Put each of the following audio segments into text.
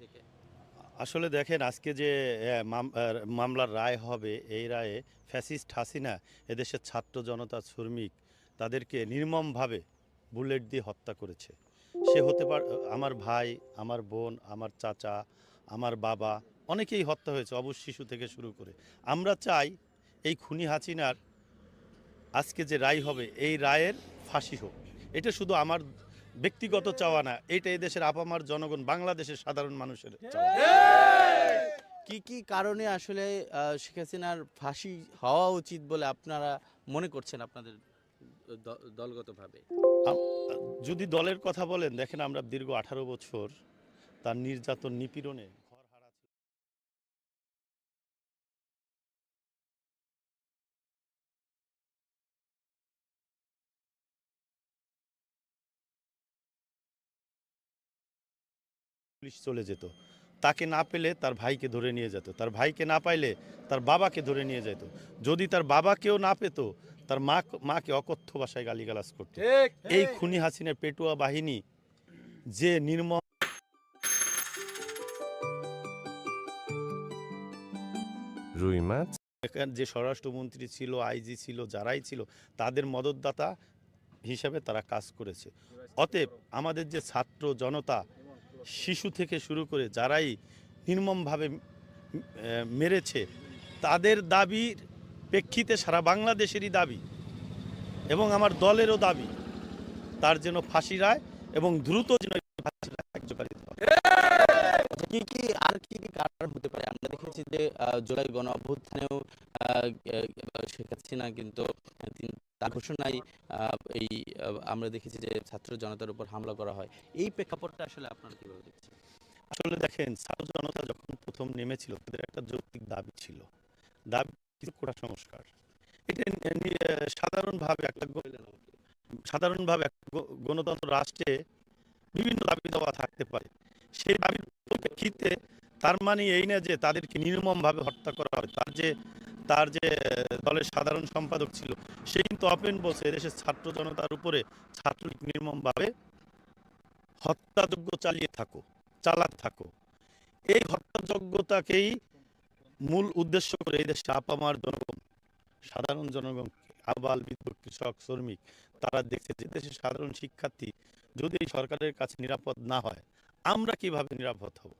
থেকে? আসলে দেখেন আজকে যে মামলার রায় হবে, এই রায়ে ফ্যাসিস্ট হাসিনা এদেশের ছাত্র জনতা শ্রমিক তাদেরকে নির্মমভাবে বুলেট দিয়ে হত্যা করেছে। সে হতে পারে আমার ভাই, আমার বোন, আমার চাচা, আমার বাবা, অনেকেই হত্যা হয়েছে, অবশ শিশু থেকে শুরু করে। আমরা চাই এই খুনি হাসিনার আজকে যে রায় হবে এই রায়ের ফাঁসি হোক। এটা শুধু আমার ব্যক্তিগত চাওয়া না, এটা এই দেশের আপামার জনগণ, বাংলাদেশের সাধারণ মানুষের চাওয়া। কি কি কারণে আসলে শেখ হাসিনার ফাঁসি হওয়া উচিত বলে আপনারা মনে করছেন আপনাদের দলগতভাবে? আম- যদি দলের কথা বলেন, দেখেন আমরা দীর্ঘ 18 বছর তার নির্যাতন নিপীড়নে ঘরহারা পুলিশ চলে যেত, তাকে না পেলে তার ভাইকে ধরে নিয়ে যেত, তার ভাইকে না পাইলে তার বাবাকে ধরে নিয়ে যেত, যদি তার বাবাকেও না পেত তার মাকে অকথ্য ভাষায় গালিগালাজ করত। এই খুনি হাসিনার পেটুয়া বাহিনী যে নির্মম রুই মাছ যে স্বরাষ্ট্রমন্ত্রী ছিল, আইজি ছিল, যারাই ছিল তাদের মদতদাতা হিসাবে তারা কাজ করেছে। অতএব আমাদের যে ছাত্র জনতা শিশু থেকে শুরু করে যারাই নির্মমভাবে মেরেছে, তাদের দাবির প্রেক্ষিতে সারা বাংলাদেশেরই দাবি এবং আমার দলেরও দাবি তার যেন ফাঁসি রায় এবং দ্রুত যেন ফাঁসি রায় কার্যকারিত হয়। কি কি আর কি কি কারণ হতে পারে? আমরা দেখেছি যে জুলাই গণ অভ্যুত্থানেও শেখ হাসিনা কিন্তু তার ঘোষণায় এই আমরা দেখেছি যে ছাত্র জনতার উপর হামলা করা হয়। এই প্রেক্ষাপটটা আসলে আপনারা কিভাবে দেখছেন? আসলে দেখেন, ছাত্র জনতা যখন প্রথম নেমেছিল তাদের একটা যৌক্তিক দাবি ছিল, দাবি কিছু কোটা সংস্কার। এটা সাধারণভাবে একটা গণতন্ত্র রাষ্ট্রে বিভিন্ন দাবি দেওয়া থাকতে পারে। সেই দাবির প্রেক্ষিতে তার মানে এই না যে তাদেরকে নির্মমভাবে হত্যা করা হয়। তার যে দলের সাধারণ সম্পাদক ছিল, সে কিন্তু ওপেন বলছে এদেশের ছাত্র জনতার উপরে ছাত্রলীগ নির্মমভাবে হত্যাযজ্ঞ চালাতে থাকো। এই হত্যাযজ্ঞতাকেই মূল উদ্দেশ্য করে এই দেশে আপামার জনগণ, সাধারণ জনগণ, আবাল বৃদ্ধ, কৃষক, শ্রমিক, তারা দেখছে যে দেশের সাধারণ শিক্ষার্থী যদি এই সরকারের কাছে নিরাপদ না হয়, আমরা কিভাবে নিরাপদ হব?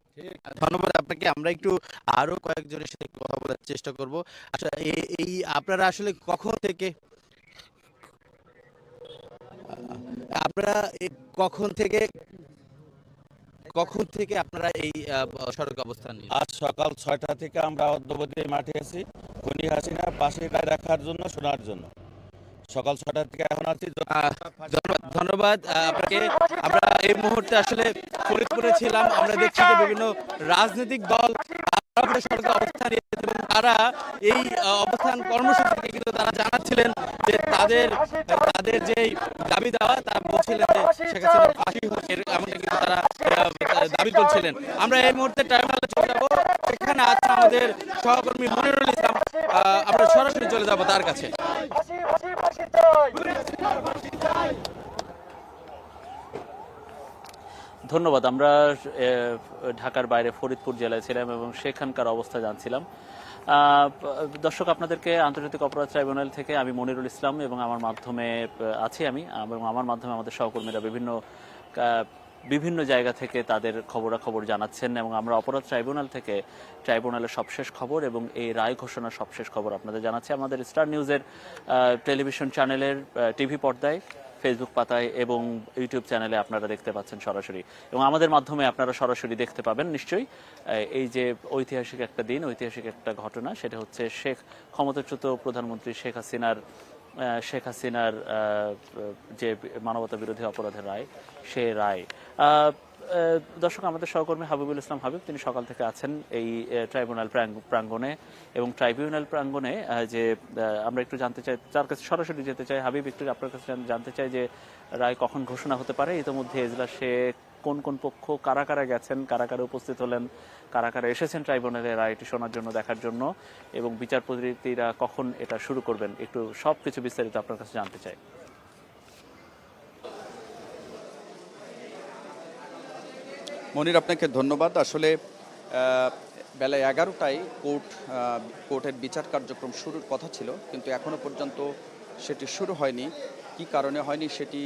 ধন্যবাদ আপনাকে। আমরা একটু আরো কয়েকজনের সাথে কথা বলার চেষ্টা করব। আসলে এই আপনারা আসলে আপনারা কখন থেকে আপনারা এই সড়ক অবস্থান নিয়েছেন? আজ সকাল 6টা থেকে আমরা অদ্যাবধি মাঠে আছি খুনি হাসিনা পাশে গায়ে রাখার জন্য, শোনার জন্য। সকাল 6টা থেকে এখন আছি। ধন্যবাদ আপনাকে। আমরা এই মুহূর্তে আসলে ফরিদপুরে ছিলাম। আমরা দেখছি যে বিভিন্ন রাজনৈতিক দল সড়কে অবস্থান নিয়েছে এবং তারা এই অবস্থান কর্মসূচিকে কিন্তু তারা জানাচ্ছিলেন যে তাদের যে দাবি দেওয়া, তা বলছিলেন যে শেখ হাসিনার ফাঁসি হোক, এমনটা কিন্তু তারা দাবি করছিলেন। আমরা এই মুহূর্তে ট্রাইব্যুনালে চলে যাবো, সেখানে আছে আমাদের সহকর্মী মনিরুল ইসলাম। আমরা সরাসরি চলে যাব তার কাছে। ধন্যবাদ। আমরা ঢাকার বাইরে ফরিদপুর জেলায় ছিলাম এবং সেখানকার অবস্থা জানছিলাম। দর্শক, আপনাদেরকে আন্তর্জাতিক অপরাধ ট্রাইব্যুনাল থেকে আমি মনিরুল ইসলাম এবং আমার মাধ্যমে এবং আমার মাধ্যমে আমাদের সহকর্মীরা বিভিন্ন জায়গা থেকে তাদের খবরাখবর জানাচ্ছেন এবং আমরা অপরাধ ট্রাইব্যুনাল থেকে ট্রাইব্যুনালের সবশেষ খবর এবং এই রায় ঘোষণার সবশেষ খবর আপনাদের জানাচ্ছি আমাদের স্টার নিউজের টেলিভিশন চ্যানেলের টিভি পর্দায়, ফেসবুক পাতায় এবং ইউটিউব চ্যানেলে আপনারা দেখতে পাচ্ছেন সরাসরি, এবং আমাদের মাধ্যমে আপনারা সরাসরি দেখতে পাবেন নিশ্চয়ই। এই যে ঐতিহাসিক একটা দিন, ঐতিহাসিক একটা ঘটনা, সেটা হচ্ছে ক্ষমতাচ্যুত প্রধানমন্ত্রী শেখ হাসিনার যে মানবতা বিরোধী অপরাধের রায়, সে রায়। দর্শক, আমাদের সহকর্মী হাবিবুল ইসলাম হাবিব, তিনি সকাল থেকে আছেন এই ট্রাইব্যুনাল প্রাঙ্গণে, এবং ট্রাইব্যুনাল প্রাঙ্গণে যে আমরা একটু জানতে চাই, তার কাছে সরাসরি যেতে চাই। হাবিব, একটু আপনার কাছে জানতে চাই যে রায় কখন ঘোষণা হতে পারে? ইতিমধ্যে এজলাসে কোন কোন পক্ষ কারা কারা গেছেন, কারা কারা উপস্থিত হলেন, কারা কারা এসেছেন ট্রাইব্যুনালে রায়টি শোনার জন্য, দেখার জন্য, এবং বিচারপতিরা কখন এটা শুরু করবেন, একটু সবকিছু বিস্তারিত আপনার কাছে জানতে চাই। মনির, আপনাকে ধন্যবাদ। আসলে বেলা 11টায় কোর্টের বিচার কার্যক্রম শুরুর কথা ছিল, কিন্তু এখনো পর্যন্ত সেটি শুরু হয়নি। কি কারণে হয়নি সেটি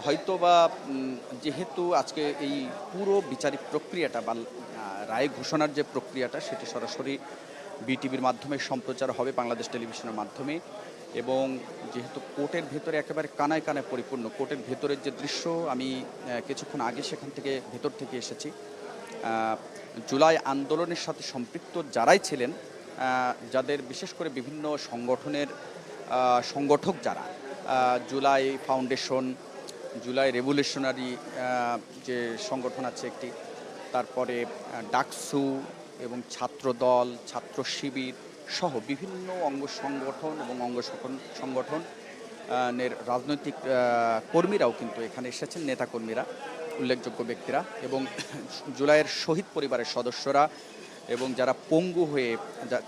হয়তোবা যেহেতু আজকে এই পুরো বিচারিক প্রক্রিয়াটা বা রায় ঘোষণার যে প্রক্রিয়াটা সেটি সরাসরি বিটিভির মাধ্যমে সম্প্রচার হবে, বাংলাদেশ টেলিভিশনের মাধ্যমে। এবং যেহেতু কোর্টের ভেতরে একেবারে কানায় কানায় পরিপূর্ণ, কোর্টের ভেতরের যে দৃশ্য, আমি কিছুক্ষণ আগে সেখান থেকে ভেতর থেকে এসেছি। জুলাই আন্দোলনের সাথে সম্পৃক্ত যারাই ছিলেন, যাদের বিশেষ করে বিভিন্ন সংগঠনের সংগঠক যারা, জুলাই ফাউন্ডেশন, জুলাই রেভলিউশনারি যে সংগঠন আছে একটি, তারপরে ডাকসু এবং ছাত্রদল, ছাত্র শিবির সহ বিভিন্ন অঙ্গ সংগঠন এবং সংগঠনের রাজনৈতিক কর্মীরাও কিন্তু এখানে এসেছেন, নেতাকর্মীরা, উল্লেখযোগ্য ব্যক্তিরা, এবং জুলাইয়ের শহীদ পরিবারের সদস্যরা, এবং যারা পঙ্গু হয়ে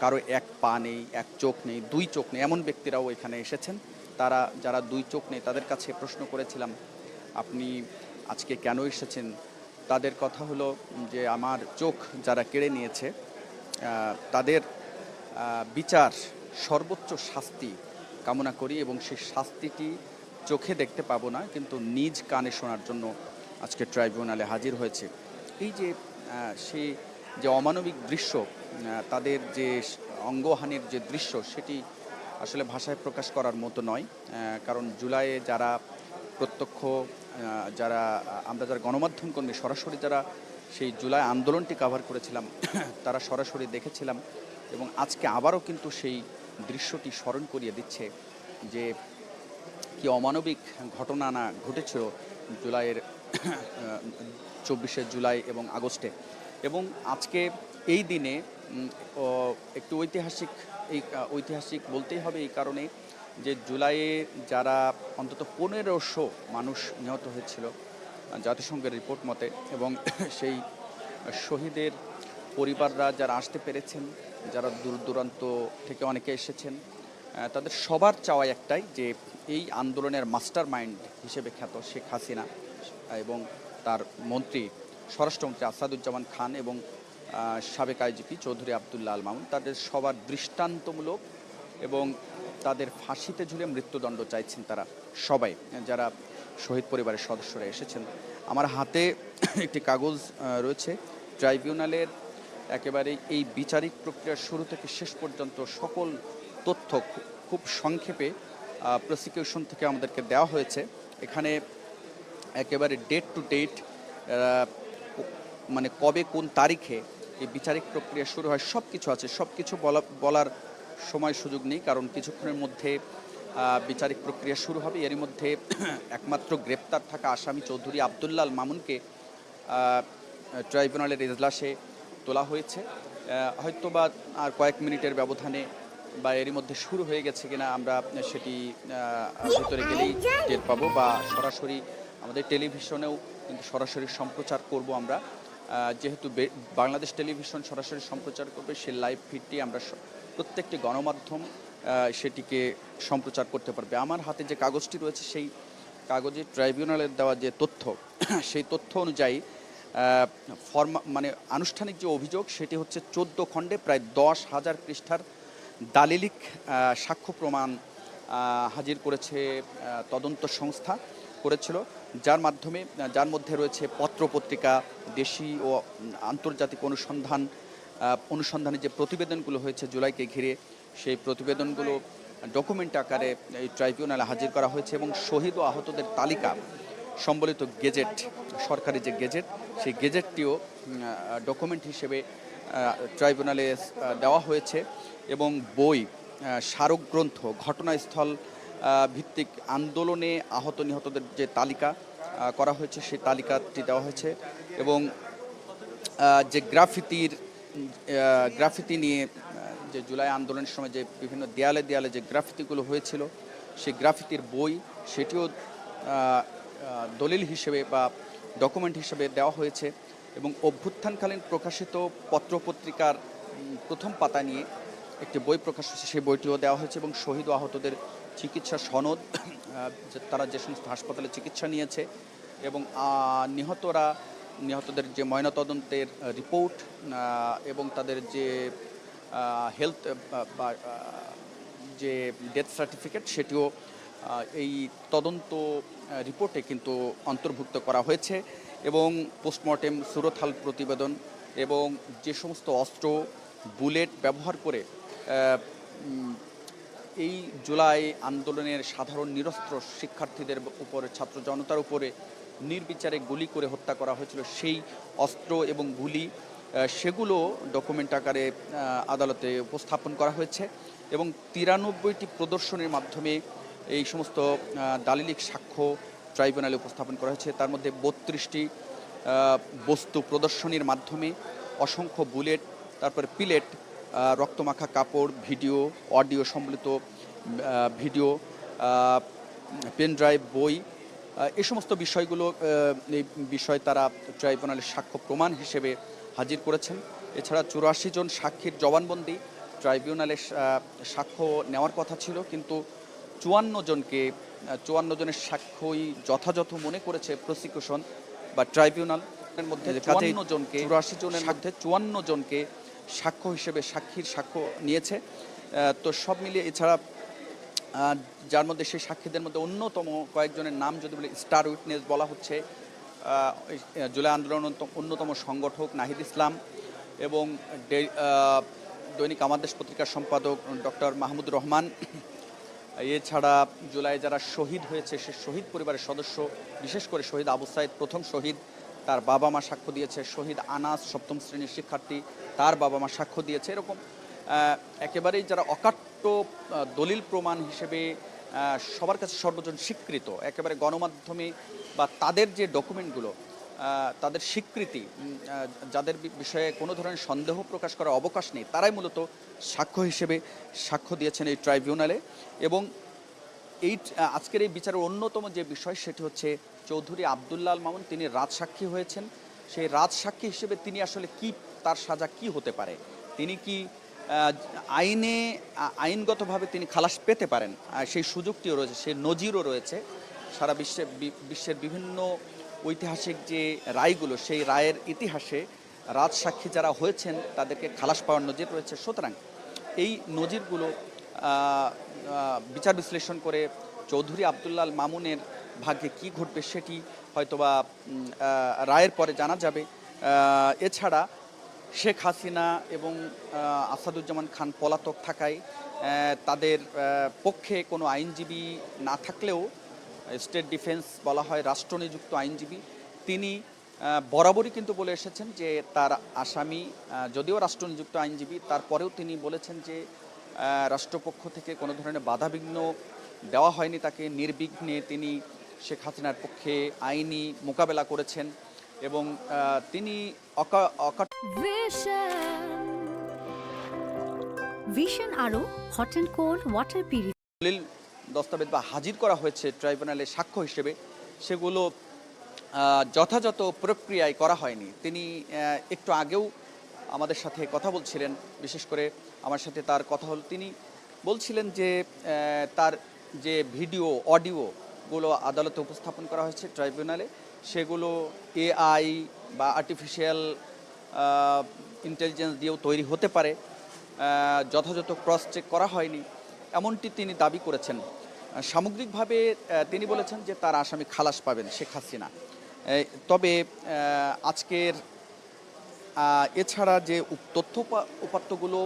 কারো এক পা নেই, এক চোখ নেই, দুই চোখ নেই, এমন ব্যক্তিরাও এখানে এসেছেন। তারা যারা দুই চোখ নেই তাদের কাছে প্রশ্ন করেছিলাম, আপনি আজকে কেন এসেছেন? তাদের কথা হলো যে আমার চোখ যারা কেড়ে নিয়েছে তাদের বিচার, সর্বোচ্চ শাস্তি কামনা করি, এবং সেই শাস্তিটি চোখে দেখতে পাবো না, কিন্তু নিজ কানে শোনার জন্য আজকে ট্রাইব্যুনালে হাজির হয়েছে। এই যে সেই যে অমানবিক দৃশ্য, তাদের যে অঙ্গহানির যে দৃশ্য, সেটি আসলে ভাষায় প্রকাশ করার মতো নয়। কারণ জুলাইয়ে যারা প্রত্যক্ষ, যারা গণমাধ্যম কর্মী, সরাসরি যারা সেই জুলাই আন্দোলনটি কাভার করেছিলাম, তারা সরাসরি দেখেছিলাম, এবং আজকে আবারও কিন্তু সেই দৃশ্যটি স্মরণ করিয়ে দিচ্ছে যে কি অমানবিক ঘটনা না ঘটেছিল জুলাইয়ের 24শে জুলাই এবং আগস্টে। এবং আজকে এই দিনে একটু ঐতিহাসিক বলতেই হবে এই কারণে যে জুলাইয়ে যারা অন্তত 1500 মানুষ নিহত হয়েছিল জাতিসংঘের রিপোর্ট মতে, এবং সেই শহীদের পরিবাররা যারা আসতে পেরেছেন, যারা দূর দূরান্ত থেকে অনেকে এসেছেন, তাদের সবার চাওয়া একটাই যে এই আন্দোলনের মাস্টার মাইন্ড হিসেবে খ্যাত শেখ হাসিনা এবং তার মন্ত্রী, স্বরাষ্ট্রমন্ত্রী আসাদুজ্জামান খান এবং সাবেক আইজিপি চৌধুরী আবদুল্লাহ আল মামুন, তাদের সবার দৃষ্টান্তমূলক এবং তাদের ফাঁসিতে ঝুলে মৃত্যুদণ্ড চাইছেন তারা সবাই, যারা শহীদ পরিবারের সদস্যরা এসেছেন। আমার হাতে একটি কাগজ রয়েছে ট্রাইব্যুনালের একেবারে এই বিচারিক প্রক্রিয়ার শুরু থেকে শেষ পর্যন্ত সকল তথ্য খুব সংক্ষেপে প্রসিকিউশন থেকে আমাদেরকে দেওয়া হয়েছে। এখানে একেবারে ডেট টু ডেট, মানে কবে কোন তারিখে এই বিচারিক প্রক্রিয়া শুরু হয় সব কিছু আছে। সব কিছু বলার সময় সুযোগ নেই, কারণ কিছুক্ষণের মধ্যে বিচারিক প্রক্রিয়া শুরু হবে। এরই মধ্যে একমাত্র গ্রেপ্তার থাকা আসামি চৌধুরী আবদুল্লাহ আল মামুনকে ট্রাইব্যুনালের এজলাসে তোলা হয়েছে। হয়তোবা আর কয়েক মিনিটের ব্যবধানে বা এরই মধ্যে শুরু হয়ে গেছে কিনা আমরা সেটি ভিতরে গেলেই টের পাবো, বা সরাসরি আমাদের টেলিভিশনেও কিন্তু সরাসরি সম্প্রচার করব আমরা। যেহেতু বাংলাদেশ টেলিভিশন সরাসরি সম্প্রচার করবে, সে লাইভ ফিডটি আমরা প্রত্যেকটি গণমাধ্যম সেটিকে সম্প্রচার করতে পারবে। আমার হাতে যে কাগজটি রয়েছে সেই কাগজে ট্রাইব্যুনালের দেওয়া যে তথ্য, সেই তথ্য অনুযায়ী মানে আনুষ্ঠানিক যে অভিযোগ সেটি হচ্ছে 14 খণ্ডে প্রায় 10,000 পৃষ্ঠার দালিলিক সাক্ষ্য প্রমাণ হাজির করেছে তদন্ত সংস্থা করেছিল, যার মধ্যে রয়েছে পত্রপত্রিকা, দেশি ও আন্তর্জাতিক অনুসন্ধানের যে প্রতিবেদনগুলো হয়েছে জুলাইকে ঘিরে, সেই প্রতিবেদনগুলো ডকুমেন্ট আকারে এই ট্রাইব্যুনালে হাজির করা হয়েছে, এবং শহীদ ও আহতদের তালিকা সম্বলিত গেজেট, সরকারি যে গেজেট, সেই গেজেটটিও ডকুমেন্ট হিসেবে ট্রাইব্যুনালে দেওয়া হয়েছে, এবং বই, স্মারক গ্রন্থ, ঘটনাস্থল ভিত্তিক আন্দোলনে আহত নিহতদের যে তালিকা করা হয়েছে সেই তালিকাটি দেওয়া হয়েছে, এবং যে গ্রাফিতি নিয়ে যে জুলাই আন্দোলনের সময় যে বিভিন্ন দেয়ালে দেয়ালে যে গ্রাফিতিগুলো হয়েছিল সেই গ্রাফিতির বই, সেটিও দলিল হিসেবে বা ডকুমেন্ট হিসেবে দেওয়া হয়েছে, এবং অভ্যুত্থানকালীন প্রকাশিত পত্রপত্রিকার প্রথম পাতা নিয়ে একটি বই প্রকাশ হয়েছে, সেই বইটিও দেওয়া হয়েছে, এবং শহীদ ও আহতদের চিকিৎসা সনদ, তারা যে সমস্ত হাসপাতালে চিকিৎসা নিয়েছে এবং নিহতরা নিহতদের যে ময়নাতদন্তের রিপোর্ট এবং তাদের যে হেলথ বা যে ডেথ সার্টিফিকেট সেটিও এই তদন্ত রিপোর্টে কিন্তু অন্তর্ভুক্ত করা হয়েছে এবং পোস্টমর্টেম সুরতহাল প্রতিবেদন এবং যে সমস্ত অস্ত্র বুলেট ব্যবহার করে এই জুলাই আন্দোলনের সাধারণ নিরস্ত্র শিক্ষার্থীদের উপরে ছাত্র জনতার উপরে নির্বিচারে গুলি করে হত্যা করা হয়েছিল সেই অস্ত্র এবং গুলি সেগুলো ডকুমেন্ট আকারে আদালতে উপস্থাপন করা হয়েছে এবং 93টি প্রদর্শনীর মাধ্যমে এই সমস্ত দালিলিক সাক্ষ্য ট্রাইব্যুনালে উপস্থাপন করা হয়েছে। তার মধ্যে 32টি বস্তু প্রদর্শনীর মাধ্যমে অসংখ্য বুলেট, তারপরে পিলেট, রক্তমাখা কাপড়, ভিডিও, অডিও সম্বলিত ভিডিও, পেনড্রাইভ, বই, এই সমস্ত বিষয়গুলো এই বিষয় তারা ট্রাইব্যুনালের সাক্ষ্য প্রমাণ হিসেবে হাজির করেছেন। এছাড়া 84 জন সাক্ষীর জবানবন্দি ট্রাইব্যুনালে সাক্ষ্য নেওয়ার কথা ছিল, কিন্তু 54 জনের সাক্ষ্যই যথাযথ মনে করেছে প্রসিকিউশন বা ট্রাইব্যুনালের মধ্যে 54 জনকে 84 জনের মধ্যে 54 জনকে সাক্ষ্য হিসেবে সাক্ষ্য নিয়েছে। তো সব মিলিয়ে এছাড়া যার মধ্যে সেই সাক্ষীদের মধ্যে অন্যতম কয়েকজনের নাম যদি বলে স্টার উইটনেস বলা হচ্ছে জুলাই আন্দোলনের অন্যতম সংগঠক নাহিদ ইসলাম এবং দৈনিক আমার দেশ পত্রিকার সম্পাদক ডক্টর মাহমুদুর রহমান। এছাড়া জুলাই যারা শহীদ হয়েছে সে শহীদ পরিবারের সদস্য, বিশেষ করে শহীদ আবু সাইদ প্রথম শহীদ, তার বাবা মা সাক্ষ্য দিয়েছে। শহীদ আনাস 7ম শ্রেণীর শিক্ষার্থী, তার বাবা মা সাক্ষ্য দিয়েছে। এরকম একেবারেই যারা অকাট্য দলিল প্রমাণ হিসেবে সবার কাছে সর্বজন স্বীকৃত, একেবারে গণমাধ্যমে বা তাদের যে ডকুমেন্টগুলো তাদের স্বীকৃতি, যাদের বিষয়ে কোনো ধরনের সন্দেহ প্রকাশ করার অবকাশ নেই, তারাই মূলত সাক্ষ্য হিসেবে সাক্ষ্য দিয়েছেন এই ট্রাইব্যুনালে। এবং এই আজকের এই বিচারের অন্যতম যে বিষয় সেটি হচ্ছে চৌধুরী আবদুল্লাহ আল মামুন, তিনি রাজসাক্ষী হয়েছেন। সেই রাজসাক্ষী হিসেবে তিনি আসলে কি, তার সাজা কি হতে পারে, তিনি কি আইনগতভাবে তিনি খালাস পেতে পারেন, সেই সুযোগটিও রয়েছে, সেই নজিরও রয়েছে। সারা বিশ্বের বিভিন্ন ঐতিহাসিক যে রায়গুলো, সেই রায়ের ইতিহাসে রাজসাক্ষী যারা হয়েছেন তাদেরকে খালাস পাওয়ার নজির রয়েছে। সুতরাং এই নজিরগুলো বিচার বিশ্লেষণ করে চৌধুরী আবদুল্লাহ আল মামুনের ভাগ্যে কি ঘটবে সেটি হয়তোবা রায়ের পরে জানা যাবে। এছাড়া শেখ হাসিনা এবং আসাদুজ্জামান খান পলাতক থাকায় তাদের পক্ষে কোনো আইনজীবী না থাকলেও স্টেট ডিফেন্স বলা হয় রাষ্ট্রনিযুক্ত আইনজীবী, তিনি বরাবরই কিন্তু বলে এসেছেন যে তার আসামি যদিও রাষ্ট্রনিযুক্ত আইনজীবী, তারপরেও তিনি বলেছেন যে রাষ্ট্রপক্ষ থেকে কোনো ধরনের বাধাবিঘ্ন দেওয়া হয়নি তাকে, নির্বিঘ্নে তিনি শেখ হাসিনার পক্ষে আইনি মোকাবেলা করেছেন এবং তিনি ভিশন আরো হট এন্ড কোল্ড ওয়াটার দলিল দস্তাবেজ বা হাজির করা হয়েছে ট্রাইব্যুনালে সাক্ষ্য হিসেবে, সেগুলো যথাযথ প্রক্রিয়ায় করা হয়নি। তিনি একটু আগেও আমাদের সাথে কথা বলছিলেন, বিশেষ করে আমার সাথে তার কথা হল, তিনি বলছিলেন যে তার যে ভিডিও অডিওগুলো আদালতে উপস্থাপন করা হয়েছে ট্রাইব্যুনালে, সেগুলো এআই বা আর্টিফিশিয়াল ইন্টেলিজেন্স দিয়েও তৈরি হতে পারে, যথাযথ ক্রস চেক করা হয়নি, এমনটি তিনি দাবি করেছেন। সামগ্রিকভাবে তিনি বলেছেন যে তার আসামি খালাস পাবেন শেখ হাসিনা। তবে আজকের এছাড়া যে তথ্য উপাত্তগুলো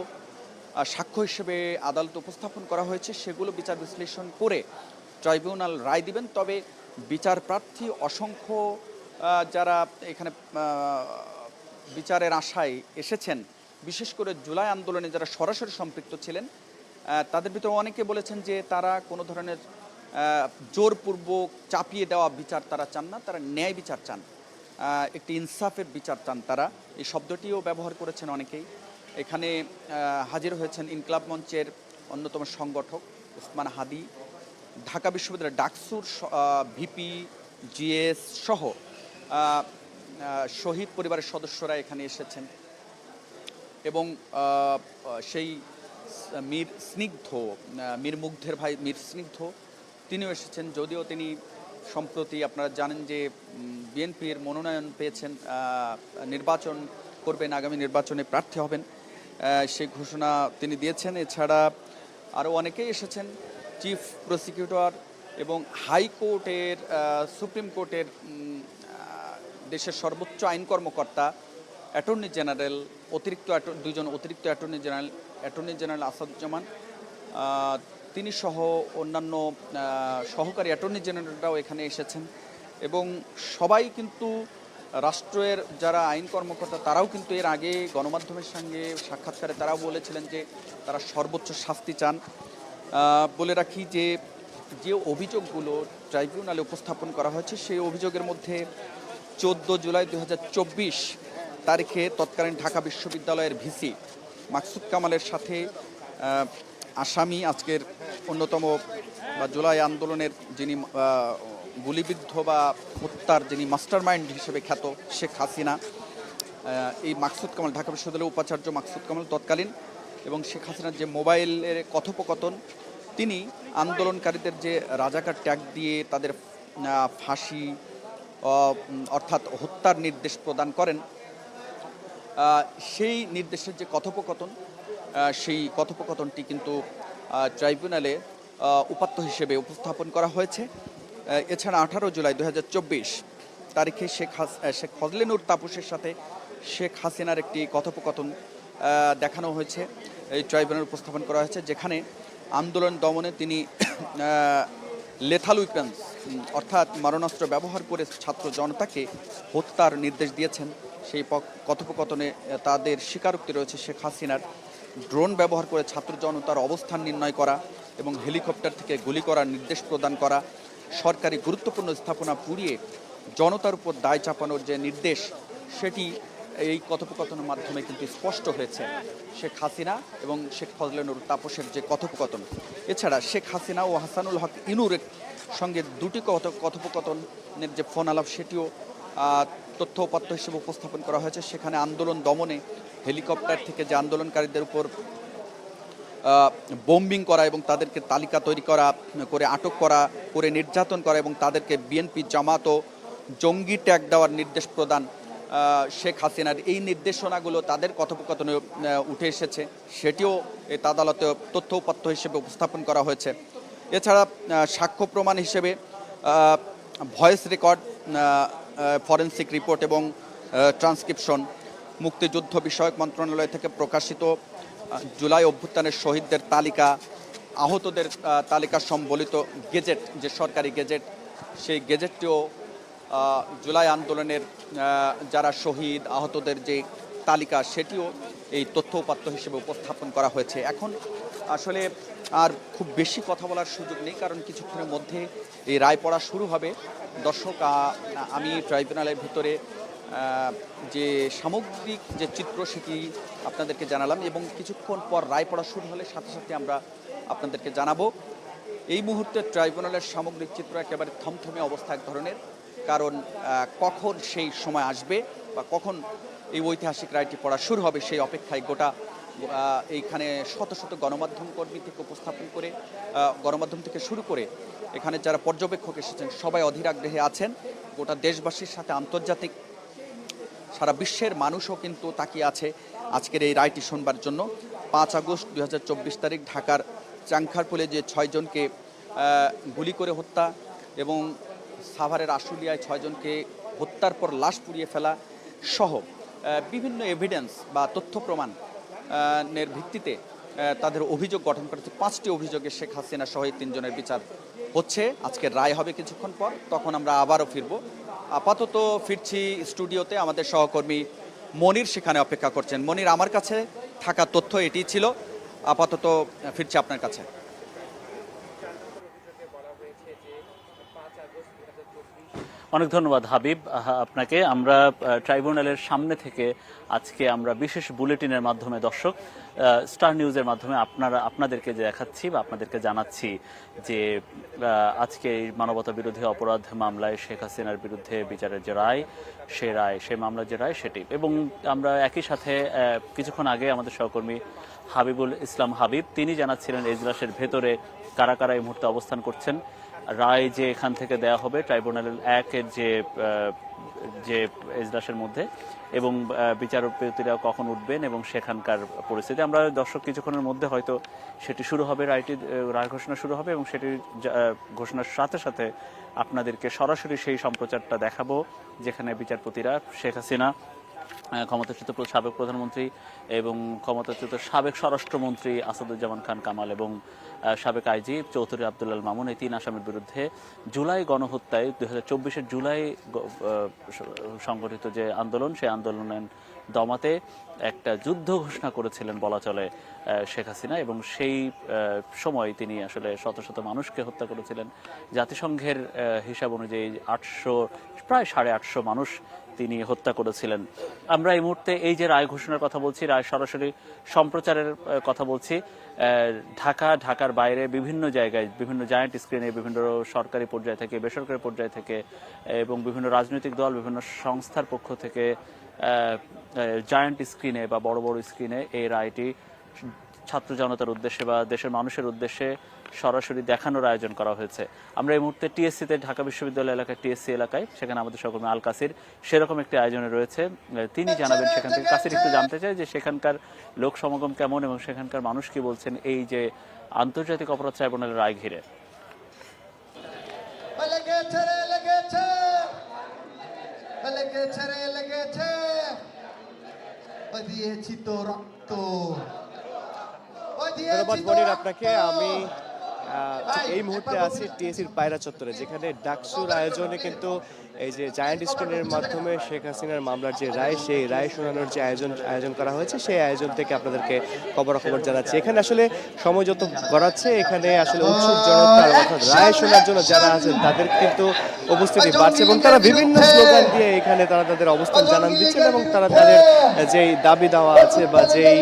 সাক্ষ্য হিসেবে আদালতে উপস্থাপন করা হয়েছে সেগুলো বিচার বিশ্লেষণ করে ট্রাইব্যুনাল রায় দিবেন। তবে বিচার প্রার্থী অসংখ্য যারা এখানে বিচারের আশায় এসেছেন, বিশেষ করে জুলাই আন্দোলনে যারা সরাসরি সম্পৃক্ত ছিলেন, তাদের ভিতরে অনেকে বলেছেন যে তারা কোনো ধরনের জোরপূর্বক চাপিয়ে দেওয়া বিচার তারা চান না, তারা ন্যায় বিচার চান, একটি ইনসাফের বিচার চান তারা। এই শব্দটিও ব্যবহার করেছেন অনেকেই। এখানে হাজির হয়েছেন ইনকলাব মঞ্চের অন্যতম সংগঠক ওসমান হাদি, ঢাকা বিশ্ববিদ্যালয়ের ডাকসুর ভিপি, জিএস সহ শহীদ পরিবারের সদস্যরা এখানে এসেছেন এবং সেই মীর মুগ্ধের ভাই মীর স্নিগ্ধ তিনিও এসেছেন, যদিও তিনি সম্প্রতি আপনারা জানেন যে বিএনপির মনোনয়ন পেয়েছেন, নির্বাচন করবেন, আগামী নির্বাচনে প্রার্থী হবেন, সেই ঘোষণা তিনি দিয়েছেন। এছাড়া আরও অনেকেই এসেছেন, চিফ প্রসিকিউটর এবং হাইকোর্টের, সুপ্রিম কোর্টের, দেশের সর্বোচ্চ আইন কর্মকর্তা, অ্যাটর্নি জেনারেল, দুজন অতিরিক্ত অ্যাটর্নি জেনারেল আসাদুজ্জামান, তিনি সহ অন্যান্য সহকারী অ্যাটর্নি জেনারেলরাও এখানে এসেছেন। এবং সবাই কিন্তু রাষ্ট্রের যারা আইন কর্মকর্তা তারাও কিন্তু এর আগে গণমাধ্যমের সঙ্গে সাক্ষাৎকারে তারাও বলেছিলেন যে তারা সর্বোচ্চ শাস্তি চান। বলে রাখি যে যে অভিযোগগুলো ট্রাইব্যুনালে উপস্থাপন করা হয়েছে সেই অভিযোগের মধ্যে 14 জুলাই 2024 তারিখে তৎকালীন ঢাকা বিশ্ববিদ্যালয়ের ভিসি মাকসুদ কামালের সাথে আসামি, আজকের অন্যতম বা জুলাই আন্দোলনের যিনি গুলিবিদ্ধ বা হত্যার যিনি মাস্টার মাইন্ড হিসেবে খ্যাত শেখ হাসিনা, এই মাকসুদ কামাল, ঢাকা বিশ্ববিদ্যালয়ের উপাচার্য মাকসুদ কামাল তৎকালীন, এবং শেখ হাসিনার যে মোবাইলের কথোপকথন, তিনি আন্দোলনকারীদের যে রাজাকার ট্যাগ দিয়ে তাদের ফাঁসি অর্থাৎ হত্যার নির্দেশ প্রদান করেন, সেই নির্দেশের যে কথোপকথন, সেই কথোপকথনটি কিন্তু ট্রাইব্যুনালে উপাত্ত হিসেবে উপস্থাপন করা হয়েছে। এছাড়া 18 জুলাই 2024 তারিখে শেখ ফজলেনুর তাপসের সাথে শেখ হাসিনার একটি কথোপকথন দেখানো হয়েছে, এই ট্রাইব্যুনালে উপস্থাপন করা হয়েছে, যেখানে আন্দোলন দমনে তিনি লেথাল উইপেন্স অর্থাৎ মারণাস্ত্র ব্যবহার করে ছাত্র জনতাকে হত্যার নির্দেশ দিয়েছেন। সেই কথোপকথনে তাদের স্বীকারোক্তি রয়েছে শেখ হাসিনার ড্রোন ব্যবহার করে ছাত্র জনতার অবস্থান নির্ণয় করা এবং হেলিকপ্টার থেকে গুলি করার নির্দেশ প্রদান করা, সরকারি গুরুত্বপূর্ণ স্থাপনা পুড়িয়ে জনতার উপর দায় চাপানোর যে নির্দেশ, সেটি এই কথোপকথনের মাধ্যমে কিন্তু স্পষ্ট হয়েছে শেখ হাসিনা এবং শেখ ফজলেনুর তাপসের যে কথোপকথন। এছাড়া শেখ হাসিনা ও হাসানুল হক ইনুর সঙ্গে দুটি কথোপকথনের যে ফোন আলাপ, সেটিও তথ্য উপাত্ত হিসেবে উপস্থাপন করা হয়েছে। সেখানে আন্দোলন দমনে হেলিকপ্টার থেকে যে আন্দোলনকারীদের উপর বোম্বিং করা এবং তাদেরকে তালিকা তৈরি করে আটক করে নির্যাতন করা এবং তাদেরকে বিএনপি জামাত ও জঙ্গি ট্যাগ দেওয়ার নির্দেশ প্রদান, শেখ হাসিনার এই নির্দেশনাগুলো তাদের কথোপকথনে উঠে এসেছে, সেটিও এই আদালতে তথ্য উপাত্ত হিসেবে উপস্থাপন করা হয়েছে। এছাড়া সাক্ষ্য প্রমাণ হিসেবে ভয়েস রেকর্ড, ফরেনসিক রিপোর্ট এবং ট্রান্সক্রিপশন, মুক্তিযুদ্ধ বিষয়ক মন্ত্রণালয় থেকে প্রকাশিত জুলাই অভ্যুত্থানের শহীদদের তালিকা, আহতদের তালিকা সম্বলিত গেজেট, যে সরকারি গেজেট, সেই গেজেটটিও জুলাই আন্দোলনের যারা শহীদ আহতদের যে তালিকা, সেটিও এই তথ্য উপাত্ত হিসেবে উপস্থাপন করা হয়েছে। এখন আসলে আর খুব বেশি কথা বলার সুযোগ নেই, কারণ কিছুক্ষণের মধ্যে এই রায় পড়া শুরু হবে। দর্শক, আমি ট্রাইব্যুনালের ভিতরে যে সামগ্রিক যে চিত্র, সেটি আপনাদেরকে জানালাম, এবং কিছুক্ষণ পর রায় পড়া শুরু হলে সাথে সাথে আমরা আপনাদেরকে জানাবো। এই মুহূর্তে ট্রাইব্যুনালের সামগ্রিক চিত্র একেবারে থমথমে অবস্থা এক ধরনের, কারণ কখন সেই সময় আসবে বা কখন এই ঐতিহাসিক রায়টি পড়া শুরু হবে সেই অপেক্ষায় গোটা এইখানে শত শত গণমাধ্যম কর্মী থেকে গণমাধ্যম থেকে শুরু করে এখানে যারা পর্যবেক্ষক এসেছেন সবাই অধীর আগ্রহে আছেন। গোটা দেশবাসীর সাথে আন্তর্জাতিক সারা বিশ্বের মানুষও কিন্তু তাকিয়ে আছে আজকের এই রায়টি শুনবার জন্য। 5 আগস্ট 2024 তারিখ ঢাকার চাংখারপুলে যে 6 জনকে গুলি করে হত্যা এবং সাভারের আশুলিয়ায় 6 জনকে হত্যার পর লাশ পুড়িয়ে ফেলা সহ বিভিন্ন এভিডেন্স বা তথ্য প্রমাণের ভিত্তিতে তাদের অভিযোগ গঠন করেছে। 5টি অভিযোগে শেখ হাসিনা সহ 3 জনের বিচার হচ্ছে। আজকের রায় হবে কিছুক্ষণ পর, তখন আমরা আবারও ফিরব। আপাতত ফিরছি স্টুডিওতে, আমাদের সহকর্মী মনির সেখানে অপেক্ষা করছেন। মনির, আমার কাছে থাকা তথ্য এটি ছিল, আপাতত ফিরছি আপনার কাছে। অনেক ধন্যবাদ হাবিব আপনাকে। আমরা ট্রাইব্যুনালের সামনে থেকে আজকে আমরা বিশেষ বুলেটিনের মাধ্যমে দর্শক স্টার নিউজের মাধ্যমে আপনাদেরকে দেখাচ্ছি বা আপনাদেরকে জানাচ্ছি যে আজকে এই মানবতা বিরোধী অপরাধ মামলায় শেখ হাসিনার বিরুদ্ধে বিচারের যে রায়, সেই মামলার যে রায় সেটি, এবং আমরা একই সাথে কিছুক্ষণ আগে আমাদের সহকর্মী হাবিবুল ইসলাম হাবিব তিনি জানাচ্ছিলেন এজলাসের ভেতরে কারা কারা এই মুহূর্তে অবস্থান করছেন রায় যে এখান থেকে দেয়া হবে ট্রাইব্যুনাল 1-এর যে এজলাসের মধ্যে, এবং বিচারপতিরা কখন উঠবেন এবং সেখানকার পরিস্থিতি আমরা দর্শক কিছুক্ষণের মধ্যে হয়তো সেটি শুরু হবে, রায় ঘোষণা শুরু হবে এবং সেটি ঘোষণার সাথে সাথে আপনাদেরকে সরাসরি সেই সম্প্রচারটা দেখাবো যেখানে বিচারপতিরা শেখ হাসিনা, ক্ষমতাচ্যুত সাবেক প্রধানমন্ত্রী এবং ক্ষমতাচ্যুত সাবেক স্বরাষ্ট্রমন্ত্রী আসাদুজ্জামান খান কামাল এবং সাবেক আইজি চৌধুরী আব্দুল্লাল মামুন, এই 3 আসামির বিরুদ্ধে জুলাই গণহত্যায় 2024-এর জুলাই সংগঠিত যে আন্দোলন, সেই আন্দোলনের দমাতে একটা যুদ্ধ ঘোষণা করেছিলেন বলা চলে শেখ হাসিনা, এবং সেই সময় তিনি আসলে শত শত মানুষকে হত্যা করেছিলেন। জাতিসংঘের হিসাব অনুযায়ী প্রায় 850 মানুষ তিনি হত্যা করেছিলেন। আমরা এই মুহূর্তে এই যে রায় ঘোষণার কথা বলছি, রায় সরাসরি সম্প্রচারের কথা বলছি, ঢাকার বাইরে বিভিন্ন জায়গায়, বিভিন্ন জায়ান্ট স্ক্রিনে, বিভিন্ন সরকারি পর্যায় থেকে, বেসরকারি পর্যায় থেকে এবং বিভিন্ন রাজনৈতিক দল, বিভিন্ন সংস্থার পক্ষ থেকে জায়ান্ট স্ক্রিনে বা বড় বড় স্ক্রিনে এই রায়টি ছাত্র জনতার উদ্দেশ্যে বা দেশের মানুষের উদ্দেশ্যে সরাসরি দেখানোর আয়োজন করা হয়েছে। আমরা এই মুহূর্তে টিএসসিতে, ঢাকা বিশ্ববিদ্যালয় এলাকায় টিএসসি এলাকায়, সেখানে আমাদের সহকর্মী আল কাসির সেরকম একটি আয়োজনে রয়েছে, তিনি জানাবেন সেখান থেকে। কাসির, একটু জানতে চাই যে সেখানকার লোক সমাগম কেমন এবং সেখানকার মানুষ কি বলছেন এই যে আন্তর্জাতিক অপরাধ ট্রাইব্যুনালের রায় ঘিরে। ধন্যবাদ মনির আপনাকে। আমি এই মুহূর্তে আছি টিএসসির পায়রা চত্বরে, যেখানে ডাকসুর আয়োজনে কিন্তু এই যে জায়ান্ট স্ক্রিনের মাধ্যমে শেখ হাসিনার মামলার যে রায়, সেই রায় শোনানোর যে আয়োজন করা হয়েছে, সেই আয়োজন থেকে আপনাদেরকে খবর জানাচ্ছি। এখানে আসলে সময় যত গড়াচ্ছে, এখানে আসলে উৎসুক জনতার অর্থাৎ রায় শোনার জন্য যারা আছেন তাদের কিন্তু উপস্থিতি বাড়ছে এবং তারা বিভিন্ন স্লোগান দিয়ে এখানে তারা তাদের অবস্থান জানান দিচ্ছেন এবং তারা তাদের যেই দাবি দেওয়া আছে বা যেই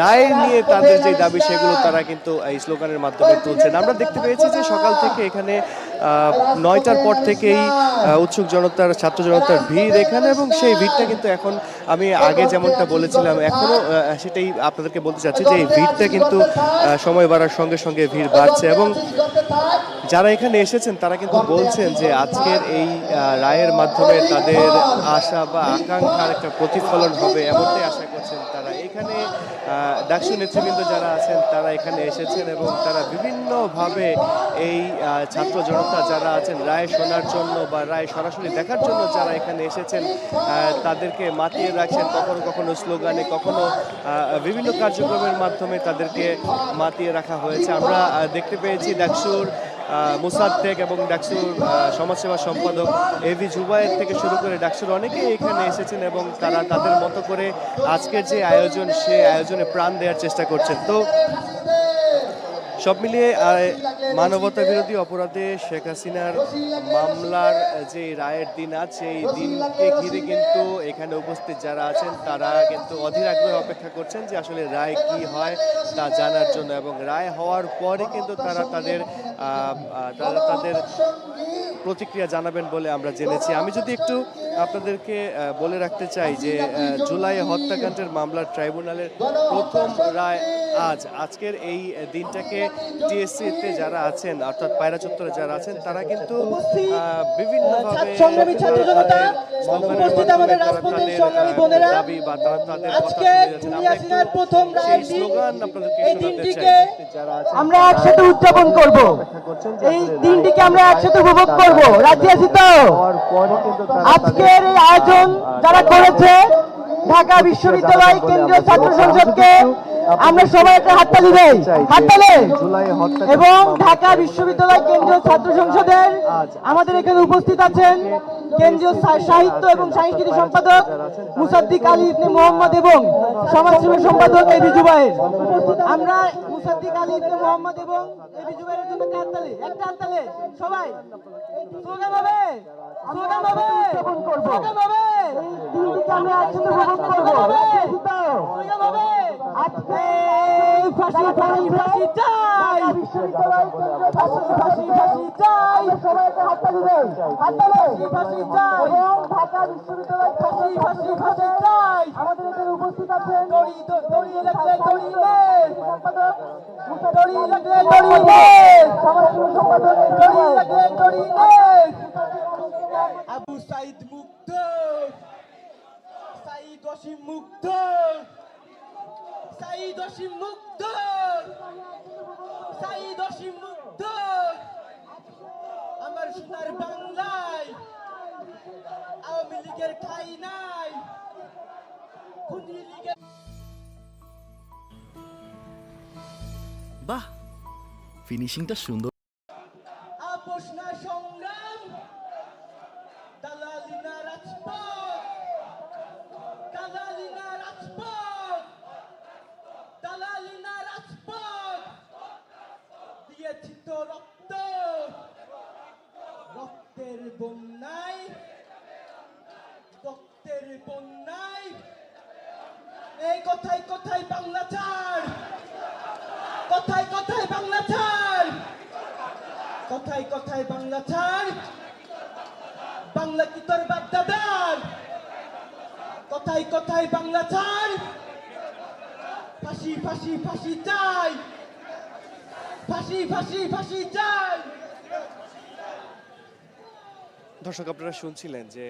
রায় নিয়ে তাদের যে দাবি, সেগুলো তারা কিন্তু এই স্লোগানের মাধ্যমে তুলছেন। আমরা দেখতে পেয়েছি যে সকাল থেকে এখানে 9টার পর থেকেই উৎসুক জনতার, ছাত্র জনতার ভিড় এখানে, এবং সেই ভিড়টা কিন্তু এখন আমি আগে যেমনটা বলেছিলাম এখনো সেটাই আপনাদেরকে বলতে চাচ্ছি যে এই ভিড়টা কিন্তু সময় বাড়ার সঙ্গে সঙ্গে ভিড় বাড়ছে এবং যারা এখানে এসেছেন তারা কিন্তু বলছেন যে আজকের এই রায়ের মাধ্যমে তাদের আশা বা আকাঙ্ক্ষার একটা প্রতিফলন হবে, এমনটাই আশা করছেন তারা। এখানে ডাকসু নেতৃবৃন্দ যারা আছেন তারা এখানে এসেছেন এবং তারা বিভিন্নভাবে এই ছাত্র জনতা যারা আছেন রায় শোনার জন্য বা রায় সরাসরি দেখার জন্য যারা এখানে এসেছেন তাদেরকে মাতিয়ে রাখছেন, কখনো কখনো স্লোগানে, কখনো বিভিন্ন কার্যক্রমের মাধ্যমে তাদেরকে মাতিয়ে রাখা হয়েছে। আমরা দেখতে পেয়েছি ডাকসুর মুসাদ্দেক এবং ডাকসুর সমাজসেবা সম্পাদক এভি জুবায়ের থেকে শুরু করে ডাকসুর অনেকেই এখানে এসেছেন এবং তারা তাদের মতো করে আজকের যে আয়োজন, সেই আয়োজনে প্রাণ দেওয়ার চেষ্টা করছেন। তো সব মিলিয়ে মানবতা বিরোধী অপরাধে শেখ হাসিনার মামলার যে রায়ের দিন আছে, এই দিনকে ঘিরে কিন্তু এখানে উপস্থিত যারা আছেন তারা কিন্তু অধীর আগ্রহে অপেক্ষা করছেন যে আসলে রায় কি হয় তা জানার জন্য, এবং রায় হওয়ার পরে কিন্তু তারা তাদের প্রতিক্রিয়া জানাবেন বলে আমরা জেনেছি। আমি যদি একটু আপনাদেরকে বলে রাখতে চাই যে জুলাই হত্যাকাণ্ডের মামলার ট্রাইব্যুনালের প্রথম রায় আজকের এই দিনটাকে টিএসসিতে যারা আছেন অর্থাৎ পায়রা চত্বরে যারা আছেন তারা কিন্তু বিভিন্নভাবে দাবি বা তাদের সেই স্লোগান আপনাদেরকে শোনাতে চাই। আমরা একসাথে উদযাপন করব, এই দিনটিকে আমরা একসাথে উপভোগ করব। রাজি আছি তো? আজকের এই আয়োজন যারা করেছে ঢাকা বিশ্ববিদ্যালয় কেন্দ্রীয় ছাত্র সংসদকে আমরা সবাই একটা হাততালি দেই, হাততালি। এবং ঢাকা বিশ্ববিদ্যালয় কেন্দ্রীয় ছাত্র সংসদের আমাদের এখানে উপস্থিত আছেন কেন্দ্রীয় সাহিত্য এবং সাংস্কৃতিক সম্পাদক মুসাদ্দিক আলী ইবনে মোহাম্মদ এবং সমাজসেবা সম্পাদক এবি জুবায়ের। আমরা মুসাদ্দিক আলী ইবনে মোহাম্মদ এবং এবি জুবায়েরের জন্য হাততালি, একটা হাততালি সবাই। স্লোগান হবে, স্লোগান হবে, স্লোগান হবে, দিনটিকে আমরা একসাথে উপভোগ করব। স্লোগান হবে, আজকে ফাঁসি ফাঁসি ফাঁসি চাই, বিশ্ববিদ্যালয় ফাঁসি ফাঁসি ফাঁসি চাই সবাইকে হাততালি দেন হাততালি ফাঁসি চাই এবং ঢাকা বিশ্ববিদ্যালয় ফাঁসি ফাঁসি ফাঁসি চাই আমাদের এখানে উপস্থিত আছেন দড়িয়ে রাখলে দড়িয়ে সম্পাদক দড়িয়ে রাখলে দড়িয়ে সমাজসেবী সম্পাদক দড়িয়ে রাখলে দড়িয়ে আবু সাইদ মুক্ত সাইদ ওয়াসিম মুক্ত সাইদ ওয়াসিম মুক্ত সাইদ ওয়াসিম মুক্ত আমার সোনার বাংলায় আওয়ামী লীগের ঠাঁই নাই খুনি লীগের বাহ ফিনিশিংটা সুন্দর আপোষ না সংগ্রাম দালালি না রাজপথ দালালি না রাজপথ দালালি না রাজপথ দিয়েছি তো রক্ত রক্তের বন্যায় রক্তের বন্যায় এই কথাই কথাই বাংলা ছাড় কথাই কথাই বাংলা ছাড় কথাই কথাই বাংলা ছাড় বাংলা কি তোর বাপ দাদার কথাই কথাই বাংলা ছাড় ফাঁসি ফাঁসি ফাঁসি চাই ফাঁসি ফাঁসি ফাঁসি চাই দর্শক আপনারা শুনছিলেন যে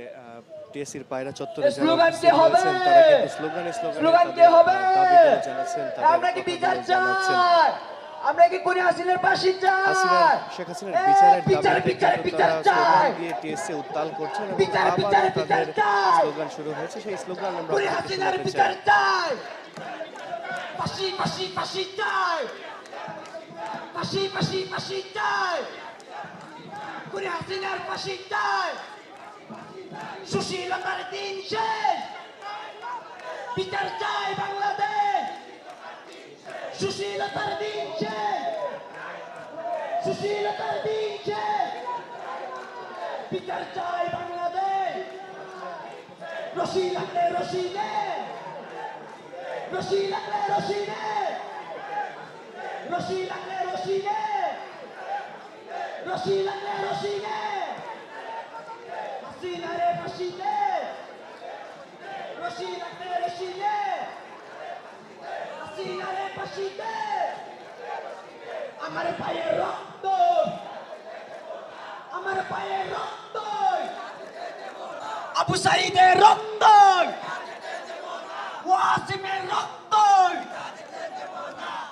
টিএসসির পায়রা চত্বরে যারা স্লোগান কে উপস্থিত হবে? হয়েছেন তারা কিন্তু স্লোগানে স্লোগান কে হবে? দাবিগুলো জানাচ্ছেন, তাদের আমরা কি বিচার কথাগুলো জানাচ্ছেন। চাই আমরা কি কোন হাসিনার ফাঁসি চাই শেখ হাসিনার বিচারের বিচার, দাবিতে বিচার, কিন্তু বিচার তারা চাই। স্লোগান দিয়ে টিএসসি উত্তাল করছেন এবং বিচার, আবারও বিচার, তাদের বিচার চাই। স্লোগান শুরু হয়েছে। সেই স্লোগান আমরা কোন আপনাদেরকে হাসিনার শোনাতে বিচার চাই। চাই ফাঁসি ফাঁসি ফাঁসি চাই ফাঁসি ফাঁসি ফাঁসি চাই কোন হাসিনার ফাঁসি চাই সুশীলতার দিন শেষ বিচার চাই বাংলাদেশ সুশীলতার দিন শেষ সুশীলতার দিন শেষ বিচার চাই বাংলাদেশ রশি লাগলে রশি নে রশি লাগলে রশি নে রশি লাগলে রশি নে রশি লাগলে রশি নে হাসিনা রে রশি নে রশি লাগলে রশি নে হাসিনা রে রশি নে আমার পায়ে রক্ত আমার পায়ে রক্ত আবু সাইদের রক্ত ওয়াসিমের রক্ত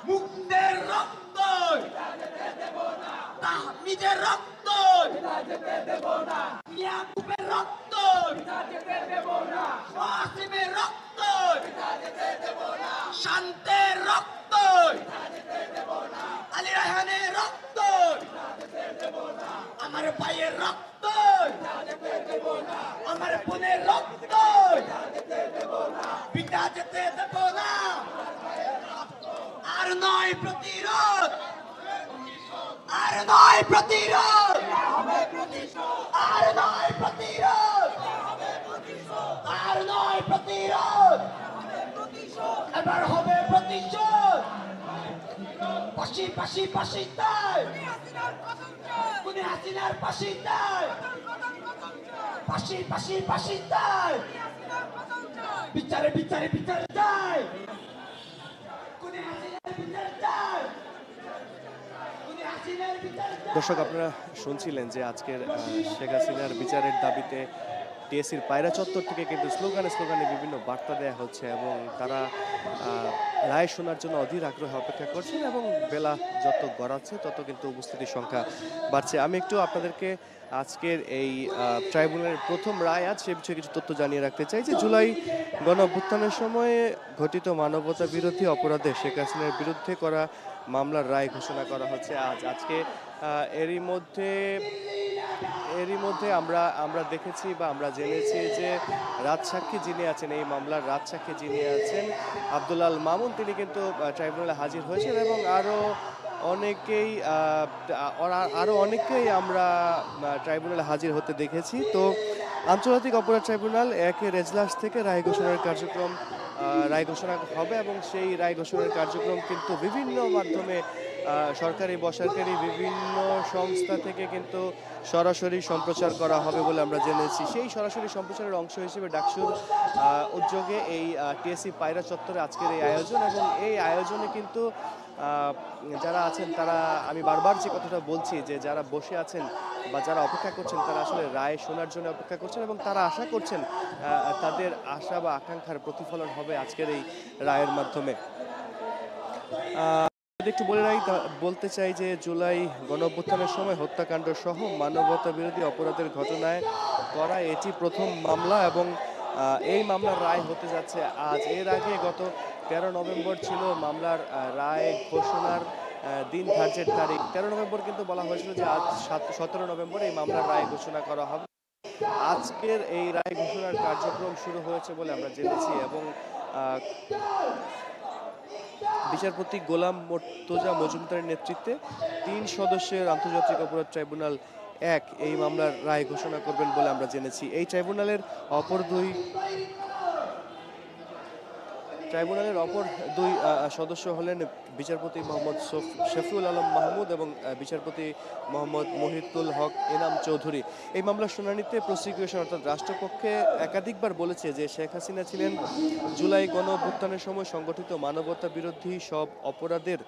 মুক্তের রক্ত তাহমিদের রক্ত ইয়াকুবের রক্ত ওয়াসিমের রক্ত শান্তের রক্ত আলী রায়হানের রক্ত আমার ভাইয়ের রক্ত আমার বোনের রক্ত পিতা যেতে দেব না আর নয় প্রতিরোধ আর নয় প্রতিরোধ আর নয় প্রতিরোধ আর নয় প্রতিরোধ এবার হবে প্রতিশোধ পাশি পাশি পাশি তাই কোন হাসিনার পাশি তাই পাশি পাশি পাশি তাই বিচারে বিচারে বিচার চাই কোন হাসিনার বিচার চাই কোন হাসিনার বিচার চাই দর্শক আপনারা শুনছিলেন যে আজকের শেখ হাসিনার বিচারের দাবিতে টিএসসির পায়রা চত্বর থেকে কিন্তু স্লোগানে বিভিন্ন বার্তা দেওয়া হচ্ছে এবং তারা রায় শোনার জন্য অধীর আগ্রহে অপেক্ষা করছেন এবং বেলা যত গড়াচ্ছে তত কিন্তু উপস্থিতির সংখ্যা বাড়ছে। আমি একটু আপনাদেরকে আজকের এই ট্রাইব্যুনালের প্রথম রায় আজ সে বিষয়ে কিছু তথ্য জানিয়ে রাখতে চাই যে জুলাই গণ অভ্যুত্থানের সময়ে ঘটিত মানবতা বিরোধী অপরাধে শেখ হাসিনার বিরুদ্ধে করা মামলার রায় ঘোষণা করা হচ্ছে আজকে এরই মধ্যে আমরা দেখেছি বা আমরা জেনেছি যে রাজসাক্ষী যিনি আছেন এই মামলার রাজসাক্ষী যিনি আছেন আব্দুল আল মামুন তিনি কিন্তু ট্রাইব্যুনালে হাজির হয়েছেন এবং আরও অনেকেই আমরা ট্রাইব্যুনালে হাজির হতে দেখেছি। তো আন্তর্জাতিক অপরাধ ট্রাইব্যুনাল 1 এজলাস থেকে রায় ঘোষণার কার্যক্রম রায় ঘোষণা হবে এবং সেই রায় ঘোষণার কার্যক্রম কিন্তু বিভিন্ন মাধ্যমে সরকারি বেসরকারি বিভিন্ন সংস্থা থেকে কিন্তু সরাসরি সম্প্রচার করা হবে বলে আমরা জেনেছি। সেই সরাসরি সম্প্রচারের অংশ হিসেবে ডাকসুর উদ্যোগে এই টিএসসি পায়রা চত্বরে আজকের এই আয়োজন, এবং এই আয়োজনে কিন্তু যারা আছেন তারা, আমি বারবার যে কথাটা বলছি যে যারা বসে আছেন বা যারা অপেক্ষা করছেন তারা আসলে রায় শোনার জন্য অপেক্ষা করছেন এবং তারা আশা করছেন তাদের আশা বা আকাঙ্ক্ষার প্রতিফলন হবে আজকের এই রায়ের মাধ্যমে। একটু বলতে চাই যে জুলাই গণঅভ্যুত্থানের সময় হত্যাকাণ্ড সহ মানবতা বিরোধী অপরাধের ঘটনায় করা এটি প্রথম মামলা এবং এই মামলার রায় হতে যাচ্ছে আজ। এর আগে গত 13 নভেম্বর ছিল মামলার রায় ঘোষণার দিন ধার্যের তারিখ। 13 নভেম্বর কিন্তু বলা হয়েছিল যে আজ 17 নভেম্বর এই মামলার রায় ঘোষণা করা হবে। আজকের এই রায় ঘোষণার কার্যক্রম শুরু হয়েছে বলে আমরা জেনেছি এবং বিচারপতি গোলাম মোর্তজা মজুমদারের নেতৃত্বে 3 সদস্যের আন্তর্জাতিক অপরাধ ট্রাইব্যুনাল 1 এই মামলার রায় ঘোষণা করবেন বলে আমরা জেনেছি। এই ট্রাইব্যুনালের অপর দুই সদস্য হলেন বিচারপতি মোহাম্মদ শফিউল আলম মাহমুদ এবং বিচারপতি মোহাম্মদ মহিতুল হক এনাম চৌধুরী। এই মামলার শুনানিতে প্রসিকিউশন অর্থাৎ রাষ্ট্রপক্ষে একাধিকবার বলেছে যে শেখ হাসিনা ছিলেন জুলাই গণঅভ্যুত্থানের সময় সংগঠিত মানবতা বিরোধী সব অপরাধের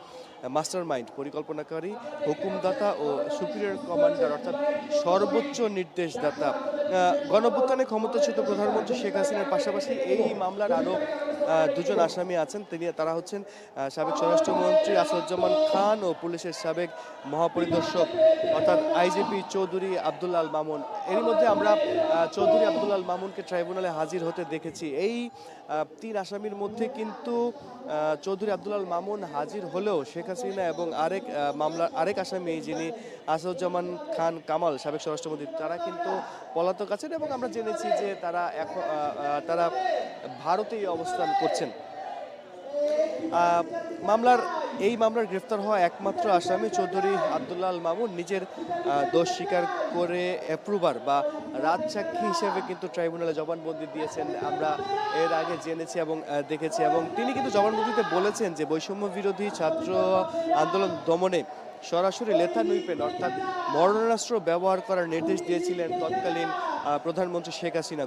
মাস্টারমাইন্ড, পরিকল্পনাকারী, হুকুমদাতা ও সুপিরিয়র কমান্ডার অর্থাৎ সর্বোচ্চ নির্দেশদাতা। গণঅভ্যুত্থানে ক্ষমতাচ্যুত প্রধানমন্ত্রী শেখ হাসিনার পাশাপাশি এই মামলার আরও দুজন আসামি আছেন। তারা হচ্ছেন সাবেক স্বরাষ্ট্রমন্ত্রী আসাদুজ্জামান খান ও পুলিশের সাবেক মহাপরিদর্শক অর্থাৎ আইজিপি চৌধুরী আব্দুল আল মামুন। এরই মধ্যে আমরা চৌধুরী আব্দুল আল মামুনকে ট্রাইব্যুনালে হাজির হতে দেখেছি। এই 3 আসামির মধ্যে কিন্তু চৌধুরী আব্দুল আল মামুন হাজির হলেও শেখ হাসিনা এবং আরেক আসামি যিনি আসাদুজ্জামান খান কামাল সাবেক স্বরাষ্ট্রমন্ত্রী তারা কিন্তু পলাতক আছেন এবং আমরা জেনেছি যে তারা ভারতেই অবস্থান করছেন। এই মামলার গ্রেফতার হওয়া একমাত্র আসামি চৌধুরী আব্দুল্লাহ আল মামুন নিজের দোষ স্বীকার করে অ্যাপ্রুভার বা রাজসাক্ষী হিসেবে কিন্তু ট্রাইব্যুনালে জবানবন্দি দিয়েছেন, আমরা এর আগে জেনেছি এবং দেখেছি। এবং তিনি কিন্তু জবানবন্দিতে বলেছেন যে বৈষম্য বিরোধী ছাত্র আন্দোলন দমনে সরাসরি লেথাল উইপেন অর্থাৎ মরণাস্ত্র ব্যবহার করার নির্দেশ দিয়েছিলেন তৎকালীন প্রধানমন্ত্রী শেখ হাসিনা।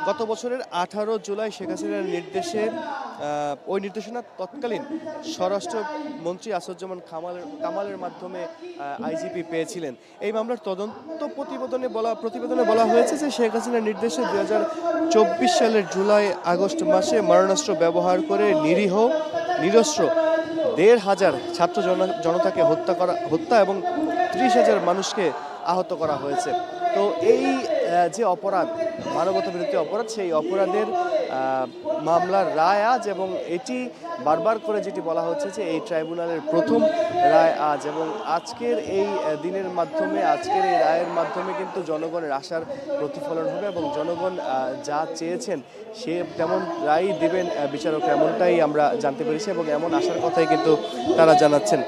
গত বছরের 18 জুলাই শেখ হাসিনার ওই নির্দেশনা তৎকালীন স্বরাষ্ট্রমন্ত্রী আসাদুজ্জামান কামালের মাধ্যমে আইজিপি পেয়েছিলেন। এই মামলার তদন্ত প্রতিবেদনে বলা হয়েছে যে শেখ হাসিনার নির্দেশে 2024 সালের জুলাই আগস্ট মাসে মারণাস্ত্র ব্যবহার করে নিরস্ত্র 1,500 ছাত্র জনতাকে হত্যা এবং 30,000 মানুষকে আহত করা হয়েছে। তো এই যে অপরাধ, মানবতা বিরোধী অপরাধ, সেই অপরাধের মামলার রায় আজ এবং এটি বারবার করে যেটি বলা হচ্ছে যে এই ট্রাইব্যুনালের প্রথম রায় আজ এবং আজকের এই দিনের মাধ্যমে, আজকের এই রায়ের মাধ্যমে কিন্তু জনগণের আশার প্রতিফলন হবে এবং জনগণ যা চেয়েছেন সে তেমন রায় দিবেন বিচারক, এমনটাই আমরা জানতে পেরেছি এবং এমন আশার কথাই কিন্তু তারা জানাচ্ছেন।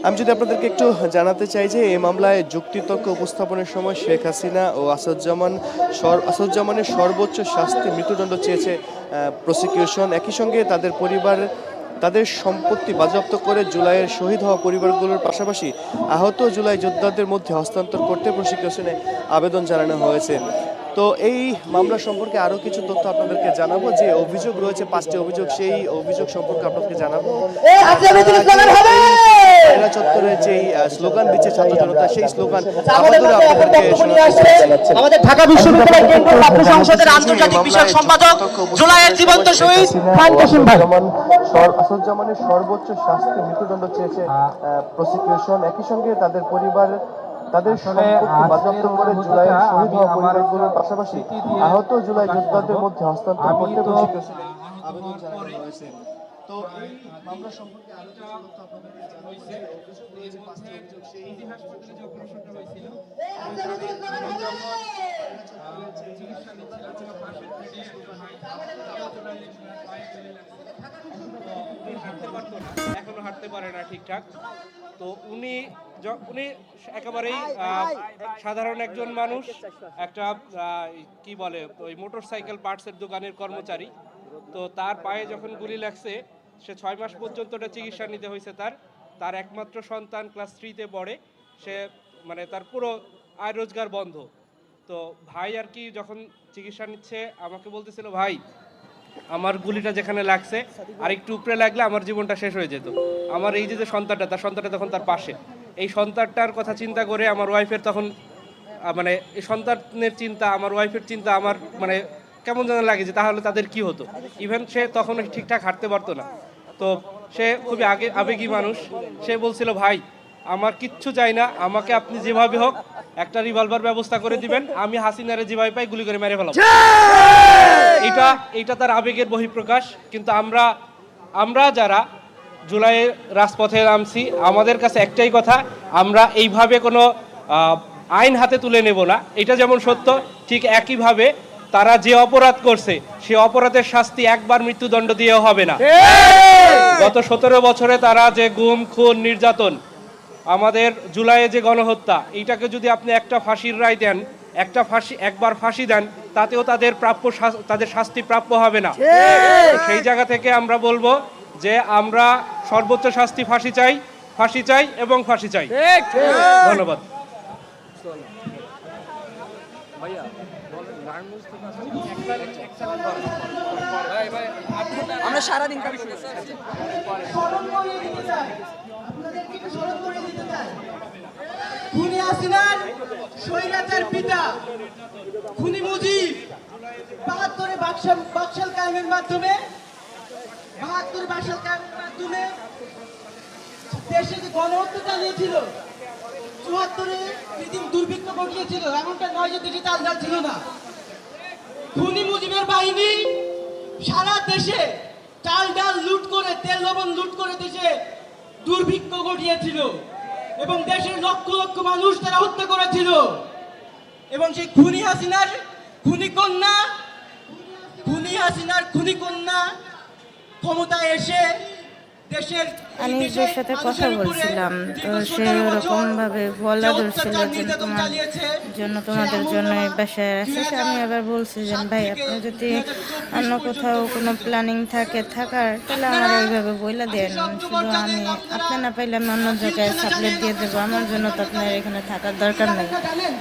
আমি যদি আপনাদেরকে একটু জানাতে চাই যে এই মামলায় যুক্তিতর্ক উপস্থাপনের সময় শেখ হাসিনা ও আসাদুজ্জামানের সর্বোচ্চ শাস্তি মৃত্যুদণ্ড চেয়েছে প্রসিকিউশন। একই সঙ্গে তাদের পরিবার তাদের সম্পত্তি বাজেয়াপ্ত করে জুলাইয়ের শহীদ হওয়া পরিবারগুলোর পাশাপাশি আহত জুলাই যোদ্ধাদের মধ্যে হস্তান্তর করতে প্রসিকিউশনে আবেদন জানানো হয়েছে। তো এই মামলা সম্পর্কে আরও কিছু তথ্য আপনাদেরকে জানাবো। যে অভিযোগ রয়েছে 5টি অভিযোগ, সেই অভিযোগ সম্পর্কে আপনাদেরকে জানাবো। চত্বরে যেই স্লোগান দিচ্ছে ছাত্র জনতা, সেই স্লোগান আমাদের ঢাকা বিশ্ববিদ্যালয় কেন্দ্রীয় ছাত্র সংসদের আন্তর্জাতিক বিষয়ক সম্পাদক জুলাইয়ের জীবন্ত শহীদ আসাদুজ্জামানের সর্বোচ্চ শাস্তি মৃত্যুদণ্ড চেয়েছে প্রসিকিউশন। একই সঙ্গে তাদের সম্পত্তি বাজেয়াপ্ত করে জুলাইয়ের শহীদ হওয়া পরিবারগুলোর পাশাপাশি আহত জুলাই যোদ্ধাদের মধ্যে হস্তান্তর করতে প্রসিকিউশনে আবেদন জানানো হয়েছে। তো এই মামলা সম্পর্কে আলোচনা করতে আপনাদেরকে জানাবো যে অভিযোগ রয়েছে 5টি অভিযোগ। সেই ইতিহাস পত্রে যে প্রশ্নটা হয়েছিল এখনো হাঁটতে পারে না ঠিকঠাক। তো উনি একেবারেই সাধারণ একজন মানুষ, একটা কি বলে ওই মোটরসাইকেল পার্টসের দোকানের কর্মচারী। তো তার পায়ে যখন গুলি লাগছে সে 6 মাস পর্যন্ত ওটা চিকিৎসা নিতে হয়েছে। তার একমাত্র সন্তান ক্লাস 3-তে পড়ে, সে মানে তার পুরো আয় রোজগার বন্ধ। তো ভাই আর কি যখন চিকিৎসা নিচ্ছে আমাকে বলতেছিল, ভাই আমার গুলিটা যেখানে লাগছে আর একটু উপরে লাগলে আমার জীবনটা শেষ হয়ে যেত। আমার এই যে সন্তানটা, তার সন্তানটা তখন তার পাশে, এই সন্তানটার কথা চিন্তা করে আমার ওয়াইফের তখন মানে এই সন্তানের চিন্তা, আমার ওয়াইফের চিন্তা আমার মানে কেমন যেন লাগে যে তাহলে তাদের কি হতো। ইভেন সে তখন ঠিকঠাক হাঁটতে পারতো না। তো সে খুবই আবেগী মানুষ। সে বলছিল, ভাই আমার কিচ্ছু চাই না, আমাকে আপনি যেভাবে হোক একটা রিভলভার ব্যবস্থা করে দিবেন, আমি হাসিনারে যেভাবে পাই গুলি করে মেরে ফেলাবো। এটা তার আবেগের বহিঃপ্রকাশ। কিন্তু আমরা যারা জুলাইয়ের রাজপথে নামছি, আমাদের কাছে একটাই কথা, আমরা এইভাবে কোনো আইন হাতে তুলে নেব না। এটা যেমন সত্য, ঠিক একইভাবে তারা যে অপরাধ করছে সে অপরাধের শাস্তি একবার মৃত্যুদণ্ড দিয়েও হবে না। গত 17 বছরে তারা যে গুম, খুন, নির্যাতন, আমাদের জুলাইয়ে যে গণহত্যা, এইটাকে যদি আপনি একটা ফাঁসির রায় দেন, একবার ফাঁসি দেন, তাতেও তাদের শাস্তি প্রাপ্য হবে না। সেই জায়গা থেকে আমরা বলবো যে আমরা সর্বোচ্চ শাস্তি ফাঁসি চাই এবং ফাঁসি চাই। ধন্যবাদ। আমরা সারাদিন খুনি হাসিনার স্বৈরাচার পিতা খুনি মুজিব 72 বাকশাল কায়েমের মাধ্যমে দেশে যে গণহত্যা চালিয়েছিল, 74-এ কৃত্রিম দুর্ভিক্ষ ঘটিয়েছিল, এমনটা নয় যে দেশে চাল ডাল ছিল না। খুনি মুজিবের বাহিনী সারা দেশে চাল ডাল লুট করে, তেল লবণ লুট করে দেশে দুর্ভিক্ষ ঘটিয়েছিল এবং দেশের লক্ষ লক্ষ মানুষ তারা হত্যা করেছিল। এবং সেই খুনি হাসিনার খুনি কন্যা ক্ষমতায় এসে দেশের আনিসদের সাথে কথা বলছিলাম, তো সে ওরকম ভাবে বলা ধরছিল যে তোমাদের জন্য এই বাসায় আসছে। আমি আবার বলছি যে ভাই আপনি যদি অন্য কোথাও কোনো প্ল্যানিং থাকার তাহলে আমার ওইভাবে বইলা দেন, শুধু আমি আপনি না পাইলে আমি অন্য জায়গায় সাপ্লেট দিয়ে দেবো, আমার জন্য তো আপনার এখানে থাকার দরকার নেই।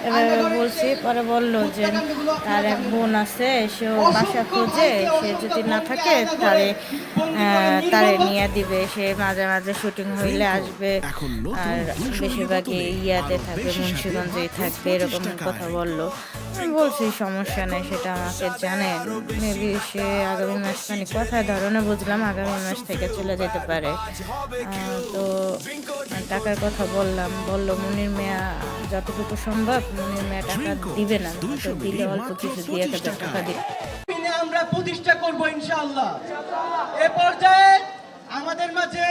এভাবে বলছি। পরে বলল যে তার এক বোন আছে, সেও বাসা খোঁজে, সে যদি না থাকে তারে নিয়ে দিবে, সে মাঝে মাঝে শুটিং হইলে আসবে, আর বেশিরভাগই ইয়াতে থাকবে, মুন্সিগঞ্জেই থাকবে, এরকম কথা বললো। বলছি সমস্যা নেই, সেটা আমাকে জানেন। মেবি সে আগামী মাস, মানে কথার ধরনে বুঝলাম আগামী মাস থেকে চলে যেতে পারে। তো টাকার কথা বললো মুনির মিয়া যতটুকু সম্ভব মুনির মিয়া টাকা দিবে না, তো দিলে অল্প কিছু দিয়ে টাকা দিবে। আমরা প্রতিষ্ঠা করবো ইনশাআল্লাহ। এ পর্যায়ে আমাদের মাঝে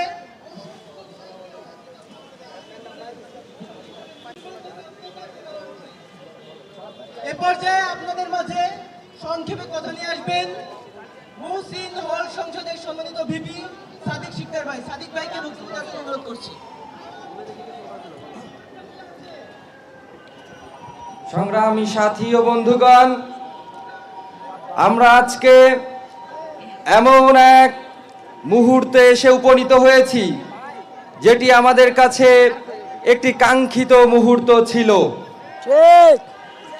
আপনাদের মাঝে সংক্ষেপে কথা নিয়ে আসবেন মহসিন হল সংসদের সম্মানিত ভিপি সাদিক শিকদার ভাই। সাদিক ভাইকে বক্তব্য দেওয়ার অনুরোধ করছি। সংগ্রামী সাথী ও বন্ধুগণ, আমরা আজকে এমন এক মুহূর্তে এসে উপনীত হয়েছি যেটি আমাদের কাছে একটি কাঙ্ক্ষিত মুহূর্ত ছিল।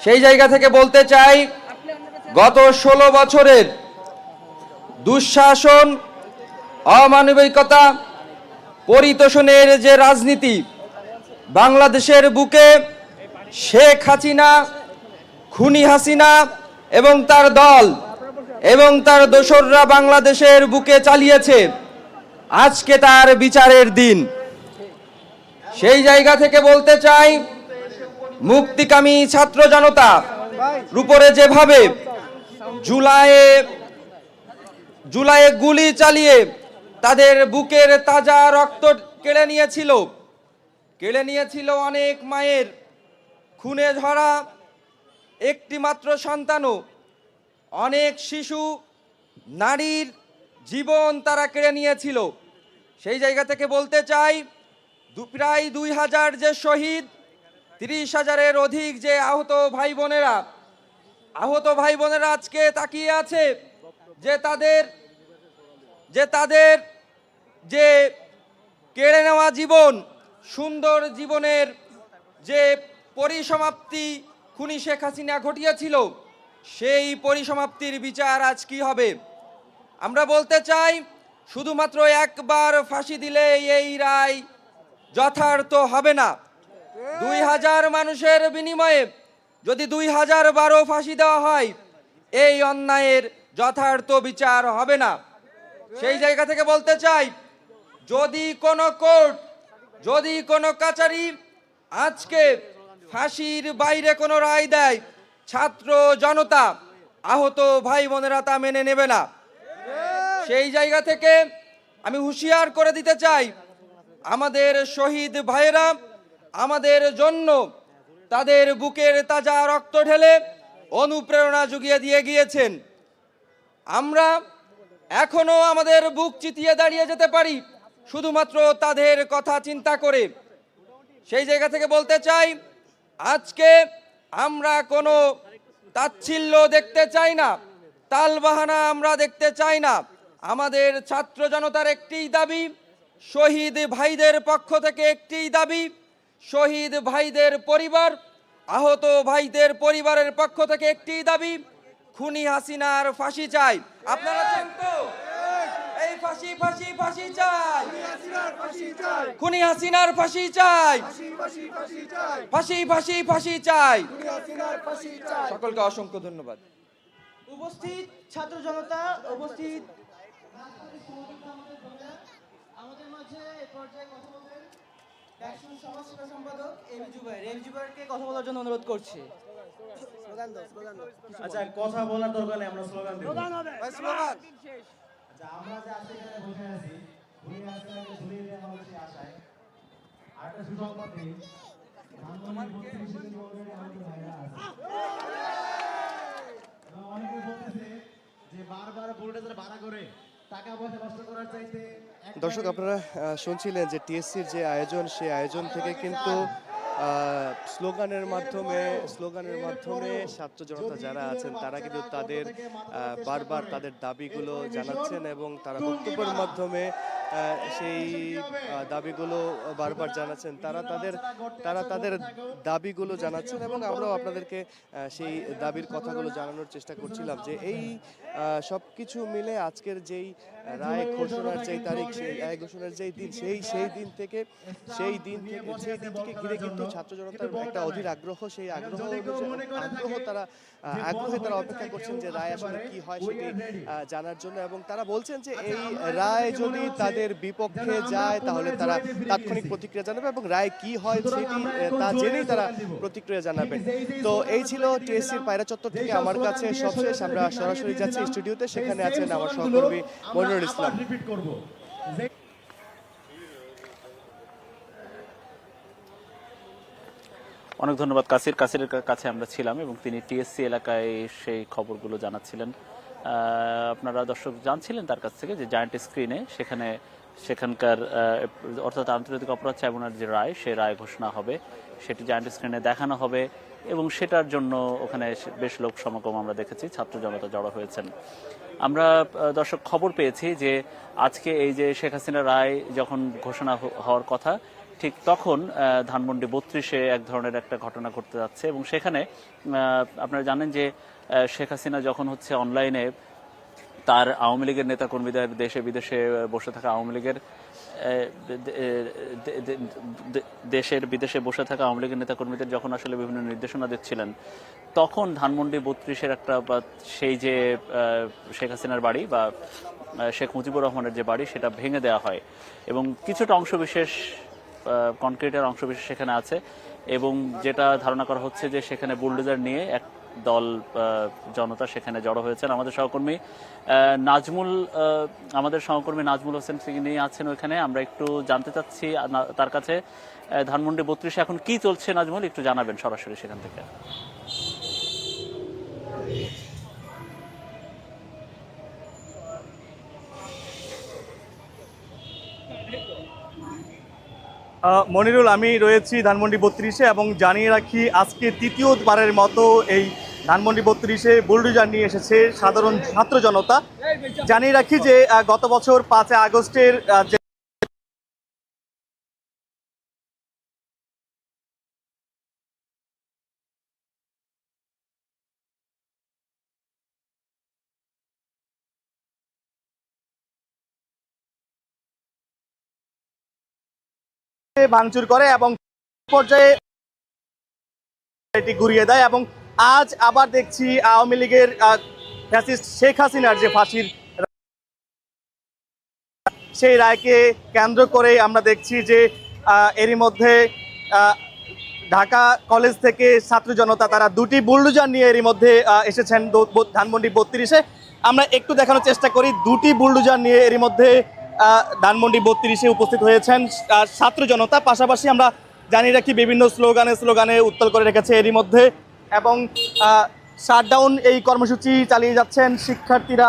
সেই জায়গা থেকে বলতে চাই, গত 16 বছরের দুঃশাসন, অমানবিকতা, পরিতোষণের যে রাজনীতি বাংলাদেশের বুকে শেখ হাসিনা, খুনি হাসিনা এবং তার দল এবং তার দোসররা বাংলাদেশের বুকে চালিয়েছে, আজকে তার বিচারের দিন। সেই জায়গা থেকে বলতে চাই, মুক্তিকামী ছাত্র জনতা উপরে যেভাবে জুলাইয়ে গুলি চালিয়ে তাদের বুকের তাজা রক্ত কেড়ে নিয়েছিল অনেক মায়ের খুনে ঝরা একটি মাত্র সন্তানও, অনেক শিশু নারীর জীবন তারা কেড়ে নিয়েছিল। সেই জায়গা থেকে বলতে চাই, প্রায় 2000 যে শহীদ, 30,000-এর অধিক যে আহত ভাই বোনেরা আজকে তাকিয়ে আছে যে তাদের যে কেড়ে নেওয়া জীবন, সুন্দর জীবনের যে পরিসমাপ্তি খুনি শেখ হাসিনা ঘটিয়েছিল, সেই পরিসমাপ্তির বিচার আজ কি হবে? আমরা বলতে চাই, শুধুমাত্র একবার ফাঁসি দিলে এই রায় যথার্থ হবে না। 2000 মানুষের বিনিময়ে যদি 2012 ফাঁসি দেওয়া হয়, এই অন্যায়ের যথার্থ বিচার হবে না। সেই জায়গা থেকে বলতে চাই, যদি কোনো কোর্ট, যদি কোনো কাচারি আজকে ফাঁসির বাইরে কোনো রায় দেয়, ছাত্র জনতা, আহত ভাই বোনেরা তা মেনে নেবে না। সেই জায়গা থেকে আমি হুঁশিয়ার করে দিতে চাই, আমাদের শহীদ ভাইয়েরা আমাদের জন্য তাদের বুকের তাজা রক্ত ঢেলে অনুপ্রেরণা জুগিয়ে দিয়ে গিয়েছেন। আমরা এখনো আমাদের বুক চিতিয়ে দাঁড়িয়ে যেতে পারি শুধুমাত্র তাদের কথা চিন্তা করে। সেই জায়গা থেকে বলতে চাই, আজকে আমরা কোনো তাচ্ছিল্য দেখতে চাই না, তালবাহানা আমরা দেখতে চাই না। আমাদের ছাত্র জনতার একটিই দাবি, শহীদ ভাইদের পক্ষ থেকে একটিই দাবি, শহীদ ভাইদের পরিবার, আহত ভাইদের পরিবারের পক্ষ থেকে একটিই দাবি, খুনি হাসিনার ফাঁসি চাই। আপনারা চান তো? এই ফাঁসি ফাঁসি ফাঁসি চাই, খুনি হাসিনার ফাঁসি চাই, ফাঁসি ফাঁসি ফাঁসি চাই। সকলকে অসংখ্য ধন্যবাদ। উপস্থিত ছাত্র জনতা, উপস্থিত আমাদের মাঝে এই পর্যায়ে কথা বলবেন ডাকসুর সমাজসেবা সম্পাদক এম জুবাইরকে কথা বলার জন্য অনুরোধ করছি। আচ্ছা, কথা বলার দরকার নেই, আমরা স্লোগান দেব। স্লোগান। আচ্ছা, আমরা যে আজকে এখানে বসে আছি, খুনি হাসিনাকে ঝুলিয়ে দেওয়া হবে সেই আশায়। আরেকটা সুসংবাদ দিই, অনেকে বলতেছে যে বারবার বুলডোজার ভাড়া করে টাকা পয়সা নষ্ট করার চাইতে। দর্শক, আপনারা শুনছিলেন যে টিএসসির যে আয়োজন, সেই আয়োজন থেকে কিন্তু স্লোগানের মাধ্যমে ছাত্র জনতা যারা আছেন তারা কিন্তু তাদের বারবার তাদের দাবিগুলো জানাচ্ছেন এবং তারা বক্তব্যের মাধ্যমে সেই দাবিগুলো বারবার জানাচ্ছেন। তারা তাদের দাবিগুলো জানাচ্ছেন এবং আমরাও আপনাদেরকে সেই দাবির কথাগুলো জানানোর চেষ্টা করছিলাম যে এই সব কিছু মিলে আজকের যেই রায় ঘোষণার যেই তারিখ, সেই রায় ঘোষণার যেই দিন, সেই দিন থেকে ঘিরে কিন্তু ছাত্র জনতার একটা অধীর আগ্রহ, সেই আগ্রহে তারা অপেক্ষা করছেন যে রায় আসলে কি হয় সেটি জানার জন্য। এবং তারা বলছেন যে এই রায় যদি তাদের বিপক্ষে যায় তাহলে তারা তাৎক্ষণিক প্রতিক্রিয়া জানাবে এবং রায় কি হয় সেটি তা জেনেই তারা প্রতিক্রিয়া জানাবেন। তো এই ছিল টিএসসির পায়রা চত্বর থেকে আমার কাছে সবশেষ। আমরা সরাসরি যাচ্ছি স্টুডিওতে, সেখানে আছেন আমার সহকর্মী মনিরুল ইসলাম। অনেক ধন্যবাদ কাসিরের কাছে আমরা ছিলাম এবং তিনি টিএসসি এলাকায় সেই খবরগুলো জানাচ্ছিলেন। আপনারা দর্শক জানছিলেন তার কাছ থেকে যে জায়ান্ট স্ক্রিনে সেখানকার অর্থাৎ আন্তর্জাতিক অপরাধ ট্রাইব্যুনালের যে রায়, সেই রায় ঘোষণা হবে, সেটি জায়ান্ট স্ক্রিনে দেখানো হবে এবং সেটার জন্য ওখানে বেশ লোক সমাগম আমরা দেখেছি, ছাত্র জনতা জড়ো হয়েছেন। আমরা দর্শক খবর পেয়েছি যে আজকে এই যে শেখ হাসিনা রায় যখন ঘোষণা হওয়ার কথা, ঠিক তখন ধানমন্ডি 32-এ এক ধরনের একটা ঘটনা ঘটতে যাচ্ছে এবং সেখানে আপনারা জানেন যে শেখ হাসিনা যখন অনলাইনে তার আওয়ামী লীগের নেতাকর্মীদের, দেশে বিদেশে বসে থাকা আওয়ামী লীগের দেশের বিদেশে বসে থাকা আওয়ামী লীগের নেতাকর্মীদের যখন আসলে বিভিন্ন নির্দেশনা দিচ্ছিলেন, তখন ধানমন্ডি 32-এর একটা সেই যে শেখ হাসিনার বাড়ি বা শেখ মুজিবুর রহমানের যে বাড়ি, সেটা ভেঙে দেওয়া হয় এবং কিছুটা অংশবিশেষ কনক্রিটের অংশবিশেষ সেখানে আছে এবং যেটা ধারণা করা হচ্ছে যে সেখানে বুলডোজার নিয়ে এক দল জনতা সেখানে জড়ো হয়েছেন। আমাদের সহকর্মী নাজমুল হোসেন তিনি আছেন ওইখানে। আমরা একটু জানতে চাচ্ছি তার কাছে ধানমন্ডি 32-এ এখন কি চলছে। নাজমুল, একটু জানাবেন সরাসরি সেখান থেকে। মনিরুল, আমি রয়েছি ধানমন্ডি 32-এ এবং জানিয়ে রাখি আজকে তৃতীয়বারের মতো এই ধানমন্ডি 32-এ বুলডোজার নিয়ে এসেছে সাধারণ ছাত্র জনতা। জানিয়ে রাখি যে গত বছর 5 আগস্টের যে ভাঙচুর করে এবং পর্যায়ে এটি ঘুরিয়ে দেয় এবং আজ আবার দেখছি আওয়ামী লীগের ফ্যাসিস্ট শেখ হাসিনার যে ফাঁসির সেই রায়কে কেন্দ্র করে আমরা দেখছি যে এরই মধ্যে ঢাকা কলেজ থেকে ছাত্র জনতা তারা দুটি বুলডোজার নিয়ে এরই মধ্যে এসেছেন ধানমন্ডি 32-এ। আমরা একটু দেখানোর চেষ্টা করি, দুটি বুলডোজার নিয়ে এরই মধ্যে ধানমন্ডি 32-এ উপস্থিত হয়েছেন ছাত্র জনতা। পাশাপাশি আমরা জানিয়ে রাখি বিভিন্ন স্লোগানে উত্তাল করে রেখেছে এরই মধ্যে এবং শাটডাউন এই কর্মসূচি চালিয়ে যাচ্ছেন শিক্ষার্থীরা।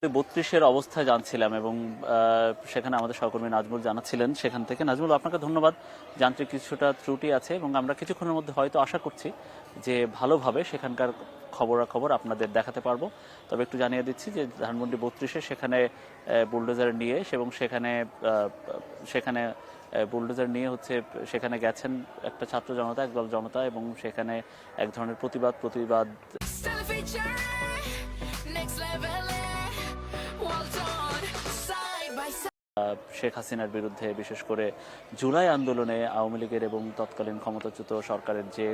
বত্রিশের অবস্থা জানছিলাম এবং সেখানে আমাদের সহকর্মী নাজমুল জানাচ্ছিলেন সেখান থেকে। নাজমুল, আপনাকে ধন্যবাদ। যান্ত্রিক কিছুটা ত্রুটি আছে এবং আমরা কিছুক্ষণের মধ্যে হয়তো আশা করছি যে ভালোভাবে সেখানকার খবরাখবর আপনাদের দেখাতে পারবো। তবে একটু জানিয়ে দিচ্ছি যে ধানমন্ডি 32-এ সেখানে বুলডোজার নিয়ে এবং সেখানে বুলডোজার নিয়ে সেখানে গেছেন একটা ছাত্র জনতা, একদল জনতা, এবং সেখানে এক ধরনের প্রতিবাদ শেখ হাসিনার বিরুদ্ধে, বিশেষ করে জুলাই আন্দোলনে আওয়ামী লীগের এবং তৎকালীন ক্ষমতাচ্যুত সরকারের যে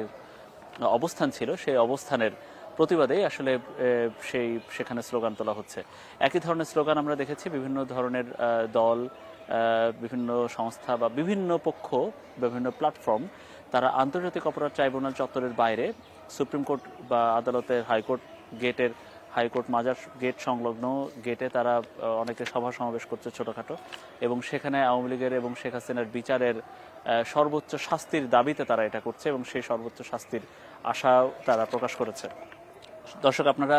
অবস্থান ছিল সেই অবস্থানের প্রতিবাদে আসলে সেখানে স্লোগান তোলা হচ্ছে। একই ধরনের স্লোগান আমরা দেখেছি বিভিন্ন ধরনের দল, বিভিন্ন সংস্থা বা বিভিন্ন পক্ষ, বিভিন্ন প্ল্যাটফর্ম, তারা আন্তর্জাতিক অপরাধ ট্রাইব্যুনাল চত্বরের বাইরে সুপ্রিম কোর্ট বা আদালতের হাইকোর্ট মাজার গেট সংলগ্ন গেটে তারা অনেকে সভা সমাবেশ করছে ছোটোখাটো, এবং সেখানে আওয়ামী লীগের এবং শেখ হাসিনার বিচারের সর্বোচ্চ শাস্তির দাবিতে তারা এটা করছে এবং সেই সর্বোচ্চ শাস্তির আশাও তারা প্রকাশ করেছে। দর্শক, আপনারা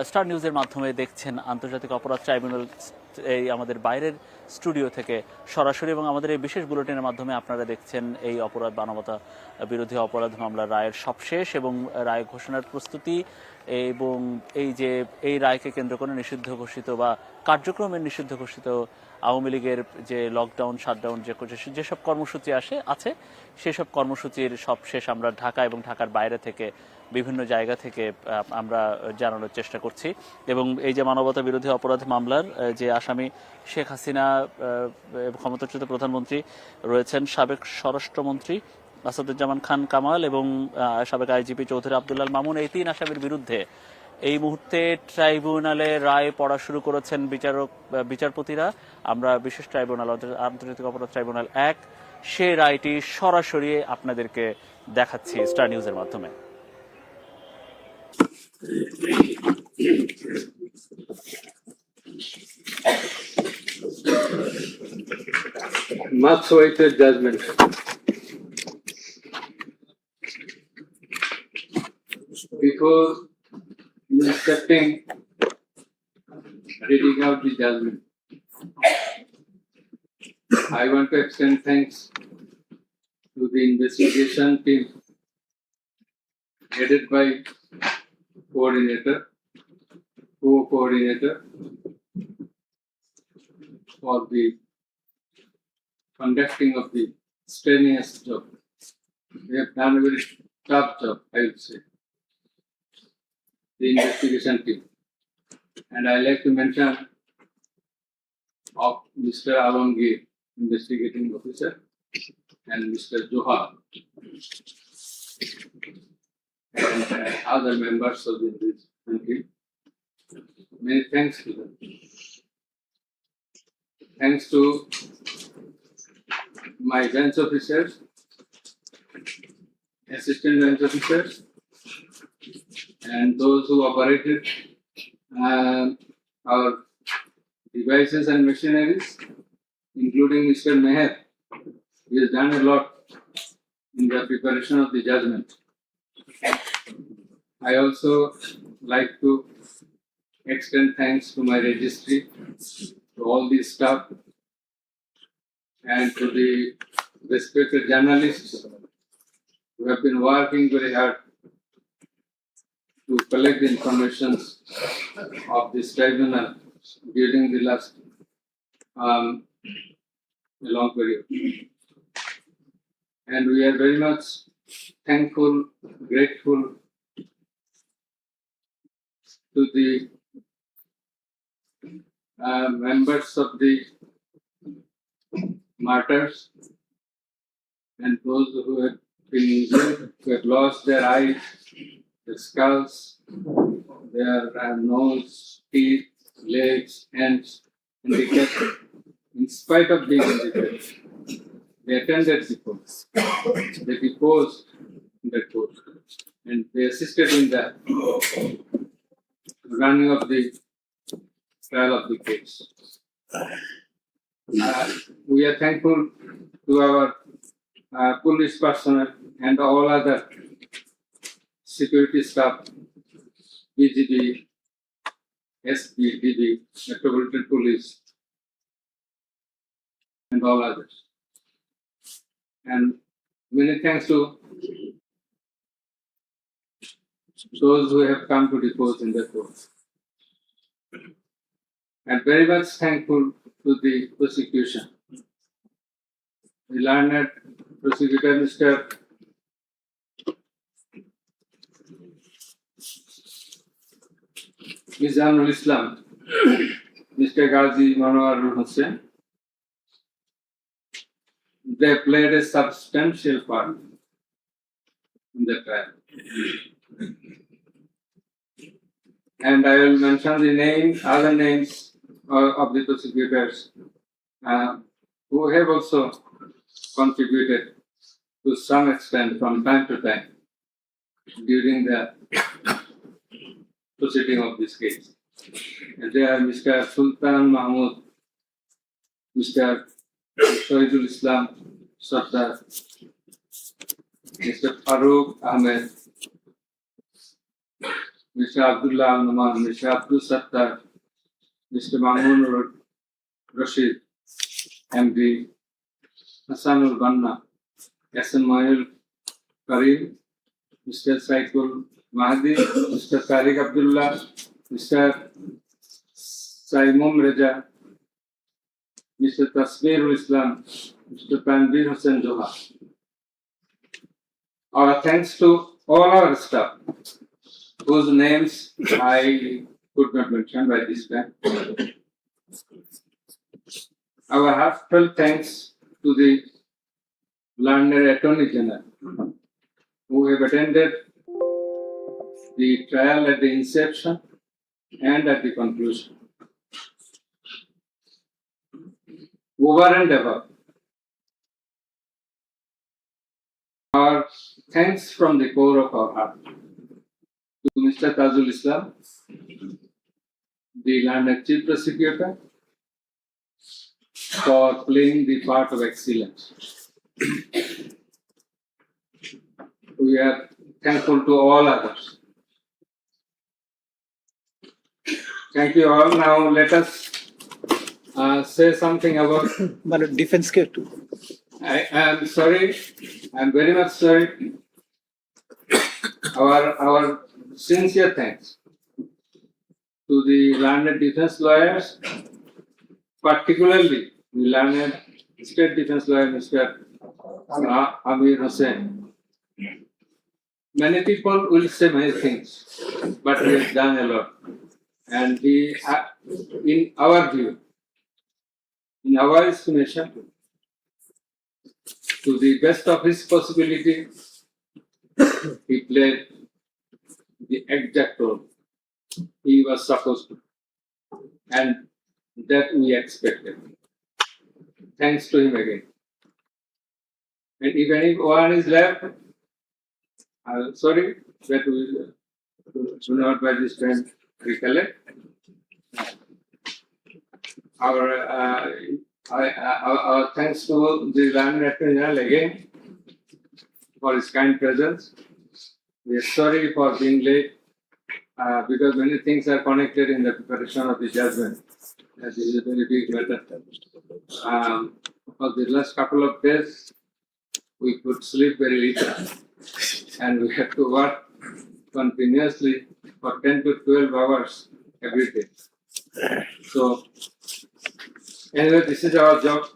স্টার নিউজের মাধ্যমে দেখছেন আন্তর্জাতিক অপরাধ ট্রাইব্যুনাল এই আমাদের বাইরের স্টুডিও থেকে সরাসরি, এবং আমাদের এই বিশেষ বুলেটিনের মাধ্যমে আপনারা দেখছেন এই মানবতা বিরোধী অপরাধ মামলার রায়ের সবশেষ এবং রায় ঘোষণার প্রস্তুতি, এবং এই রায়কে কেন্দ্র করে নিষিদ্ধ ঘোষিত বা কার্যক্রমের নিষিদ্ধ ঘোষিত আওয়ামী লীগের যে লকডাউন, শাটডাউন, যেসব কর্মসূচি আছে সেসব কর্মসূচির সবশেষ আমরা ঢাকা এবং ঢাকার বাইরে থেকে বিভিন্ন জায়গা থেকে আমরা জানানোর চেষ্টা করছি। এবং এই যে মানবতা বিরোধী অপরাধ মামলার যে আসামি শেখ হাসিনা, ক্ষমতাচ্যুত প্রধানমন্ত্রী রয়েছেন সাবেক স্বরাষ্ট্রমন্ত্রী আসাদুজ্জামান খান কামাল এবং সাবেক আইজিপি চৌধুরী আব্দুল্লাহ মামুন, এই 3 আসামির বিরুদ্ধে এই মুহূর্তে ট্রাইব্যুনালে রায় পড়া শুরু করেছেন বিচারপতিরা। আমরা বিশেষ ট্রাইব্যুনাল, আন্তর্জাতিক অপরাধ ট্রাইব্যুনাল 1, সেই রায়টি সরাসরি আপনাদেরকে দেখাচ্ছি স্টার নিউজের মাধ্যমে। Much awaited judgment. Before accepting reading out the judgment, I want to extend thanks to the investigation team headed by co-coordinator for the conducting of the strenuous job. They have done a very tough job, I would say, the investigation team. And I like to mention of Mr. Alongir, investigating officer, and Mr. Johar, and other members of the investigation team. Many thanks to them. Thanks to my bench officers, assistant bench officers, and those who operated our devices and machineries, including Mr. Meher. He has done a lot in the preparation of the judgment. I also like to extend thanks to my registry, to all the staff, and to the respected journalists who have been working very hard to collect the information of this tribunal during the last long period. And we are very much thankful, grateful to the members of the martyrs and those who have been injured, who have lost their eyes, their skulls, their nose, teeth, legs, hands, handicapped. In spite of being handicapped, they attended the court. They deposed in the court, and they assisted in the running of the trial of the case. We are thankful to our police personnel and all other security staff, BGB, SB, DB, Metropolitan Police, and all others. And many thanks to those who have come to depose in the court. And very much thankful to the prosecution. The learned prosecutor, Mr. Mizanul Islam, Mr. Ghazi Manohar Hussain. They played a substantial part in the trial. And I will mention the other names of the prosecutors who have also contributed to some extent from time to time during the proceeding of this case. And they are Mr. Sultan Mahmood, Mr. Shahidul Islam Sardar, Mr. Farooq Ahmed, Mr. Abdullah Al-Numan, Mr. Abdul Sattar, Mr. Mamun Rashid, MD, Hassanul Banna, Mayul Karim, Mr. Saikul Mahdi, Mr. Tariq Abdullah, Mr. Saimum Reza, Mr. Tasmirul Islam, Mr. Tanvir Hussain Joha. Our thanks to all our staff, whose names I could not mention by this time. Our heartfelt thanks to the learned Attorney General, who have attended the trial at the inception and at the conclusion. Over and above, our thanks from the core of our heart to Mr. Tajul Islam, the learned Chief Prosecutor, for playing the part of excellence. We are thankful to all others. Thank you all. Now let us say something about defense care too. I am sorry. I am very much sorry. Our sincere thanks to the learned defense lawyers, particularly the learned state defense lawyer, Mr. Amir Hussain. Many people will say many things, but he has done a lot. And he, in our view, in our estimation, to the best of his possibility, he played the exact role he was supposed to, and that we expected. Thanks to him again. And if anyone is left, sorry, that we do not by this time recollect. Our thanks to the Land Attorney General again for his kind presence. We are sorry for being late because many things are connected in the preparation of the judgment. This is a very big matter. For the last couple of days, we could sleep very little and we have to work continuously for 10 to 12 hours every day. So, anyway, this is our job,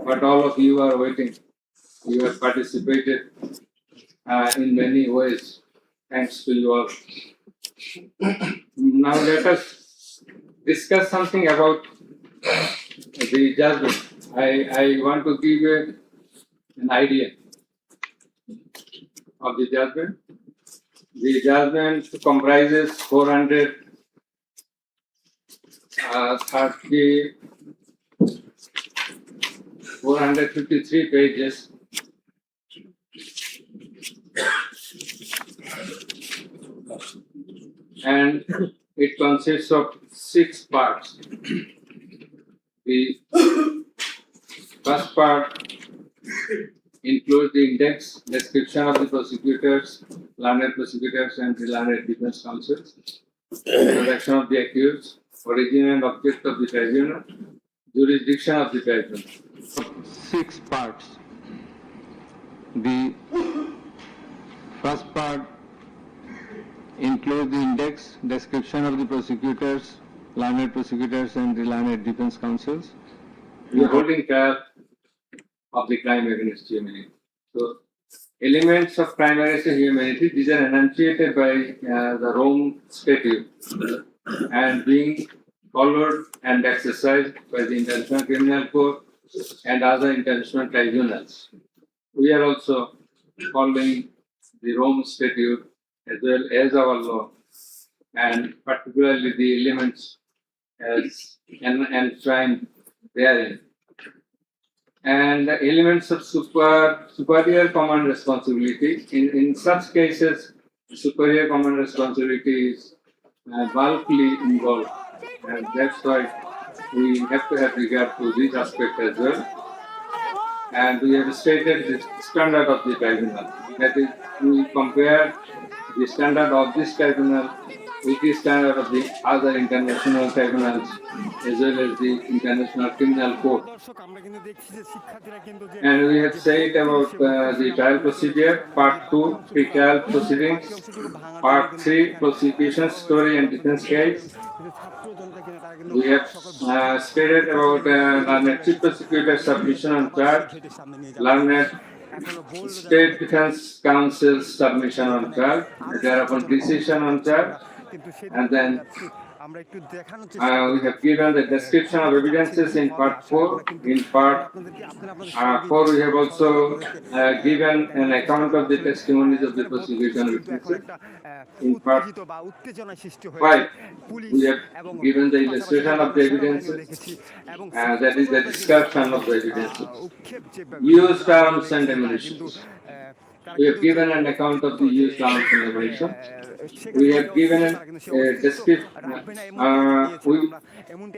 but all of you are waiting. You have participated in many ways. Thanks to you all. Now let us discuss something about the judgment. I want to give an idea of the judgment. The judgment comprises 453 pages. And it consists of 6 parts. The first part includes the index, description of the prosecutors, learned prosecutors and the learned defense counsels, introduction of the accused, origin and object of the tribunal, jurisdiction of the tribunal. 6 parts. The first part includes the index, description of the prosecutors, learned prosecutors and the learned defense counsels. We are holding trial of the crime against humanity. So, elements of crime against humanity, these are enunciated by the Rome Statute and being followed and exercised by the International Criminal Court and other international tribunals. We are also following the Rome Statute as well as our law, and particularly the elements as enshrined therein. And the elements of superior command responsibility. In such cases, superior command responsibility is bulkily involved, and that's why we have to have regard to this aspect as well. And we have stated the standard of the tribunal. That is, we compare the standard of this tribunal with the standard of the other international tribunals as well as the International Criminal Court. And we have said about the trial procedure, part 2, pre-trial proceedings, part 3, prosecution story and defense case. We have stated about learned chief prosecutor submission on charge, learned state defense counsel submission on charge, thereupon decision on charge, and then we have given the description of evidences in part 4. In part 4, we have also given an account of the testimonies of the prosecution witnesses. In part 5, we have given the illustration of the evidences, that is the description of the evidences. Used arms and ammunition. We have given an account of the used arms and ammunition. We have given a description.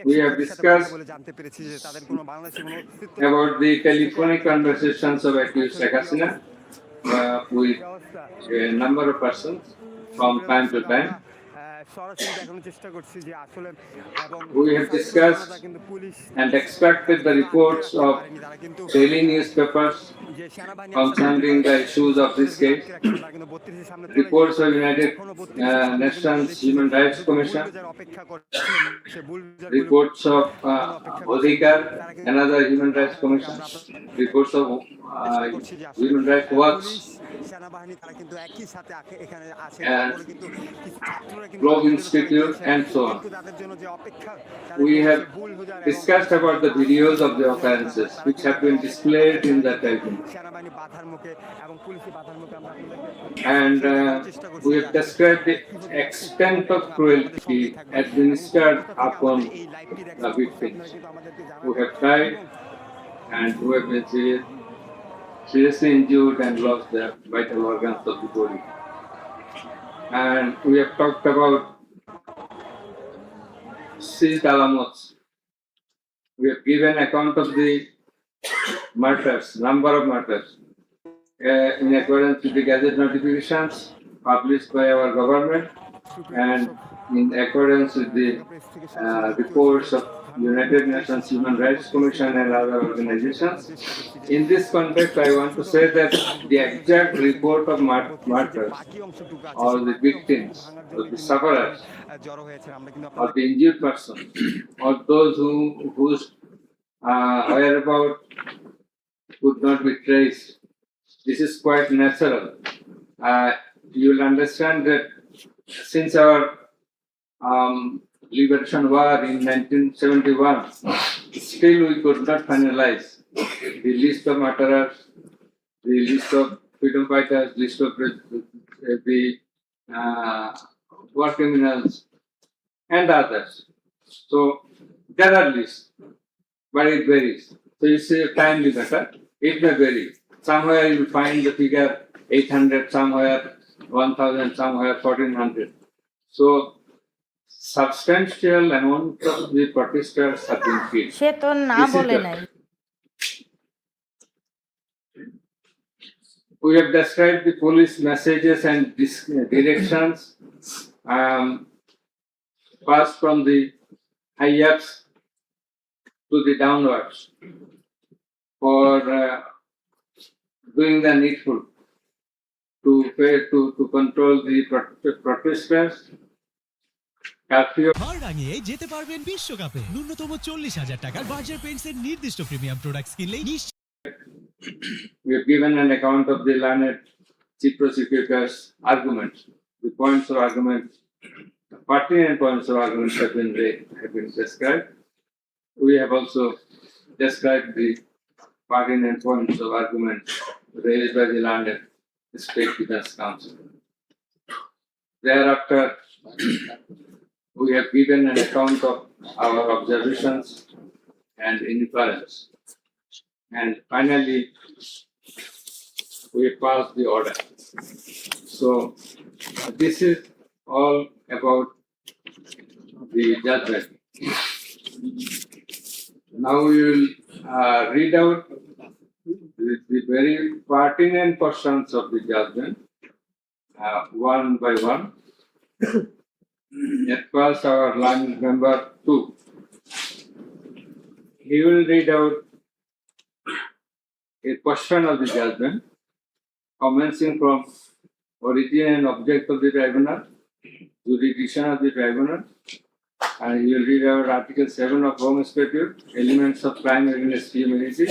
We have discussed about the telephonic conversations of accused Sheikh Hasina with a number of persons from time to time. We have discussed and extracted the reports of daily newspapers concerning the issues of this case, reports of United Nations Human Rights Commission, reports of Odhikar, another Human Rights Commission, reports of Human Rights Watch, Globe Institute, and so on. We have discussed about the videos of the occurrences which have been displayed in the tribunal. And we have described the extent of cruelty administered upon the victims who have tried and who have been seriously injured and lost their vital organs of the body. And we have talked about seized alamots. We have given account of the murders, number of murders, in accordance with the Gazette notifications published by our government and in accordance with the reports of United Nations Human Rights Commission and other organizations. In this context, I want to say that the exact report of murders or the victims or the sufferers or the injured person or those whose whereabouts could not be traced, this is quite natural. You will understand that since our liberation war in 1971, still we could not finalize the list of murderers, the list of freedom fighters, list of the war criminals, and others. So there are lists, but it varies. So you see a time limit, it may vary. Somewhere you will find the figure 800, somewhere 1000, somewhere 1400. So substantial amount of the protesters have been killed. সে তো না বলে নাই। We have described the police messages and directions passed from the high-ups to the downwards for doing the needful to control the protesters. ঘর রাঙিয়ে যেতে পারবেন বিশ্বকাপে। ন্যূনতম 40,000 টাকার বার্জার পেইন্টসের নির্দিষ্ট প্রিমিয়াম প্রোডাক্টস কিনলেই We have given an account of the learned chief prosecutor's arguments. The points of argument, 49 points of argument have been described. We have also described the 49 points of argument raised by the learned State Defense Council. Thereafter, we have given an account of our observations and inference. And finally, we passed the order. So this is all about the judgment. Now we will read out the very pertinent portions of the judgment, one by one. At first, our line member 2. He will read out a portion of the judgment, commencing from origin and object of the tribunal, jurisdiction of the tribunal, and he will read out Article 7 of Home Statute, elements of crime against humanity,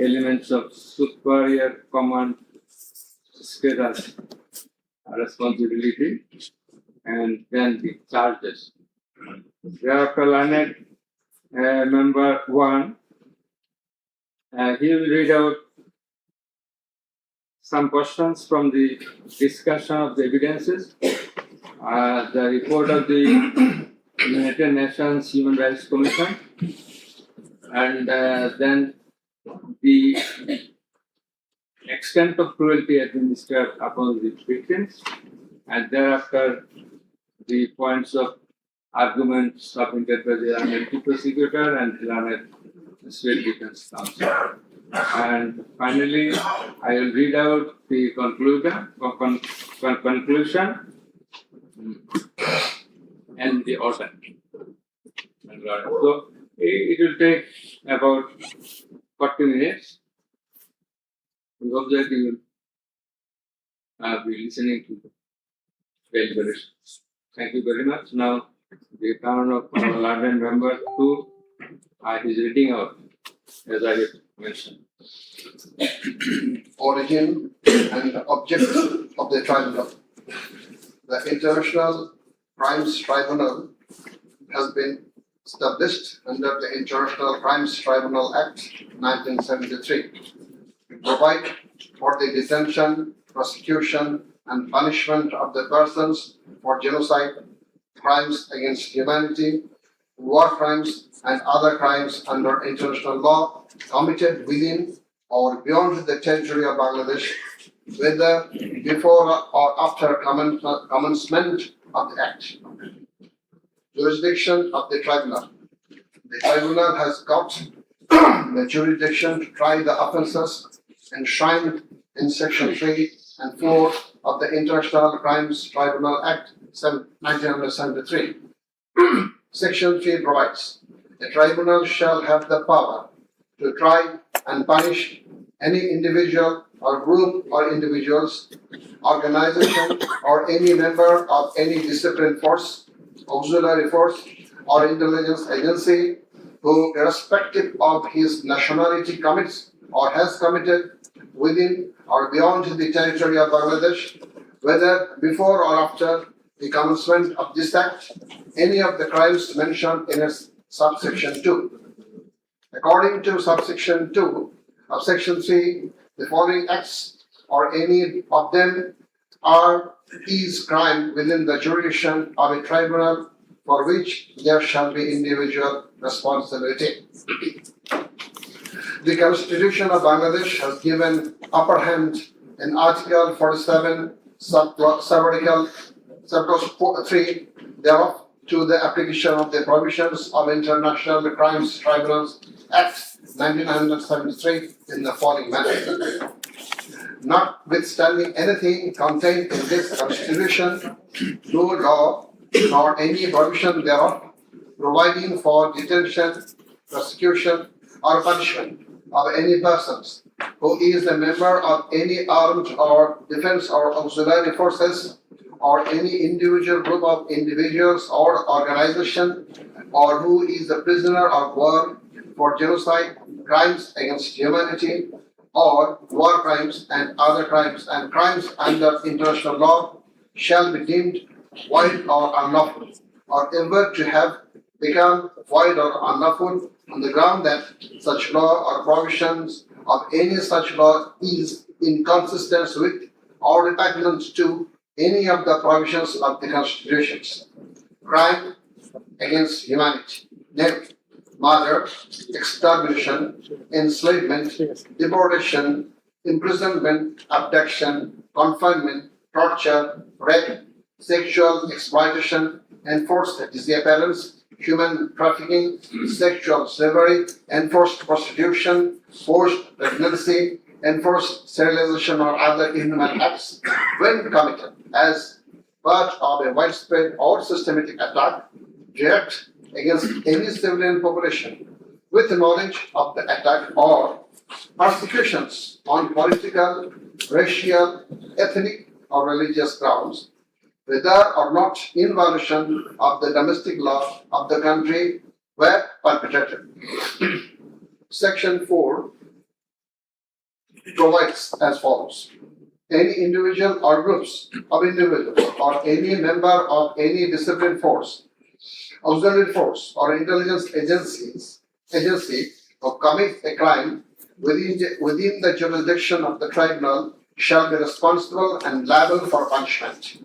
elements of superior command status, responsibility, and then the charges. Thereafter, learned member 1, he will read out some questions from the discussion of the evidences, the report of the United Nations Human Rights Commission, and then the extent of cruelty administered upon the victims, and thereafter the points of arguments submitted by the learned prosecutor and the learned State Defense Council. And finally, I will read out the conclusion and the order. So it will take about 40 minutes. We hope that you will be listening to the deliberations. Thank you very much. Now, the turn of our learned member 2 is reading out, as I have mentioned. Origin and object of the tribunal. The International Crimes Tribunal has been established under the International Crimes Tribunal Act 1973 to provide for the detention, prosecution, and punishment of the persons for genocide, crimes against humanity, war crimes, and other crimes under international law committed within or beyond the territory of Bangladesh, whether before or after commencement of the Act. Jurisdiction of the Tribunal. The Tribunal has got the jurisdiction to try the offences enshrined in Section 3 and 4 of the International Crimes Tribunal Act 1973. Section 3 provides, the tribunal shall have the power to try and punish any individual or group or individuals, organization, or any member of any disciplined force, auxiliary force, or intelligence agency who, irrespective of his nationality, commits or has committed within or beyond the territory of Bangladesh, whether before or after the commencement of this Act, any of the crimes mentioned in its subsection 2. According to subsection 2 of section 3, the following acts or any of them is crime within the jurisdiction of a tribunal for which there shall be individual responsibility. The Constitution of Bangladesh has given upper hand in Article 47, subclause 3 thereof to the application of the provisions of International Crimes Tribunals Act 1973 in the following manner. Notwithstanding anything contained in this Constitution, no law nor any provision thereof providing for detention, prosecution, or punishment of any persons who is a member of any armed or defense or auxiliary forces, or any individual group of individuals or organization, or who is a prisoner of war for genocide, crimes against humanity, or war crimes and other crimes and crimes under international law shall be deemed void or unlawful, or ever to have become void or unlawful on the ground that such law or provisions of any such law is inconsistent with or repugnant to any of the provisions of the constitutions. Crime against humanity, namely murder, extermination, enslavement, deportation, imprisonment, abduction, confinement, torture, rape, sexual exploitation, enforced disappearance, human trafficking, sexual slavery, enforced prostitution, forced pregnancy, enforced sterilization or other inhuman acts when committed as part of a widespread or systematic attack direct against any civilian population with knowledge of the attack, or persecutions on political, racial, ethnic, or religious grounds, whether or not in violation of the domestic law of the country were perpetrated. Section 4 provides as follows. Any individual or groups of individuals or any member of any disciplined force, auxiliary force, or intelligence agency who commits a crime within the jurisdiction of the tribunal shall be responsible and liable for punishment.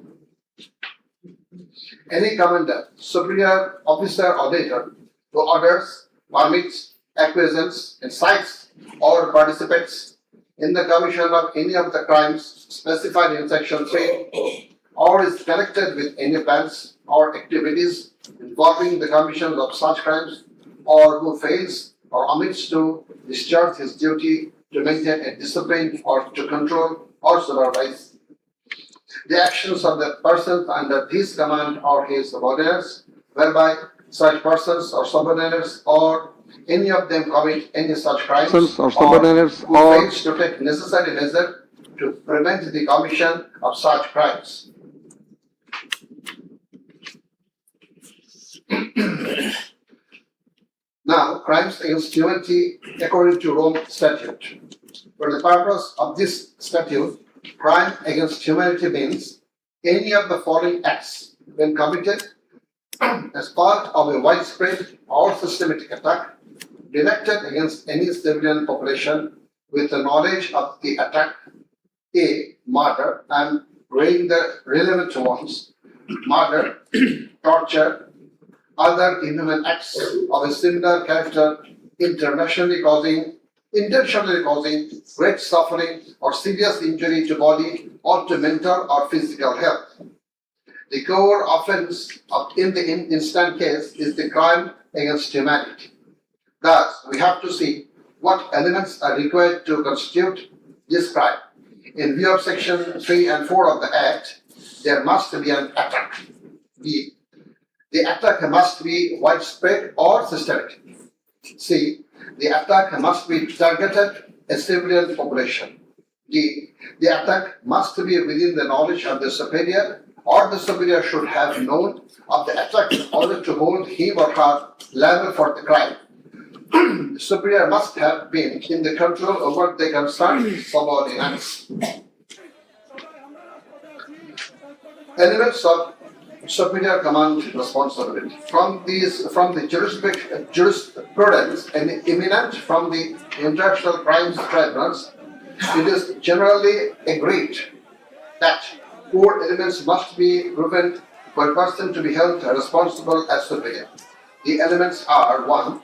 Any commander, superior officer or leader who orders, permits, acquiesces, incites, or participates in the commission of any of the crimes specified in section 3, or is connected with any plans or activities involving the commission of such crimes, or who fails or omits to discharge his duty to maintain a discipline or to control or supervise the actions of the persons under his command or his subordinates, whereby such persons or subordinates or any of them commit any such crimes, or who fails to take necessary measure to prevent the commission of such crimes. Now, crimes against humanity according to Rome Statute. For the purpose of this statute, crime against humanity means any of the following acts when committed as part of a widespread or systematic attack directed against any civilian population with the knowledge of the attack, A. Murder, and weighing the relevant ones, murder, torture, other inhuman acts of a similar character internationally causing intentionally causing great suffering or serious injury to body or to mental or physical health. The core offense in the instant case is the crime against humanity. Thus, we have to see what elements are required to constitute this crime. In view of Section 3 and 4 of the Act, there must be an attack. B. The attack must be widespread or systematic. C. The attack must be targeted a civilian population. D. The attack must be within the knowledge of the superior, or the superior should have known of the attack in order to hold him or her liable for the crime. The superior must have been in the control over the concerned subordinates. Elements of superior command responsibility. From the jurisprudence and eminent from the international crimes tribunals, it is generally agreed that 4 elements must be proven for a person to be held responsible as superior. The elements are: 1.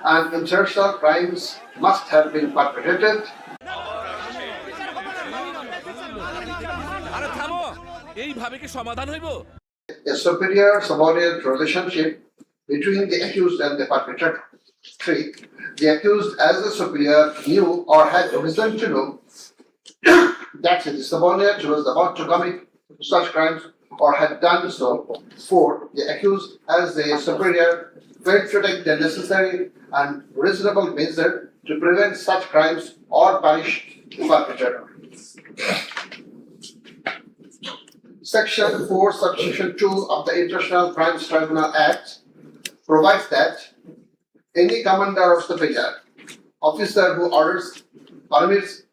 An international crimes must have been perpetrated. A superior subordinate relationship between the accused and the perpetrator. 3. The accused as a superior knew or had reason to know that the subordinate was about to commit such crimes or had done so. 4. The accused as a superior failed to take the necessary and reasonable measure to prevent such crimes or punish the perpetrator. Section 4, Subsection 2 of the International Crimes Tribunal Act provides that any commander of superior, officer who orders, permits,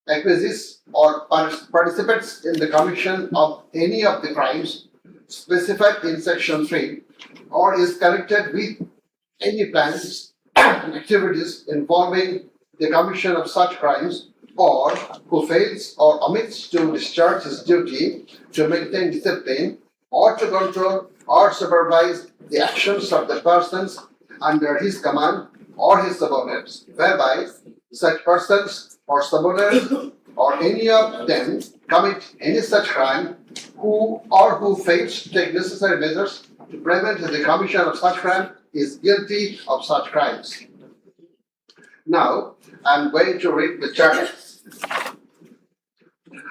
acquiesces, or participates in the commission of any of the crimes specified in Section 3, or is connected with any plans and activities involving the commission of such crimes, or who fails or omits to discharge his duty to maintain discipline or to control or supervise the actions of the persons under his command or his subordinates, whereby such persons or subordinates or any of them commit any such crime, who fails to take necessary measures to prevent the commission of such crime is guilty of such crimes. Now, I'm going to read the charges.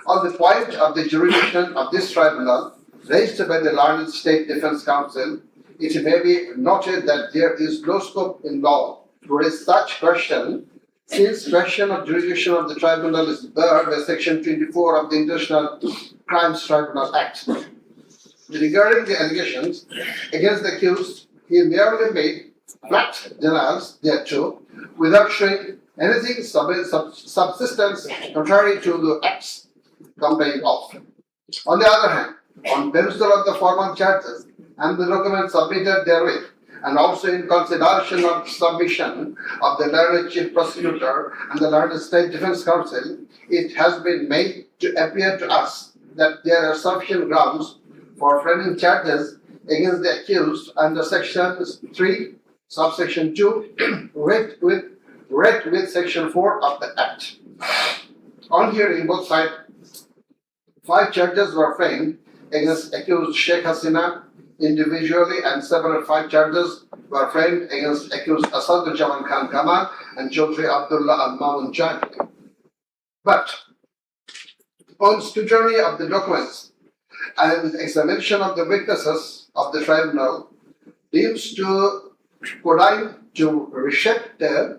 On the point of the jurisdiction of this tribunal raised by the learned State Defense Council, it may be noted that there is no scope in law to raise such question, since question of jurisdiction of the tribunal is barred by Section 24 of the International Crimes Tribunal Act. Regarding the allegations against the accused, he merely made flat denials thereto, without showing anything subsistence contrary to the acts complained of. On the other hand, on perusal of the formal charges and the documents submitted therewith, and also in consideration of the submission of the learned Chief Prosecutor and the learned State Defense Council, it has been made to appear to us that there are sufficient grounds for framing charges against the accused under Section 3, Subsection 2, read with Section 4 of the Act. On hearing both sides, 5 charges were framed against accused Sheikh Hasina individually, and several 5 charges were framed against accused Asaduljaman Khan Kamal and Chaudhry Abdullah Al Mamun Jani. But on scrutiny of the documents and examination of the witnesses of the tribunal, deems to reshape the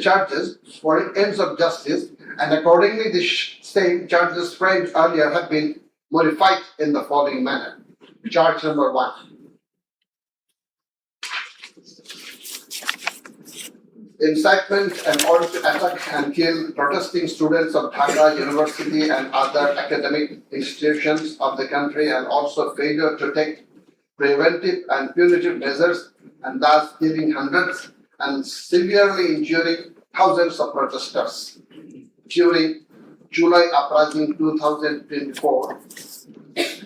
charges for ends of justice, and accordingly the same charges framed earlier have been modified in the following manner. Charge number 1. Incitement and order to attack and kill protesting students of Dhaka University and other academic institutions of the country, and also failure to take preventive and punitive measures, and thus killing hundreds and severely injuring thousands of protesters. During July uprising 2024,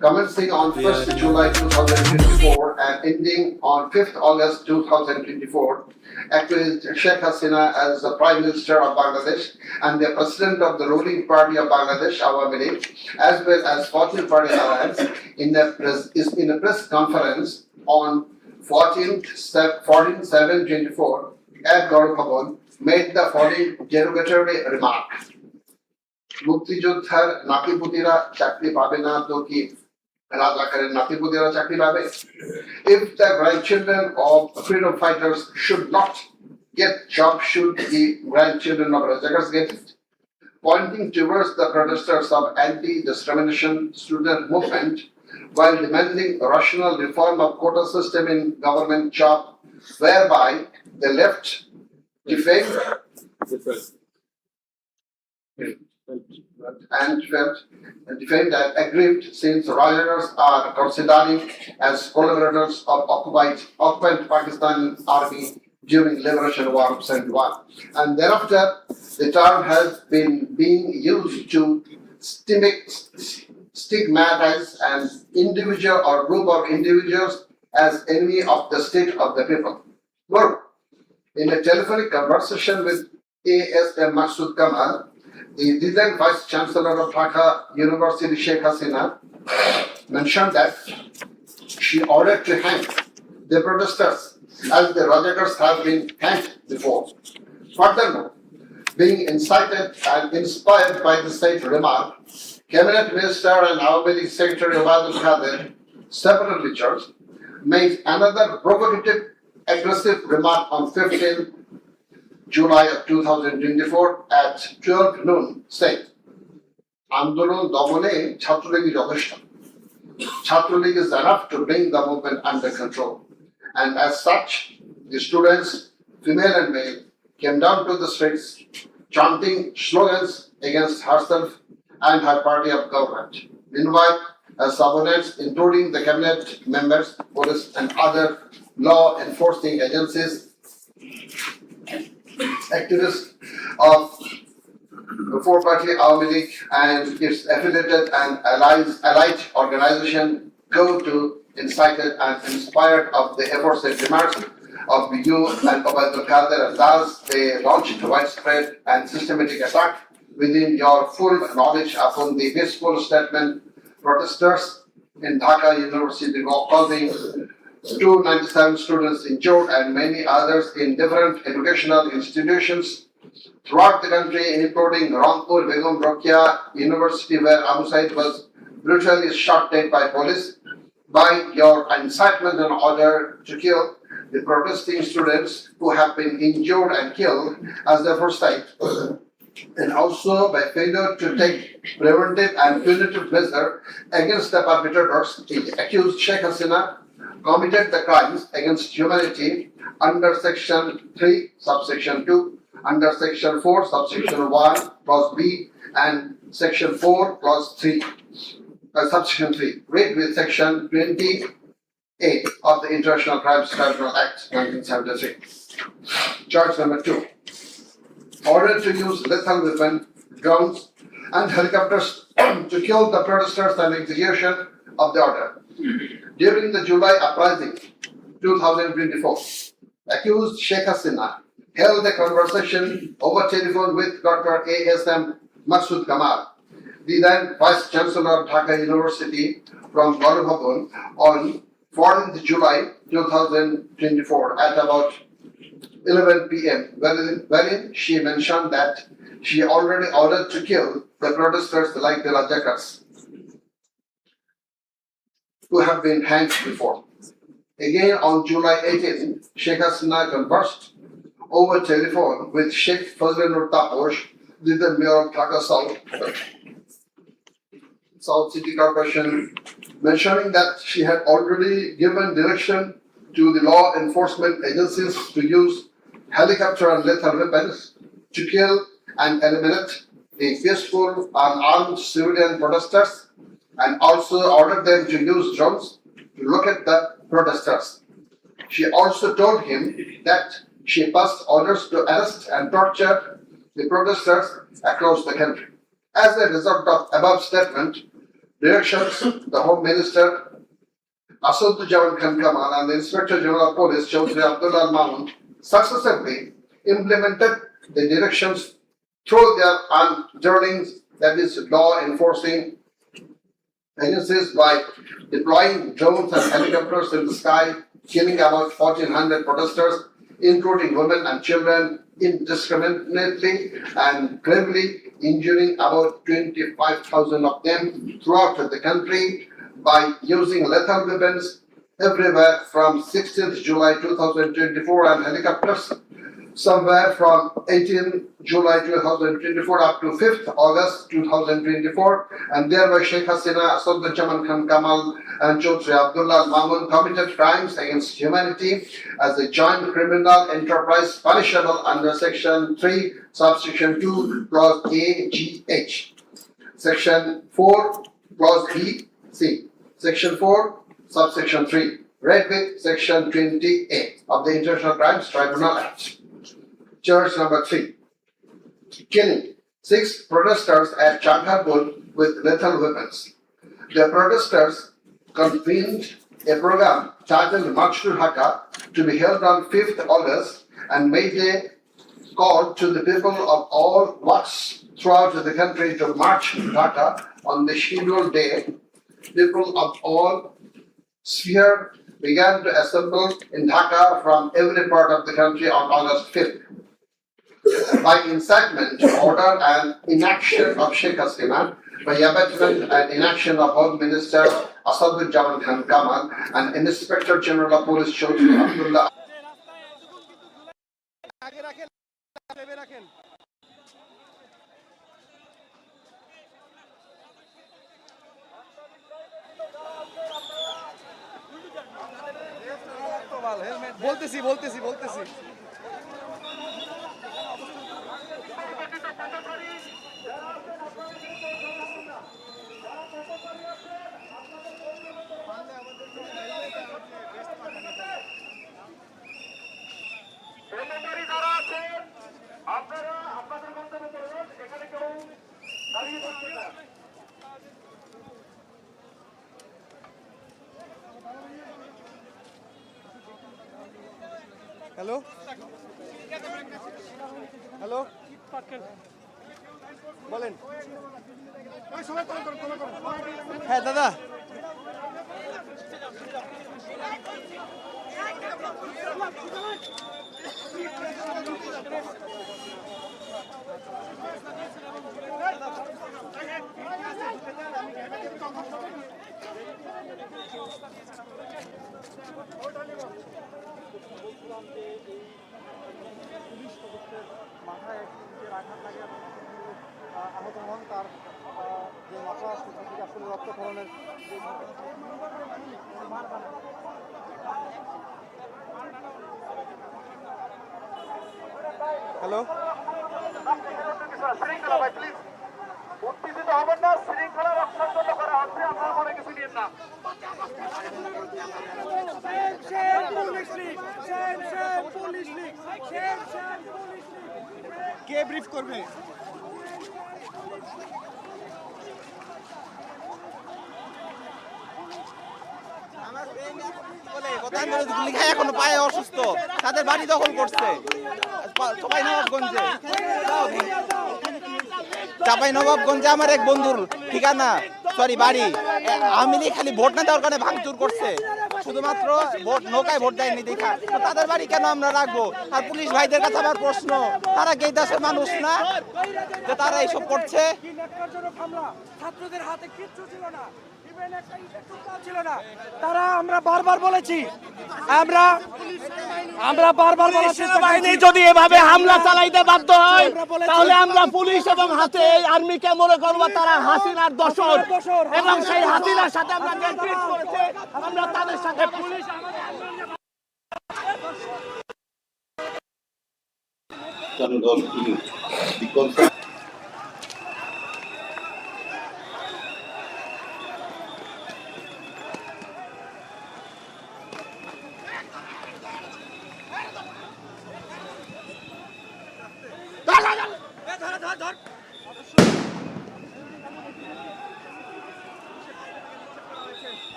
commencing on 1st July 2024 and ending on 5th August 2024, accused Sheikh Hasina as the Prime Minister of Bangladesh and the President of the ruling party of Bangladesh, Awami League, as well as 14th Party Alliance, in a press conference on 14/7/24 at Gaurav Bhavan, made the following derogatory remark. মুক্তিযোদ্ধার নাতিপুতিরা চাকরি পাবে না তো কি রাজাকারের নাতিপুতিরা চাকরি পাবে? If the grandchildren of freedom fighters should not get jobs, should the grandchildren of rajakars get it? Pointing towards the protesters of anti-discrimination student movement while demanding a rational reform of quota system in government job, whereby the left defamed and aggrieved, since rioters are considering as collaborators of occupied Pakistan Army during Liberation War of 71. And thereafter, the term has been being used to stigmatize an individual or group of individuals as enemy of the state of the people. Moreover, in a telephonic conversation with ASM Masood Kamal, the then Vice Chancellor of Dhaka University, Sheikh Hasina, mentioned that she ordered to hang the protesters as the rioters have been hanged before. Furthermore, being incited and inspired by the said remark, Cabinet Minister and Awami League Secretary Abdul Qadir, separately charged, made another provocative, aggressive remark on 15th July of 2024 at 12 noon, saying, "Andolon Domone Chhatroligi Joteshto. Chhatroligi is enough to bring the movement under control." And as such, the students, female and male, came down to the streets, chanting slogans against herself and her party of government. Meanwhile, as subordinates, including the cabinet members, police, and other law enforcing agencies, activists of the four-party Awami League and its affiliated and allied organization go to incited and inspired of the aforesaid remarks of you and Abdul Qadir, and thus they launched a widespread and systematic attack within your full knowledge upon the peaceful statement protesters in Dhaka University, causing 297 students injured and many others in different educational institutions throughout the country, including Rangpur Begum Rokia University, where Abu Said was brutally shot dead by police. By your incitement and order to kill the protesting students who have been injured and killed as the first site, and also by failure to take preventive and punitive measure against the perpetrators, it accused Sheikh Hasina committed the crimes against humanity under Section 3, subsection 2, under Section 4, subsection 1, clause B, and Section 4, clause 3, subsection 3, read with Section 28 of the International Crimes Tribunal Act 1973. Charge number 2. Order to use lethal weapon, drones, and helicopters to kill the protesters and execution of the order. During the July uprising 2024, accused Sheikh Hasina held a conversation over telephone with Dr. ASM Masood Kamal, the then Vice Chancellor of Dhaka University, from Gaurav Bhavan on 14th July 2024 at about 11 p.m., wherein she mentioned that she already ordered to kill the protesters like the Rajakars, who have been hanged before. Again, on July 18, Sheikh Hasina conversed over telephone with Sheikh Fazlur Taposh, the Mayor of Dhaka South City Corporation, mentioning that she had already given direction to the law enforcement agencies to use helicopter and lethal weapons to kill and eliminate the peaceful unarmed civilian protesters, and also ordered them to use drones to locate the protesters. She also told him that she passed orders to arrest and torture the protesters across the country. As a result of above statement, directions, the Home Minister Asaduzzaman Khan Kamal and the Inspector General of Police Chaudhry Abdullah Mahmood successively implemented the directions through their journeyings, that is law enforcing agencies, by deploying drones and helicopters in the sky, killing about 1,400 protesters, including women and children, indiscriminately and gravely injuring about 25,000 of them throughout the country by using lethal weapons everywhere from 16th July 2024 and helicopters somewhere from 18 July 2024 up to 5th August 2024, and thereby Sheikh Hasina, Asaduzzaman Khan Kamal and Chaudhry Abdullah Mahmood committed crimes against humanity as a joint criminal enterprise punishable under Section 3, Subsection 2, Clause A, G, H, Section 4, Clause B, C, Section 4, Subsection 3, read with Section 20A of the International Crimes Tribunal Act. Charge number 3, killing 6 protesters at Changharpur with lethal weapons. The protesters convened a program titled March to Dhaka to be held on 5th August and made a call to the people of all walks throughout the country to march to Dhaka on the scheduled day. People of all spheres began to assemble in Dhaka from every part of the country on August 5th. By incitement, order and inaction of Sheikh Hasina, by abetment and inaction of Home Minister Asaduzzaman Khan Kamal and Inspector General of Police Chaudhry Abdullah. বলতেছি hello hello বলেন হ্যাঁ দাদা মাথায় আঘাত লাগে আহত হন, তার যে মাথা আসলে রক্তক্ষরণের হ্যালো উত্তেজিত হবেন না, শৃঙ্খলা রক্ষার জন্য করা হচ্ছে, আপনারা মনে কিছু নিয়েন না। কে ব্রিফ করবে? এখনো পায়ে অসুস্থ, তাদের বাড়ি দখল করছে চাঁপাইনবাবগঞ্জে আমার এক বন্ধুর ঠিকানা বাড়ি। আওয়ামী লীগ খালি ভোট না দেওয়ার কারণে ভাঙচুর করছে, শুধুমাত্র ভোট নৌকায় ভোট দেয়নি দেখা। তো তাদের বাড়ি কেন আমরা রাখবো? আর পুলিশ ভাইদের কাছে আমার প্রশ্ন, তারা কি দেশের মানুষ না যে তারা এইসব করছে? ছাত্রদের হাতে কিচ্ছু ছিল না, তারা আমরা বারবার বলেছি, আমরা বারবার বলেছি বাহিনী যদি এভাবে হামলা চালাইতে বাধ্য হয় তাহলে আমরা পুলিশ এবং হাতে আর্মিকে মনে করবো তারা হাসিনার দোসর, এবং সেই হাসিনার সাথে আমরা ট্রিট করেছি, আমরা তাদের সাথে পুলিশ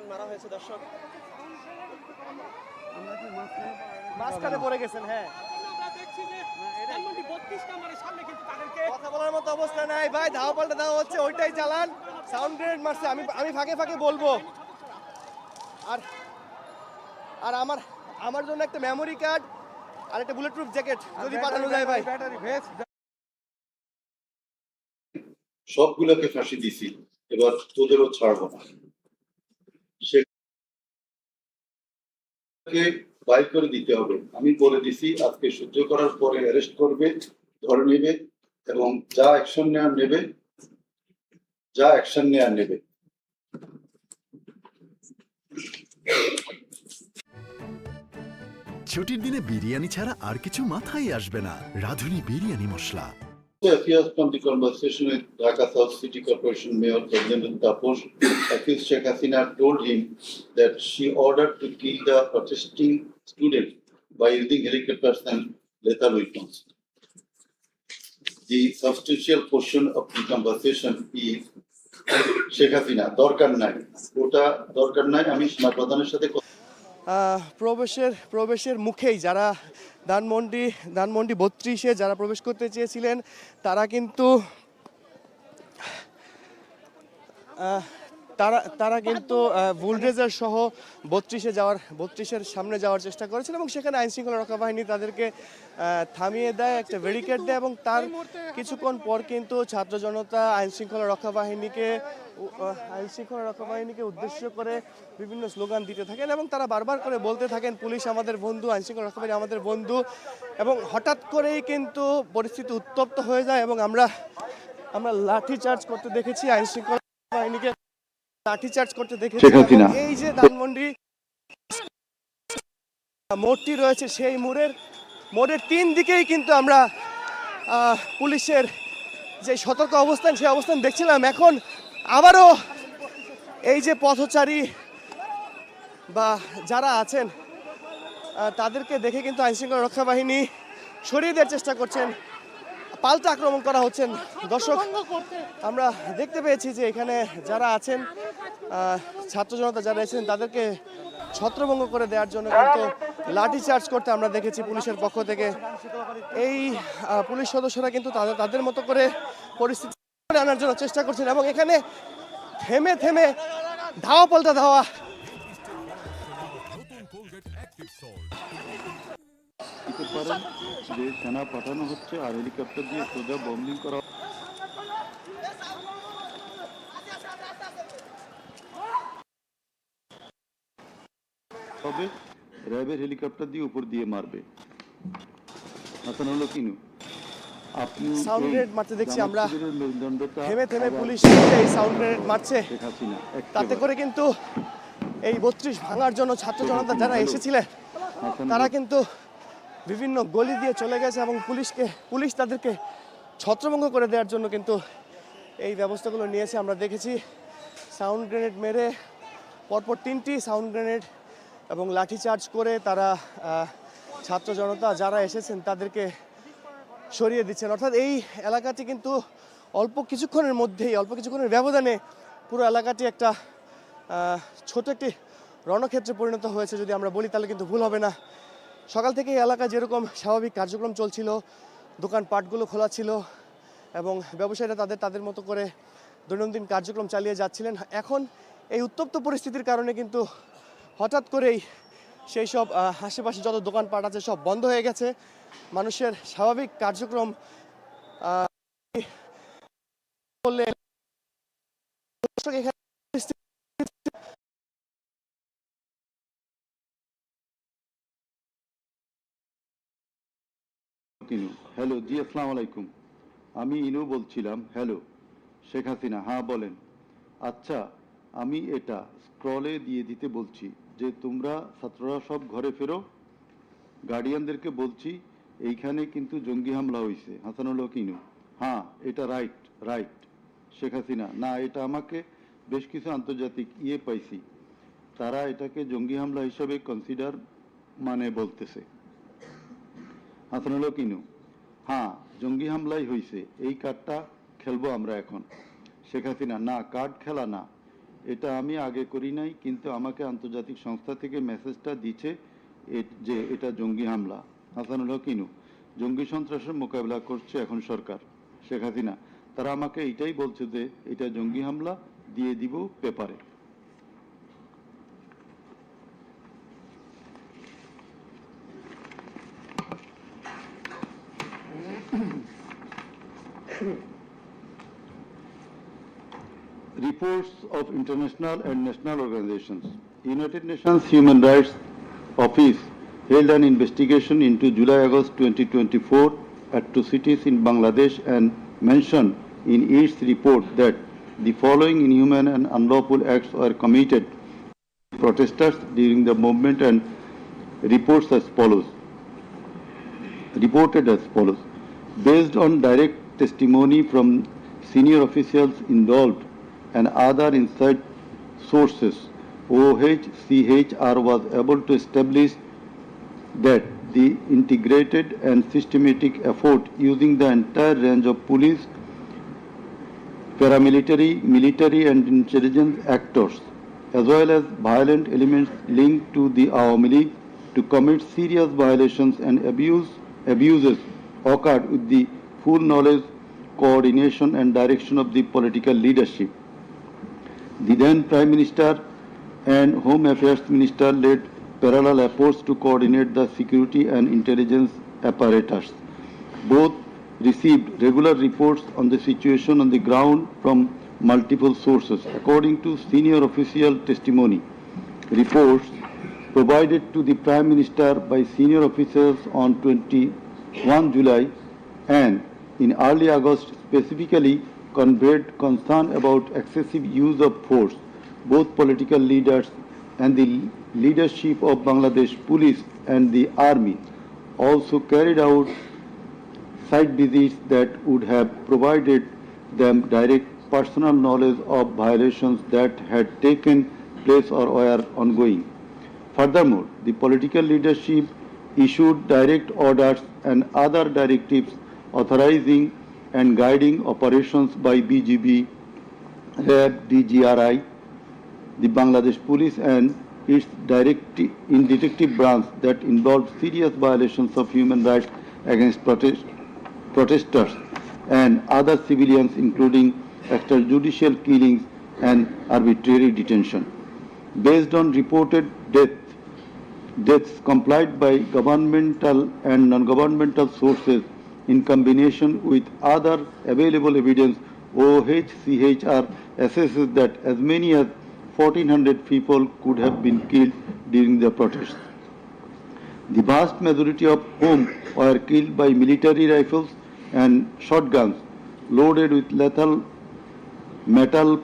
গ্রেনেড মারা হয়েছে দর্শক। মাঝখানে পড়ে গেছেন। হ্যাঁ, কথা বলার মতো অবস্থা নাই ভাই, ধাওয়া পাল্টা দেওয়া হচ্ছে, ওইটাই চালান। সাউন্ড গ্রেনেড মারছে, আমি ফাঁকে ফাঁকে বলবো। আর আর আমার জন্য একটা মেমোরি কার্ড আর একটা বুলেট প্রুফ জ্যাকেট যদি পাঠানো যায় ভাই। সবগুলোকে ফাঁসি দিছি, এবার তোদেরও ছাড়বো না। সে বাই করে দিতে হবে। আমি বলে দিছি আজকে সহ্য করার পরে অ্যারেস্ট করবে, ধরে নেবে এবং যা অ্যাকশন নেওয়ার নেবে। ছুটির দিনে বিরিয়ানি ছাড়া আর কিছু মাথায় আসবে না। রাঁধুনি বিরিয়ানি মশলা। Appears from the conversation with Dhaka South City Corporation Mayor President Taposh, accused Sheikh Hasina told him that she ordered to kill the protesting student by using helicopters and lethal weapons. The substantial portion of the conversation is Sheikh Hasina, দরকার নাই, ওটা দরকার নাই। আমি সেনা প্রধানের সাথে প্রবেশের মুখেই যারা ধানমন্ডি 32-এ যারা প্রবেশ করতে চেয়েছিলেন তারা কিন্তু বুলডোজার সহ 32-এর সামনে যাওয়ার চেষ্টা করেছিল এবং সেখানে আইনশৃঙ্খলা রক্ষা বাহিনী তাদেরকে থামিয়ে দেয়, একটা ব্যারিকেড দেয় এবং তার কিছুক্ষণ পর কিন্তু ছাত্র জনতা আইনশৃঙ্খলা রক্ষা বাহিনীকে উদ্দেশ্য করে বিভিন্ন স্লোগান দিতে থাকেন এবং তারা বারবার করে বলতে থাকেন পুলিশ আমাদের বন্ধু, আইনশৃঙ্খলা রক্ষা বাহিনী আমাদের বন্ধু। এবং হঠাৎ করেই কিন্তু পরিস্থিতি উত্তপ্ত হয়ে যায় এবং আমরা লাঠি চার্জ করতে দেখেছি, আইনশৃঙ্খলা বাহিনীকে লাঠিচার্জ করতে দেখেছি। এই যে ধানমন্ডি মোড়টি রয়েছে, সেই মোড়ের 3 দিকেই কিন্তু আমরা পুলিশের যে সতর্ক অবস্থান সেই অবস্থান দেখছিলাম। এখন আবারও এই যে পথচারী বা যারা আছেন তাদেরকে দেখে কিন্তু আইনশৃঙ্খলা রক্ষা বাহিনী সরিয়ে দেওয়ার চেষ্টা করছেন, পাল্টা আক্রমণ করা হচ্ছেন। দর্শক, আমরা দেখতে পেয়েছি যে এখানে যারা আছেন ছাত্র জনতা যারা এসেছেন তাদেরকে ছত্রভঙ্গ করে দেওয়ার জন্য কিন্তু লাঠি চার্জ করতে আমরা দেখেছি পুলিশের পক্ষ থেকে। এই পুলিশ সদস্যরা কিন্তু তাদের মতো করে পরিস্থিতি আনার জন্য চেষ্টা করছেন এবং এখানে থেমে থেমে ধাওয়া পাল্টা ধাওয়া। যে সেনা পাঠানো হচ্ছে আর হেলিকপ্টার দিয়ে সোজা বম্বিং করা হবে, র্যাবের হেলিকপ্টার দিয়ে উপর দিয়ে মারবে। আসলে হলো কিনু আপনি সাউন্ড গ্রেনেড মারতে দেখছি আমরা, থেমে থেমে পুলিশ এই সাউন্ড গ্রেনেড মারছে। তাতে করে কিন্তু এই 32 ভাঙার জন্য ছাত্র জনতা যারা এসেছিলেন তারা কিন্তু বিভিন্ন গলি দিয়ে চলে গেছে এবং পুলিশ তাদেরকে ছত্রভঙ্গ করে দেওয়ার জন্য কিন্তু এই ব্যবস্থাগুলো নিয়েছে। আমরা দেখেছি সাউন্ড গ্রেনেড মেরে পরপর 3টি সাউন্ড গ্রেনেড এবং লাঠিচার্জ করে তারা ছাত্র জনতা যারা এসেছেন তাদেরকে সরিয়ে দিচ্ছেন। অর্থাৎ এই এলাকাটি কিন্তু অল্প কিছুক্ষণের ব্যবধানে পুরো এলাকাটি একটা ছোট একটি রণক্ষেত্রে পরিণত হয়েছে যদি আমরা বলি, তাহলে কিন্তু ভুল হবে না। সকাল থেকে এই এলাকায় যেরকম স্বাভাবিক কার্যক্রম চলছিল, দোকানপাটগুলো খোলা ছিল এবং ব্যবসায়ীরা তাদের মতো করে দৈনন্দিন কার্যক্রম চালিয়ে যাচ্ছিলেন, এখন এই উত্তপ্ত পরিস্থিতির কারণে কিন্তু হঠাৎ করেই সেই সব আশেপাশে যত দোকানপাট আছে সব বন্ধ হয়ে গেছে। মানুষের স্বাভাবিক কার্যক্রম হ্যালো জি, আসসালামু আলাইকুম, আমি ইনু বলছিলাম। হ্যালো শেখ হাসিনা, হ্যাঁ বলেন। আচ্ছা, আমি এটা স্ক্রলে দিয়ে দিতে বলছি যে তোমরা ছাত্ররা সব ঘরে ফেরো, গার্ডিয়ানদেরকে বলছি এইখানে কিন্তু জঙ্গি হামলা হয়েছে। হাসানুল হক ইনু, হ্যাঁ এটা রাইট। শেখ হাসিনা, না এটা আমাকে বেশ কিছু আন্তর্জাতিক পাইছি, তারা এটাকে জঙ্গি হামলা হিসাবে কনসিডার বলতেছে। হাসানুল হক ইনু, হ্যাঁ জঙ্গি হামলাই হয়েছে, এই কার্ডটা খেলবো আমরা এখন। শেখ হাসিনা, না কার্ড খেলা না, এটা আমি আগে করি নাই, কিন্তু আমাকে আন্তর্জাতিক সংস্থা থেকে মেসেজটা দিচ্ছে যে এটা জঙ্গি হামলা। হাসানুল হক ইনু, জঙ্গি সন্ত্রাসের মোকাবিলা করছে এখন সরকার, শেখ হাসিনা। তারা আমাকে এটাই বলছে যে এটা জঙ্গি হামলা, দিয়ে দিব পেপারে। Reports of international and national organizations. United Nations Human Rights Office held an investigation into July-August 2024 atrocities in Bangladesh and mentioned in its report that the following inhuman and unlawful acts were committed by protesters during the movement and reported as follows. Based on direct testimony from senior officials involved and other inside sources, OHCHR was able to establish that the integrated and systematic effort using the entire range of police, paramilitary, military and intelligence actors, as well as violent elements linked to the Awami League to commit serious violations and abuses occurred with the full knowledge, coordination and direction of the political leadership. The then Prime Minister and Home Affairs Minister led parallel efforts to coordinate the security and intelligence apparatus. Both received regular reports on the situation on the ground from multiple sources. According to senior official testimony, reports provided to the Prime Minister by senior officers on 21 July and in early August specifically conveyed concern about excessive use of force. Both political leaders and the leadership of Bangladesh Police and the Army also carried out site visits that would have provided them direct personal knowledge of violations that had taken place or were ongoing. Furthermore, the political leadership issued direct orders and other directives authorizing and guiding operations by BGB, RAB, DGRI, the Bangladesh Police and its detective branch that involved serious violations of human rights against protesters and other civilians, including extrajudicial killings and arbitrary detention. Based on reported deaths complied by governmental and non-governmental sources in combination with other available evidence, OHCHR assesses that as many as 1,400 people could have been killed during the protests. The vast majority of whom were killed by military rifles and shotguns loaded with lethal metal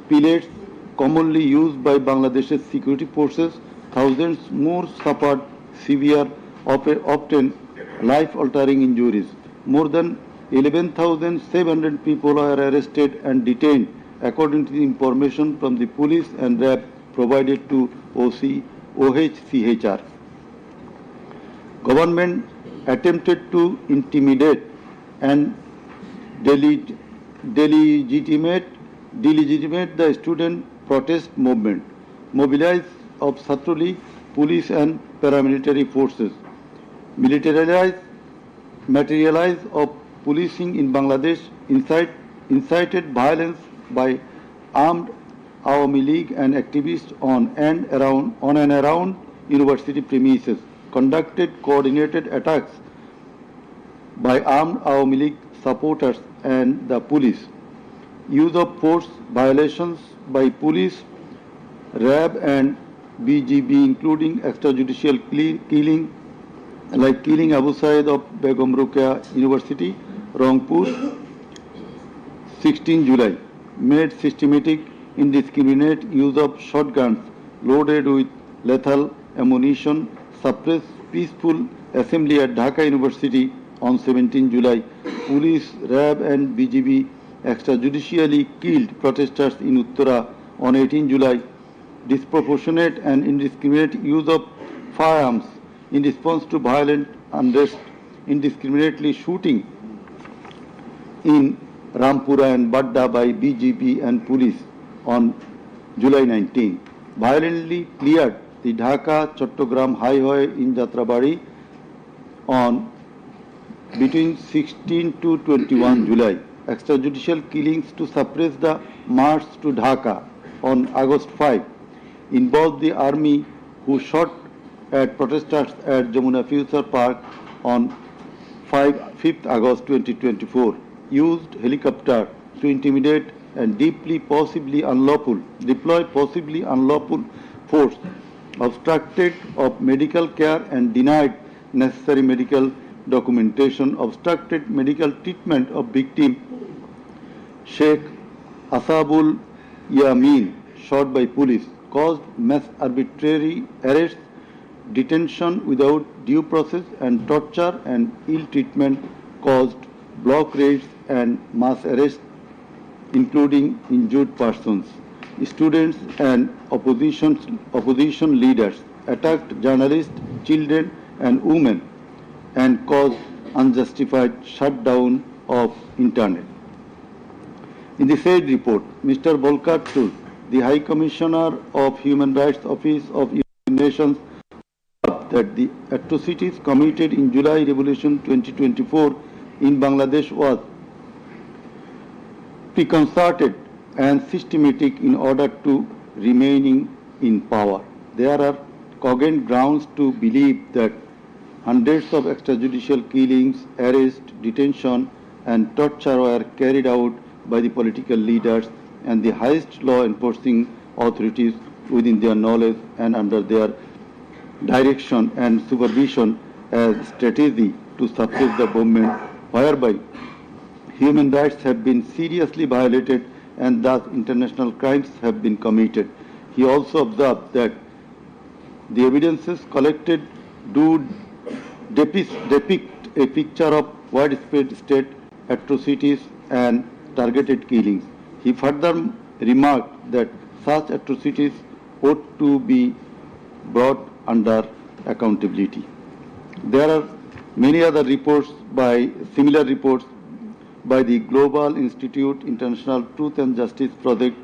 pellets commonly used by Bangladesh's security forces. Thousands more suffered severe, often life-altering injuries. More than 11,700 people were arrested and detained, according to the information from the police and RAB provided to OHCHR. Government attempted to intimidate and delegitimate the student protest movement, mobilized of Satruli police and paramilitary forces, materialize of policing in Bangladesh, incited violence by armed Awami League and activists on and around university premises, conducted coordinated attacks by armed Awami League supporters and the police, use of force violations by police, RAB and BGB, including extrajudicial killing, like killing Abu Said of Begum Ruqya University, Rangpur, 16 July, made systematic, indiscriminate use of shotguns loaded with lethal ammunition, suppressed peaceful assembly at Dhaka University on 17 July. Police, RAB and BGB extrajudicially killed protesters in Uttara on 18 July. Disproportionate and indiscriminate use of firearms in response to violent unrest, indiscriminately shooting in Rampura and Badda by BGP and police on July 19, violently cleared the Dhaka-Chattogram highway in Jatrabari on between 16 to 21 July. Extrajudicial killings to suppress the march to Dhaka on August 5 involved the army who shot at protesters at Jamuna Future Park on 5th August 2024, used helicopter to intimidate and deploy possibly unlawful force, obstructed of medical care and denied necessary medical documentation, obstructed medical treatment of victim Sheikh Asabul Yamin, shot by police, caused mass arbitrary arrests, detention without due process and torture and ill treatment, caused block raids and mass arrests, including injured persons. Students and opposition leaders attacked journalists, children and women and caused unjustified shutdown of internet. In the said report, Mr. Volker Turk, the High Commissioner of Human Rights Office of United Nations, that the atrocities committed in July Revolution 2024 in Bangladesh was preconcerted and systematic in order to remaining in power. There are cogent grounds to believe that hundreds of extrajudicial killings, arrest, detention and torture were carried out by the political leaders and the highest law enforcing authorities within their knowledge and under their direction and supervision as strategy to suppress the movement, whereby human rights have been seriously violated and thus international crimes have been committed. He also observed that the evidences collected do depict a picture of widespread state atrocities and targeted killings. He further remarked that such atrocities ought to be brought under accountability. There are many other similar reports by the Global Institute International Truth and Justice Project,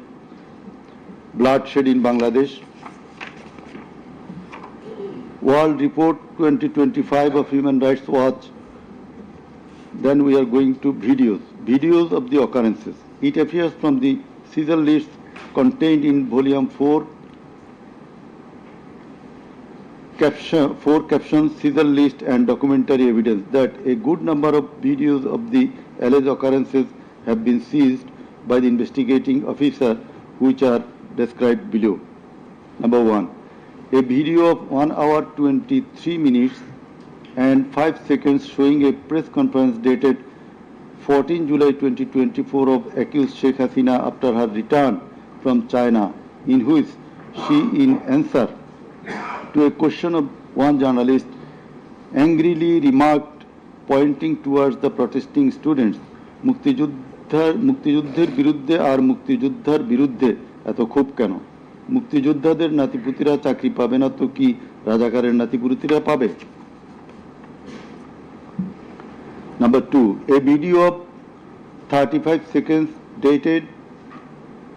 Bloodshed in Bangladesh, World Report 2025 of Human Rights Watch. Then we are going to videos of the occurrences. It appears from the Caesar list contained in Volume 4, captions, Caesar list and documentary evidence that a good number of videos of the alleged occurrences have been seized by the investigating officer, which are described below. Number 1. A video of 1 hour 23 minutes and 5 seconds showing a press conference dated 14 July 2024 of accused Sheikh Hasina after her return from China, in which she, in answer to a question of one journalist, angrily remarked, pointing towards the protesting students, মুক্তিযুদ্ধের বিরুদ্ধে আর মুক্তিযোদ্ধার বিরুদ্ধে এত ক্ষোভ কেন? মুক্তিযোদ্ধাদের নাতিপুতিরা চাকরি পাবে না তো কি রাজাকারের নাতিপুতিরা পাবে? Number 2, a video of 35 seconds dated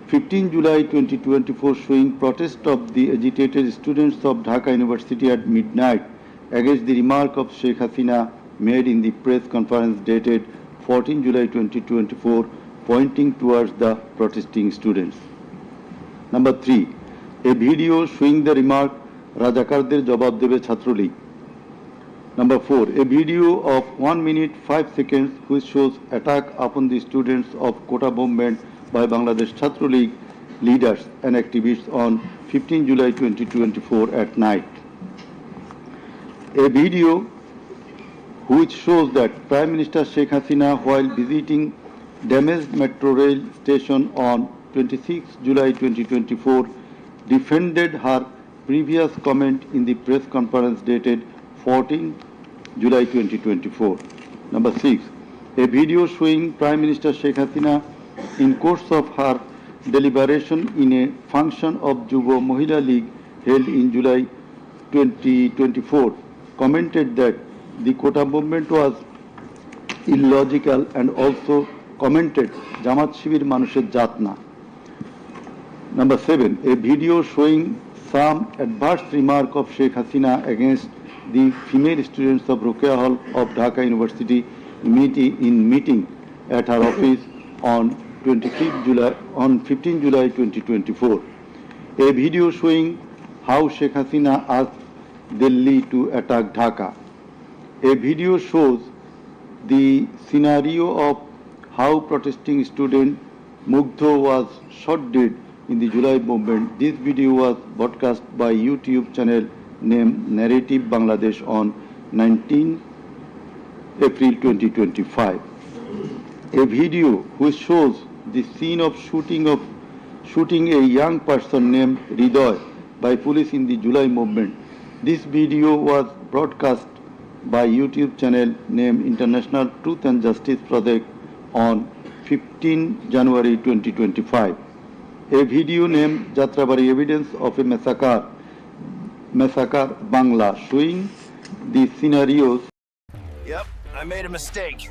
15 July 2024 showing protest of the agitated students of Dhaka University at midnight against the remark of Sheikh Hasina made in the press conference dated 14 July 2024 pointing towards the protesting students. Number 3, a video showing the remark Rajakarder jawab debe Chhatrolig. Number 4, a video of 1 minute 5 seconds which shows attack upon the students of Kota movement by Bangladesh Chhatrolig leaders and activists on 15 July 2024 at night. A video which shows that Prime Minister Sheikh Hasina, while visiting damaged metro rail station on 26 July 2024, defended her previous comment in the press conference dated 14 July 2024. Number 6, a video showing Prime Minister Sheikh Hasina in course of her deliberation in a function of Jubo Mohila League held in July 2024 commented that the Kota movement was illogical and also commented Jamaat Shibir Manusher Jatna. Number 7, a video showing some adverse remark of Sheikh Hasina against the female students of Rokeya Hall of Dhaka University in meeting at her office on 15 July 2024. A video showing how Sheikh Hasina asked Delhi to attack Dhaka. A video shows the scenario of how protesting student Mugdho was shot dead in the July movement. This video was broadcast by YouTube channel named Narrative Bangladesh on 19 April 2025. A video which shows the scene of shooting a young person named Ridoy by police in the July movement. This video was broadcast by YouTube channel named International Truth and Justice Project on 15 January 2025. A video named Jatrabari Evidence of a Massacre Bangla showing the scenarios. Yep, I made a mistake.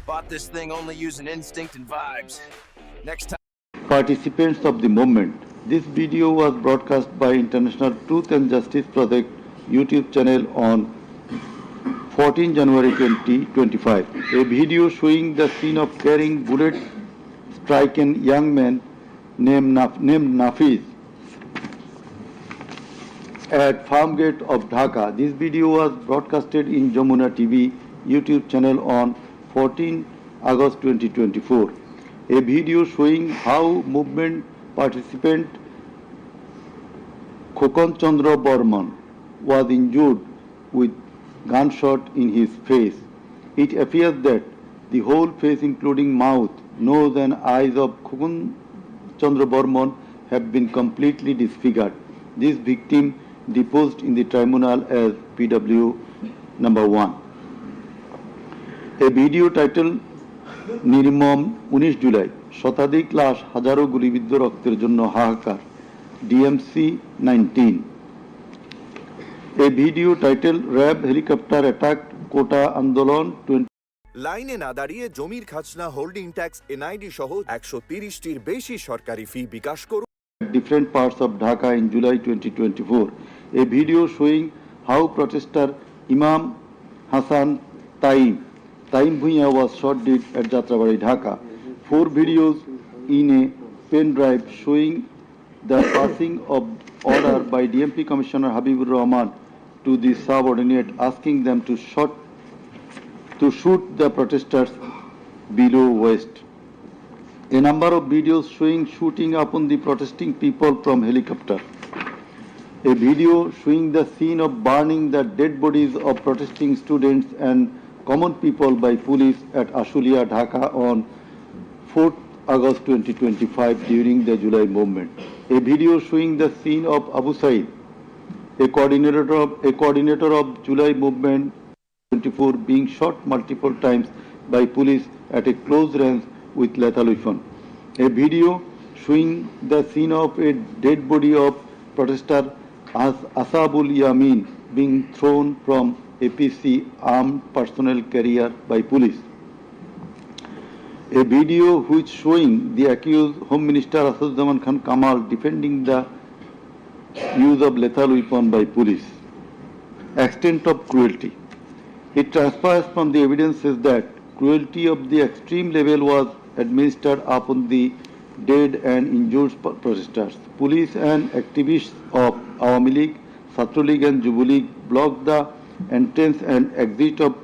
Bought this thing only using instinct and vibes. Next time. Participants of the movement. This video was broadcast by International Truth and Justice Project YouTube channel on 14 January 2025. A video showing the scene of carrying bullet-stricken young man named Nafiz at farm gate of Dhaka. This video was broadcasted in Jamuna TV YouTube channel on 14 August 2024. A video showing how movement participant Khokon Chandra Burman was injured with gunshot in his face. It appears that the whole face, including mouth, nose and eyes of Khokon Chandra Burman have been completely disfigured. This victim deposed in the tribunal as PW number 1. A video titled নির্মম 19 জুলাই শতাধিক লাশ হাজারো গুলিবিদ্ধ রক্তের জন্য হাহাকার DMC 19. A video titled RAB helicopter attacked Kota Andolon 20. লাইনে না দাঁড়িয়ে জমির খাজনা হোল্ডিং ট্যাক্স এনআইডি সহ 130টির বেশি সরকারি ফি বিকাশ করুন. Different parts of Dhaka in July 2024. A video showing how protester Imam Hassan Taim Bhuiya was shot dead at Jatrabari, Dhaka. 4 videos in a pen drive showing the passing of order by DMP Commissioner Habibur Rahman to the subordinate asking them to shoot the protesters below waist. A number of videos showing shooting upon the protesting people from helicopter. A video showing the scene of burning the dead bodies of protesting students and common people by police at Ashulia, Dhaka on 4th August 2025 during the July movement. A video showing the scene of Abu Said, a coordinator of July movement 24, being shot multiple times by police at a close range with lethal weapon. A video showing the scene of a dead body of protester Asabul Yamin being thrown from APC armed personnel carrier by police. A video which showing the accused Home Minister Asaduzzaman Khan Kamal defending the use of lethal weapon by police. Extent of cruelty. It transpires from the evidences that cruelty of the extreme level was administered upon the dead and injured protesters. Police and activists of Awami League, Chhatra League and Jubo League blocked the entrance and exit of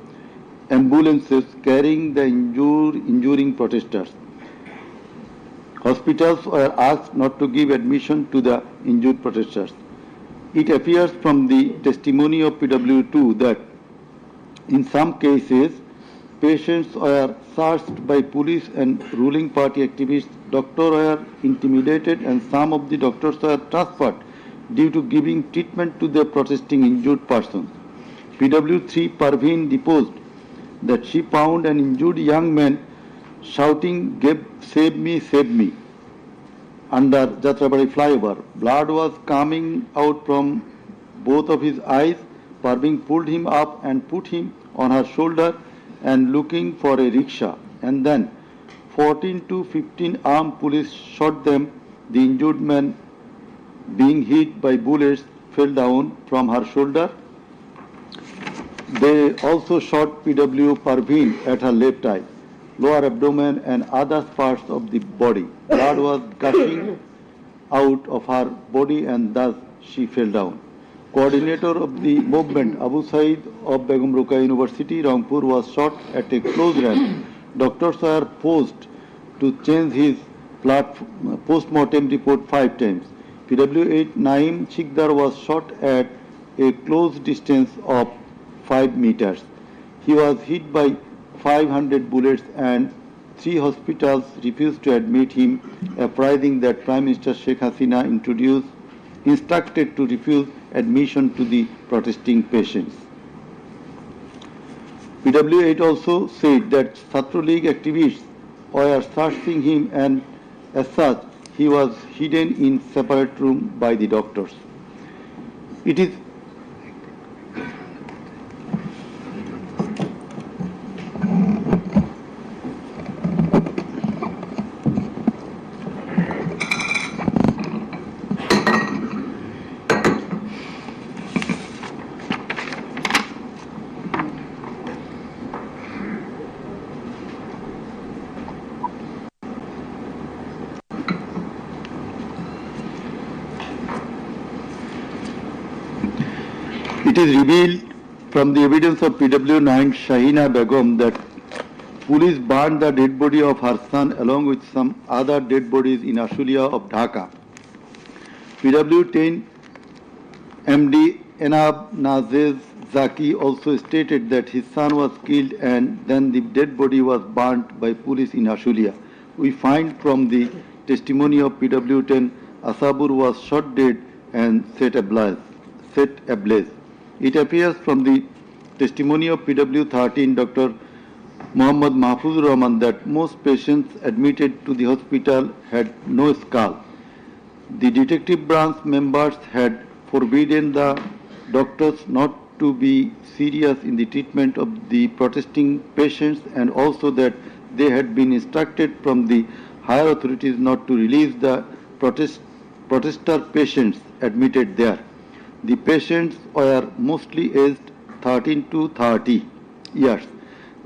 ambulances carrying the injuring protesters. Hospitals were asked not to give admission to the injured protesters. It appears from the testimony of PW2 that in some cases patients were searched by police and ruling party activists. Doctors were intimidated and some of the doctors were transferred due to giving treatment to the protesting injured persons. PW3 Parveen deposed that she found an injured young man shouting, save me, under Jatrabari flyover. Blood was coming out from both of his eyes. Parveen pulled him up and put him on her shoulder and looking for a rickshaw. And then 14 to 15 armed police shot them The injured man, being hit by bullets, fell down from her shoulder. They also shot PW Parveen at her left eye, lower abdomen and other parts of the body. Blood was gushing out of her body and thus she fell down. Coordinator of the movement, Abu Said of Begum Ruqayya University, Rangpur, was shot at a close range. Doctors were forced to change his post-mortem report 5 times. PW8 Naim Shikdar was shot at a close distance of 5 meters. He was hit by 500 bullets and 3 hospitals refused to admit him, apprising that Prime Minister Sheikh Hasina instructed to refuse admission to the protesting patients. PW8 also said that Chhatra League activists were searching him and as such he was hidden in separate room by the doctors. It is revealed from the evidence of PW9 Shahina Begum that police burned the dead body of her son along with some other dead bodies in Ashulia of Dhaka. PW10 MD Enab Nazez Zaki also stated that his son was killed and then the dead body was burnt by police in Ashulia. We find from the testimony of PW10 Asabur was shot dead and set ablaze. It appears from the testimony of PW13 Dr. Muhammad Mahfuz Rahman that most patients admitted to the hospital had no skull. The detective branch members had forbidden the doctors not to be serious in the treatment of the protesting patients and also that they had been instructed from the higher authorities not to release the protester patients admitted there. The patients were mostly aged 13 to 30 years.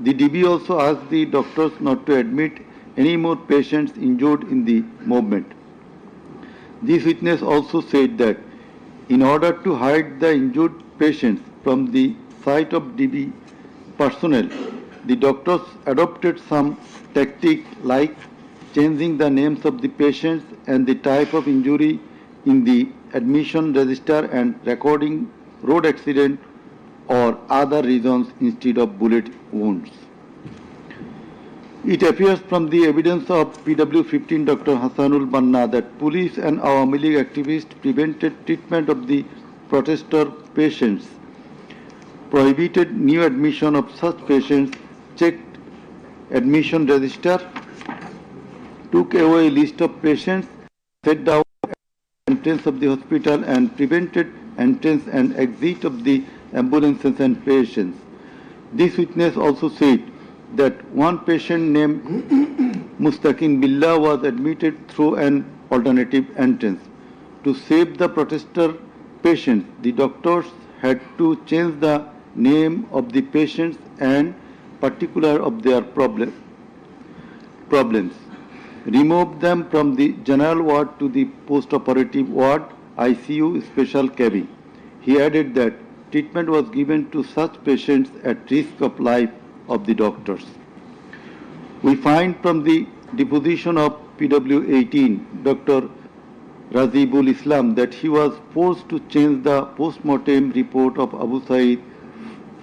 The DB also asked the doctors not to admit any more patients injured in the movement. This witness also said that in order to hide the injured patients from the sight of DB personnel, the doctors adopted some tactic like changing the names of the patients and the type of injury in the admission register and recording road accident or other reasons instead of bullet wounds. It appears from the evidence of PW15 Dr. Hassanul Banna that police and Awami League activists prevented treatment of the protester patients, prohibited new admission of such patients, checked admission register, took away list of patients, set down entrance of the hospital and prevented entrance and exit of the ambulances and patients. This witness also said that one patient named Mustaqim Billah was admitted through an alternative entrance. To save the protester patients, the doctors had to change the name of the patients and particular of their problems. Remove them from the general ward to the post-operative ward, ICU special cabin. He added that treatment was given to such patients at risk of life of the doctors. We find from the deposition of PW18, Dr. Razibul Islam, that he was forced to change the post-mortem report of Abu Said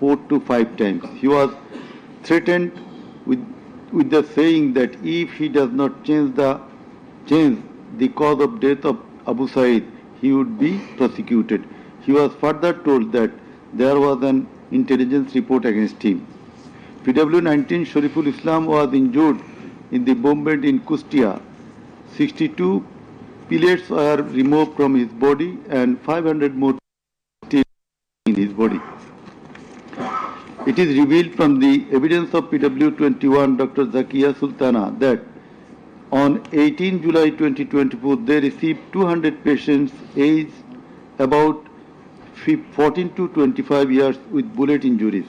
4 to 5 times. He was threatened with the saying that if he does not change the cause of death of Abu Said, he would be prosecuted. He was further told that there was an intelligence report against him. PW19 Shariful Islam was injured in the bombardment in Kustia. 62 pellets were removed from his body and 500 more still in his body. It is revealed from the evidence of PW21 Dr. Zakia Sultana that On 18 July 2024, they received 200 patients aged about 14 to 25 years with bullet injuries.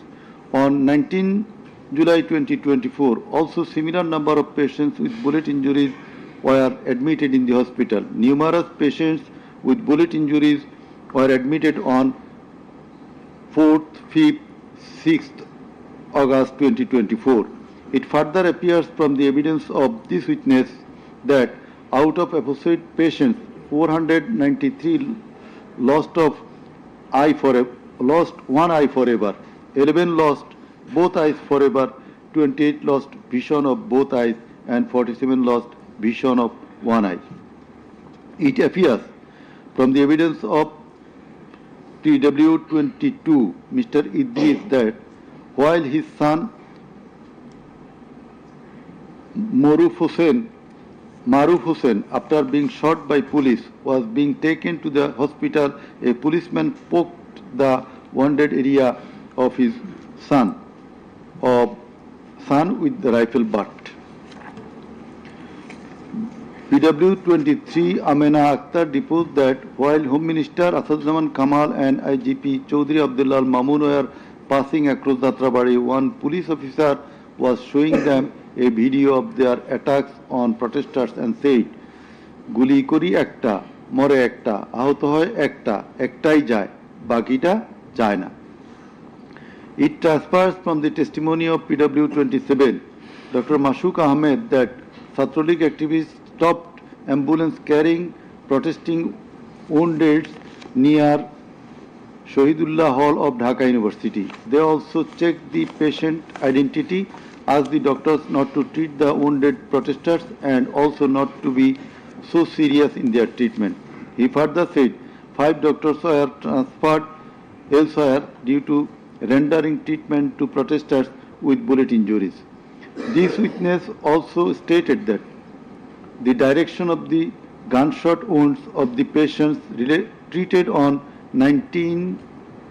On 19 July 2024, also similar number of patients with bullet injuries were admitted in the hospital. Numerous patients with bullet injuries were admitted on 4th, 5th, 6th August 2024. It further appears from the evidence of this witness that out of apposite patients, 493 lost one eye forever, 11 lost both eyes forever, 28 lost vision of both eyes, and 47 lost vision of one eye. It appears from the evidence of TW22, Mr. Idris, that while his son Maruf Hussain, after being shot by police, was being taken to the hospital, a policeman poked the wounded area of his son with the rifle butt. PW23 Amena Akhtar deposed that while Home Minister Asaduzzaman Kamal and IGP Chaudhry Abdullah Mamun were passing across Datrabari, one police officer was showing them a video of their attacks on protesters and said, "Guli kori ekta, more ekta, ahoto hoy ekta, ektai jay, bakita jay na." It transpires from the testimony of PW27, Dr. Mashuk Ahmed, that Satrolik activists stopped ambulance carrying protesting wounded near Shahidullah Hall of Dhaka University. They also checked the patient identity, asked the doctors not to treat the wounded protesters and also not to be so serious in their treatment. He further said 5 doctors were transferred elsewhere due to rendering treatment to protesters with bullet injuries. This witness also stated that the direction of the gunshot wounds of the patients treated on 19,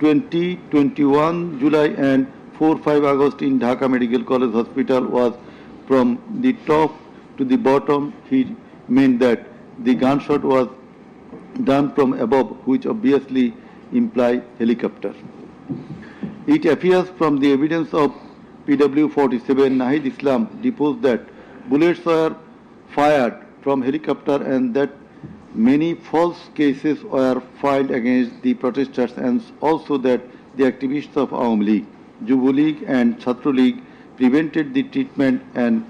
20, 21 July and 4-5 August in Dhaka Medical College Hospital was from the top to the bottom. He meant that the gunshot was done from above, which obviously implies helicopter. It appears from the evidence of PW47 Nahid Islam deposed that bullets were fired from helicopter and that many false cases were filed against the protesters, and also that the activists of Awam League, Jubu League and Chhatro League prevented the treatment and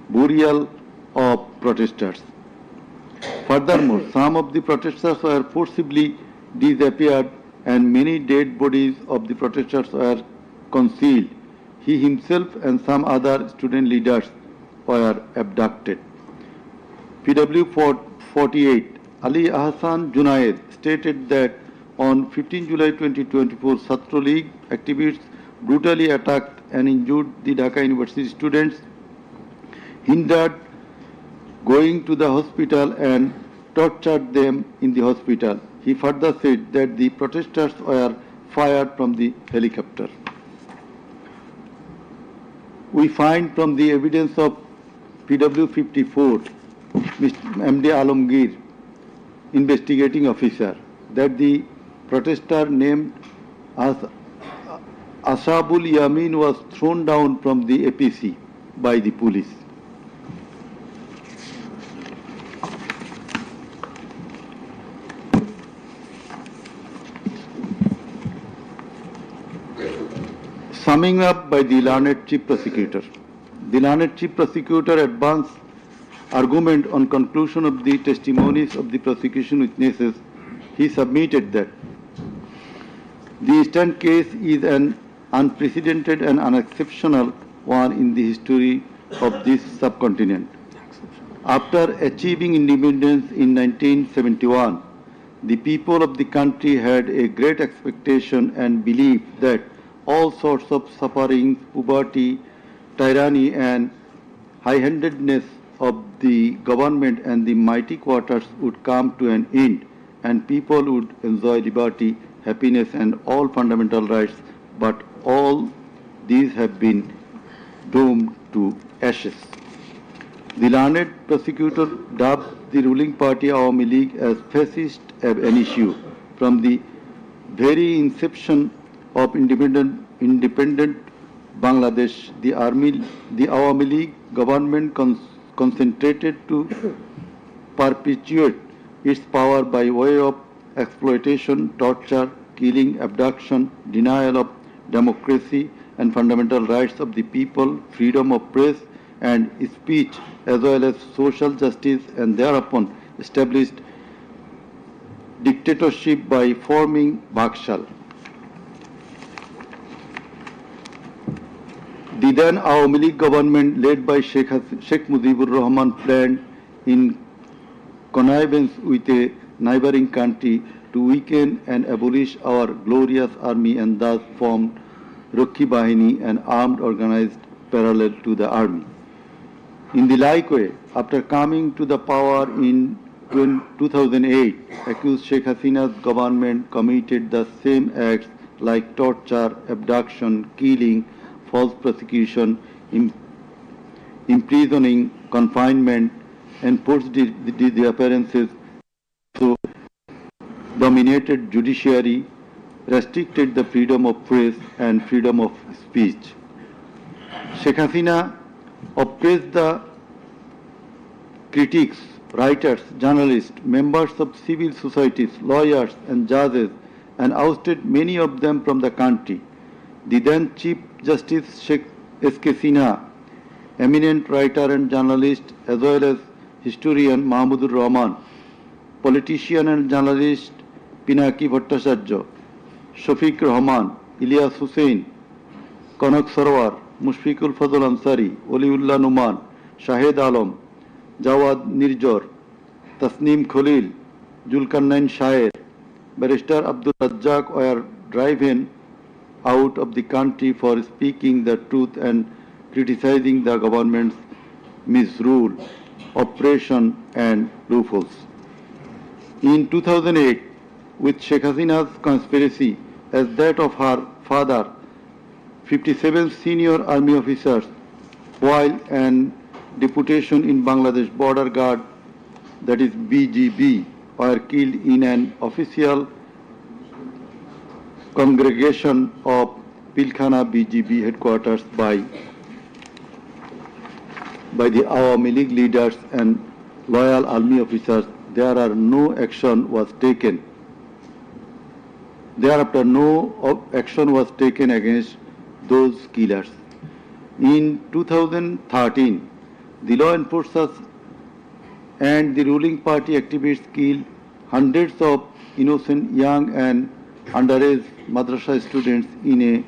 burial of protesters. Furthermore, some of the protesters were forcibly disappeared and many dead bodies of the protesters were concealed. He himself and some other student leaders were abducted. PW48 Ali Ahsan Junaid stated that on 15 July 2024, Chhatro League activists brutally attacked and injured the Dhaka University students, hindered going to the hospital and tortured them in the hospital. He further said that the protesters were fired from the helicopter. We find from the evidence of PW54, Mr. MD Alamgir, investigating officer, that the protester named as Ashabul Yamin was thrown down from the APC by the police. Summing up by the learned Chief Prosecutor. The learned Chief Prosecutor advanced argument on conclusion of the testimonies of the prosecution witnesses. He submitted that the instant case is an unprecedented and unexceptional one in the history of this subcontinent. After achieving independence in 1971, the people of the country had a great expectation and belief that all sorts of sufferings, poverty, tyranny and high-handedness of the government and the mighty quarters would come to an end and people would enjoy liberty, happiness and all fundamental rights, but all these have been doomed to ashes. The learned prosecutor dubbed the ruling party Awami League as fascist ab initio. From the very inception of independent Bangladesh, the Awami League government concentrated to perpetuate its power by way of exploitation, torture, killing, abduction, denial of democracy and fundamental rights of the people, freedom of press and speech, as well as social justice, and thereupon established dictatorship by forming Bakshal. The then Awami League government, led by Sheikh Mujibur Rahman, planned in connivance with a neighboring country to weaken and abolish our glorious army, and thus formed Rakhi Bahini, an armed organized parallel to the army. In the like way, after coming to the power in 2008, accused Sheikh Hasina's government committed the same acts like torture, abduction, killing, false prosecution, imprisoning, confinement, enforced disappearances, so dominated judiciary, restricted the freedom of press and freedom of speech. Sheikh Hasina oppressed the critics, writers, journalists, members of civil societies, lawyers and judges, and ousted many of them from the country. The then Chief Justice Sheikh S.K. Sinha, eminent writer and journalist, as well as historian Mahmudur Rahman, politician and journalist Pinaki Bhattacharya, Shafiq Rahman, Ilyas Hussain, Kanak Sarwar, Mushfiqul Fazl Ansari, Oliullah Numan, Shahed Alam, Jawad Nirjor, Tasneem Khalil, Julkarnain Shaer, Barrister Abdul Razzaq were driven out of the country for speaking the truth and criticizing the government's misrule, oppression and loopholes. In 2008, with Sheikh Hasina's conspiracy as that of her father, 57 senior army officers, while an deputation in Bangladesh Border Guard, that is BGB, were killed in an official congregation of Pilkhana BGB headquarters by the Awami League leaders and loyal army officers. Thereafter no action was taken against those killers. In 2013, the law enforcers and the ruling party activists killed hundreds of innocent young and underage madrasa students in a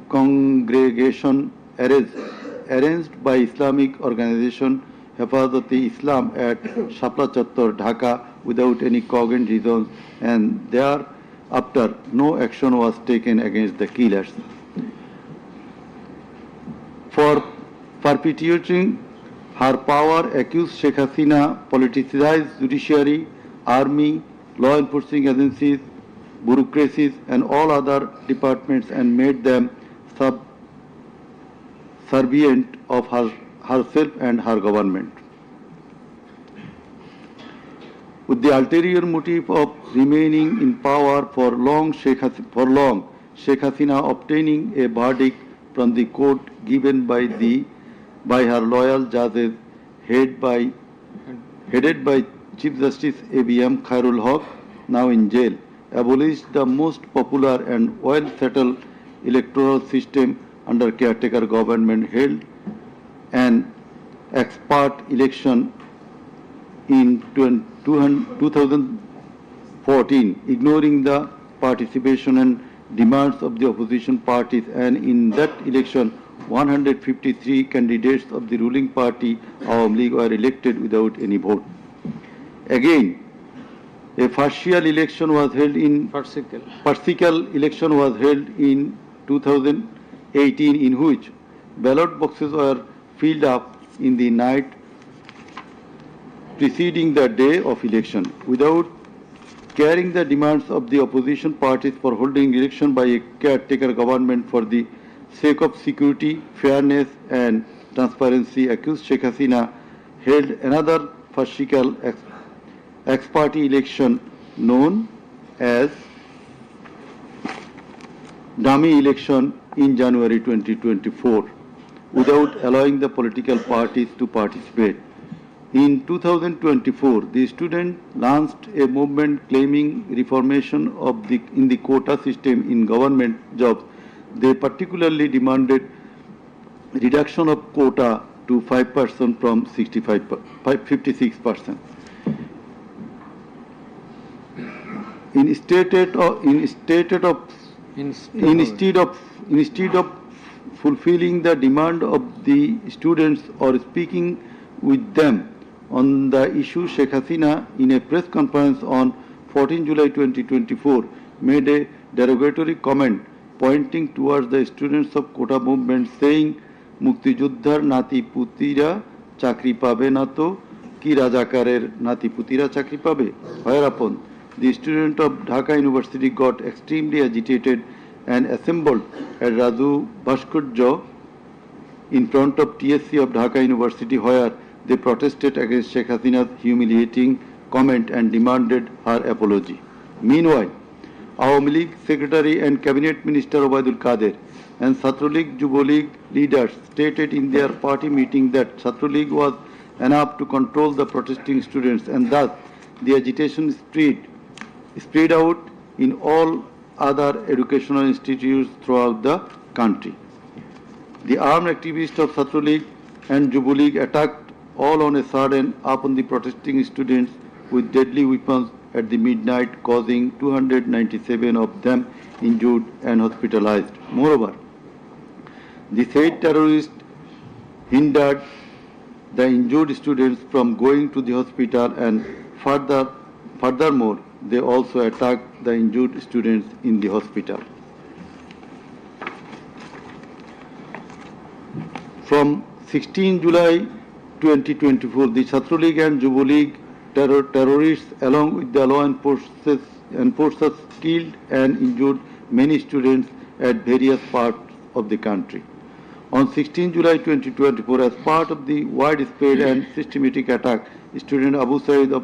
congregation arranged by Islamic organization Hafazat-e-Islam at Shapla Chattor, Dhaka, without any cogent reasons, and thereafter no action was taken against the killers. For perpetuating her power, accused Sheikh Hasina politicized judiciary, army, law enforcing agencies, bureaucracies and all other departments and made them subservient of herself and her government. With the ulterior motive of remaining in power for long, Sheikh Hasina obtaining a verdict from the court given by her loyal judges headed by Chief Justice A.B.M. Khairul Haq, now in jail, abolished the most popular and well-settled electoral system under caretaker government, held an expert election in 2014, ignoring the participation and demands of the opposition parties, and in that election 153 candidates of the ruling party Awami League were elected without any vote. Again, a farcical election was held in 2018, in which ballot boxes were filled up in the night preceding the day of election, without carrying the demands of the opposition parties for holding election by a caretaker government for the sake of security, fairness and transparency, accused Sheikh Hasina held another farcical ex-party election known as dummy election in January 2024 without allowing the political parties to participate. In 2024, the students launched a movement claiming reformation in the quota system in government jobs. They particularly demanded reduction of quota to 5% from 56%. Instead of fulfilling the demand of the students or speaking with them on the issue, Sheikh Hasina, in a press conference on 14 July 2024, made a derogatory comment pointing towards the students of Kota movement, saying, "Mukti Juddhar nati putira chakri pabe na to ki Rajakarer nati putira chakri pabe." Whereupon the student of Dhaka University got extremely agitated and assembled at Raju Bhaskurja in front of TSC of Dhaka University, where they protested against Sheikh Hasina's humiliating comment and demanded her apology. Meanwhile, Awami League Secretary and Cabinet Minister Obaidul Kader and Chhatra League Yuva League leaders stated in their party meeting that Chhatra League was enough to control the protesting students, and thus the agitation spread out in all other educational institutes throughout the country. The armed activists of Chhatra League and Yuva League attacked all on a sudden upon the protesting students with deadly weapons at the midnight, causing 297 of them injured and hospitalized. Moreover, the said terrorists hindered the injured students from going to the hospital, and furthermore, they also attacked the injured students in the hospital. From 16 July 2024, the Chhatra League and Yuva League terrorists, along with the law enforcers, killed and injured many students at various parts of the country. On 16 July 2024, as part of the widespread and systematic attack, student Abu Said of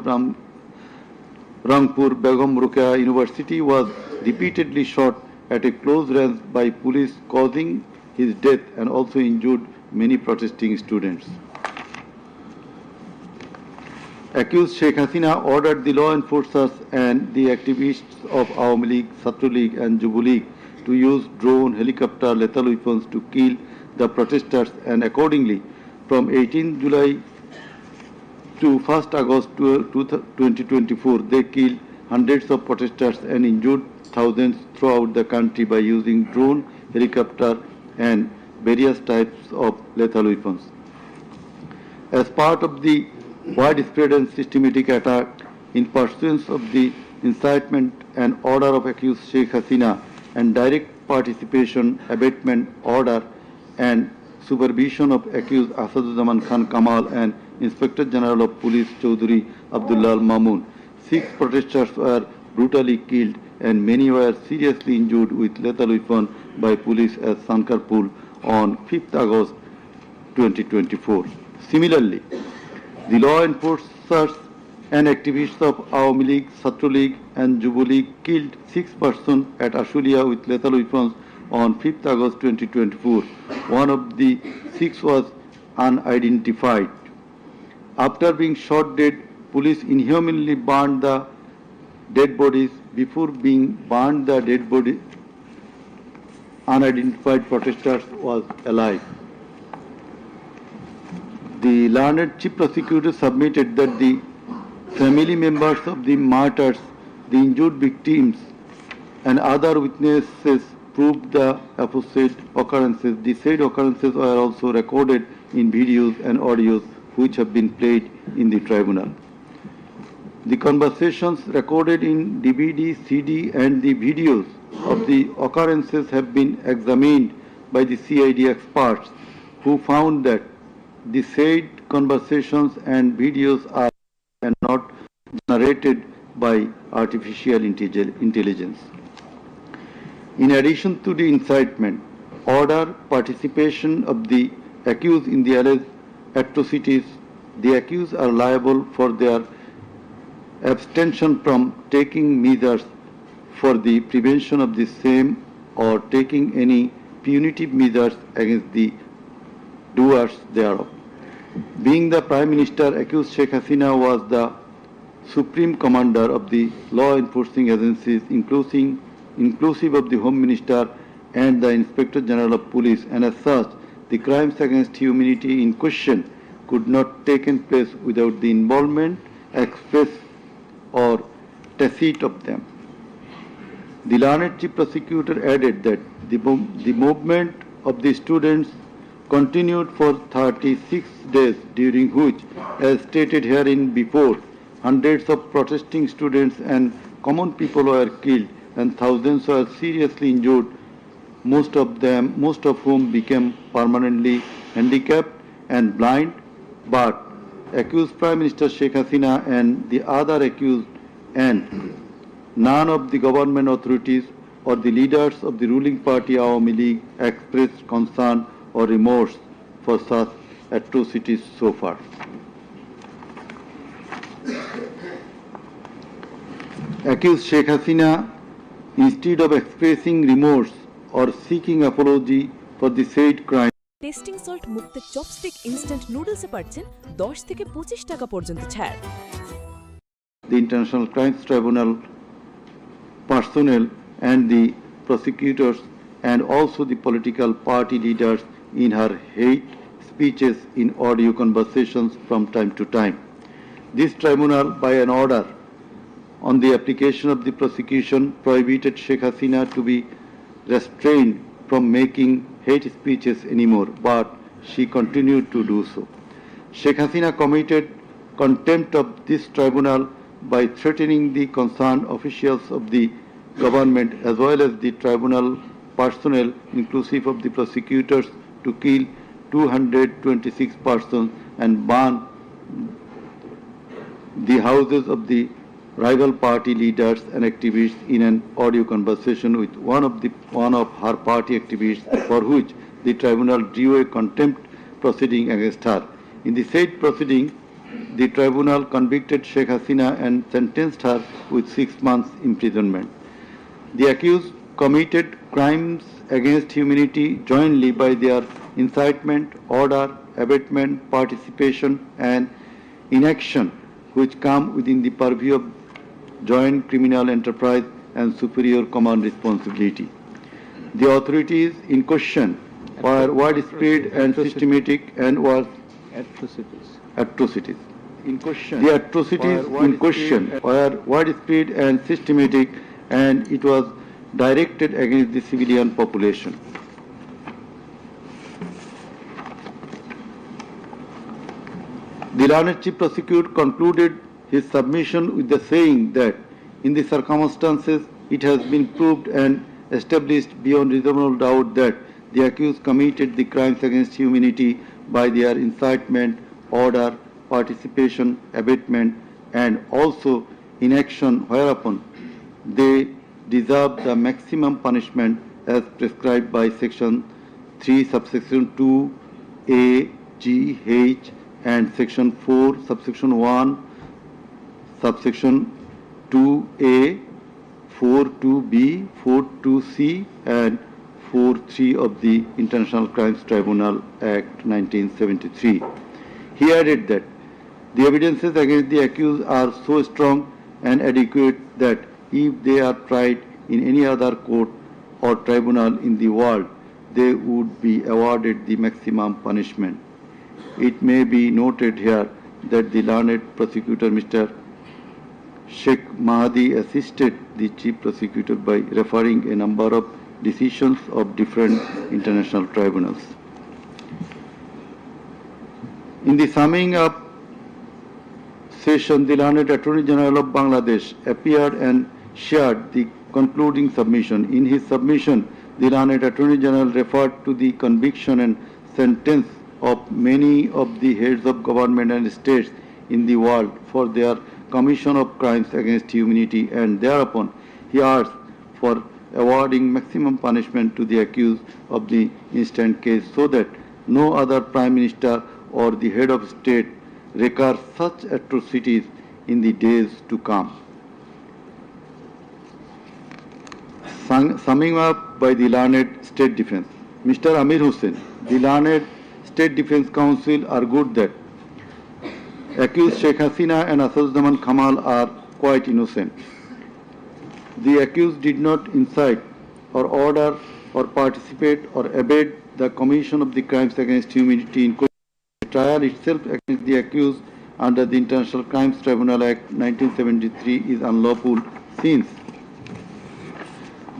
Rangpur Begum Ruqayya University was repeatedly shot at a close range by police, causing his death and also injured many protesting students. Accused Sheikh Hasina ordered the law enforcers and the activists of Awami League, Chhatra League and Yuva League to use drone, helicopter, lethal weapons to kill the protesters, and accordingly, from 18 July to 1st August 2024, they killed hundreds of protesters and injured thousands throughout the country by using drone, helicopter and various types of lethal weapons. As part of the widespread and systematic attack, in pursuance of the incitement and order of accused Sheikh Hasina and direct participation, abatement order and supervision of accused Asaduzzaman Khan Kamal and Inspector General of Police Chaudhry Abdullah Mamun, 6 protesters were brutally killed and many were seriously injured with lethal weapon by police at Sankarpur on 5th August 2024. Similarly, the law enforcers and activists of Awami League, Chhatra League and Yuva League killed 6 persons at Ashulia with lethal weapons on 5th August 2024. One of the 6 was unidentified. After being shot dead, police inhumanly burned the dead bodies. Before being burned, the dead body unidentified protesters was alive. The learned chief prosecutor submitted that the family members of the martyrs, the injured victims, and other witnesses proved the opposite occurrences. The said occurrences were also recorded in videos and audios which have been played in the tribunal. The conversations recorded in DVD, CD, and the videos of the occurrences have been examined by the CID experts, who found that the said conversations and videos are not generated by artificial intelligence. In addition to the incitement, order, participation of the accused in the alleged atrocities, the accused are liable for their abstention from taking measures for the prevention of the same or taking any punitive measures against the doers thereof. Being the Prime Minister, accused Sheikh Hasina was the Supreme Commander of the law enforcing agencies, inclusive of the Home Minister and the Inspector General of Police, and as such, the crimes against humanity in question could not taken place without the involvement, express or tacit of them. The learned Chief Prosecutor added that the movement of the students continued for 36 days, during which, as stated herein before, hundreds of protesting students and common people were killed and thousands were seriously injured, most of whom became permanently handicapped and blind. But accused Prime Minister Sheikh Hasina and the other accused and none of the government authorities or the leaders of the ruling party Awami League expressed concern or remorse for such atrocities so far. Accused Sheikh Hasina, instead of expressing remorse or seeking apology for the said crime, testing salt মুক্ত chopstick instant নুডলসে পাচ্ছেন 10 থেকে 25 টাকা পর্যন্ত ছাড়। the International Crimes Tribunal personnel and the prosecutors and also the political party leaders in her hate speeches in audio conversations from time to time. This tribunal, by an order on the application of the prosecution, prohibited Sheikh Hasina to be restrained from making hate speeches anymore, but she continued to do so. Sheikh Hasina committed contempt of this tribunal by threatening the concerned officials of the government as well as the tribunal personnel, inclusive of the prosecutors, to kill 226 persons and burn the houses of the rival party leaders and activists in an audio conversation with one of her party activists, for which the tribunal drew a contempt proceeding against her. In the said proceeding, the tribunal convicted Sheikh Hasina and sentenced her with 6 months imprisonment. The accused committed crimes against humanity jointly by their incitement, order, abatement, participation and inaction, which come within the purview of joint criminal enterprise and superior command responsibility. The authorities in question were widespread and systematic and was atrocities. The atrocities in question were widespread and systematic, and it was directed against the civilian population. The learned Chief Prosecutor concluded his submission with the saying that in the circumstances it has been proved and established beyond reasonable doubt that the accused committed the crimes against humanity by their incitement, order, participation, abatement and also inaction, whereupon they deserve the maximum punishment as prescribed by section 3 subsection 2 A, G, H and section 4 subsection 1 subsection 2A, 4.2b, 4.2c and 4.3 of the International Crimes Tribunal Act 1973. He added that the evidences against the accused are so strong and adequate that if they are tried in any other court or tribunal in the world, they would be awarded the maximum punishment. It may be noted here that the learned prosecutor, Mr. Sheikh Mahdi, assisted the Chief Prosecutor by referring a number of decisions of different international tribunals. In the summing up session, the learned Attorney General of Bangladesh appeared and shared the concluding submission. In his submission, the learned Attorney General referred to the conviction and sentence of many of the heads of government and states in the world for their commission of crimes against humanity, and thereupon he asked for awarding maximum punishment to the accused of the instant case so that no other Prime Minister or the head of state recur such atrocities in the days to come. Summing up by the learned State Defence, Mr. Amir Hussain, the learned State Defence Council argued that accused Sheikh Hasina and Asaduzzaman Kamal are quite innocent. The accused did not incite or order or participate or abet the commission of the crimes against humanity in the trial itself against the accused under the International Crimes Tribunal Act 1973 is unlawful since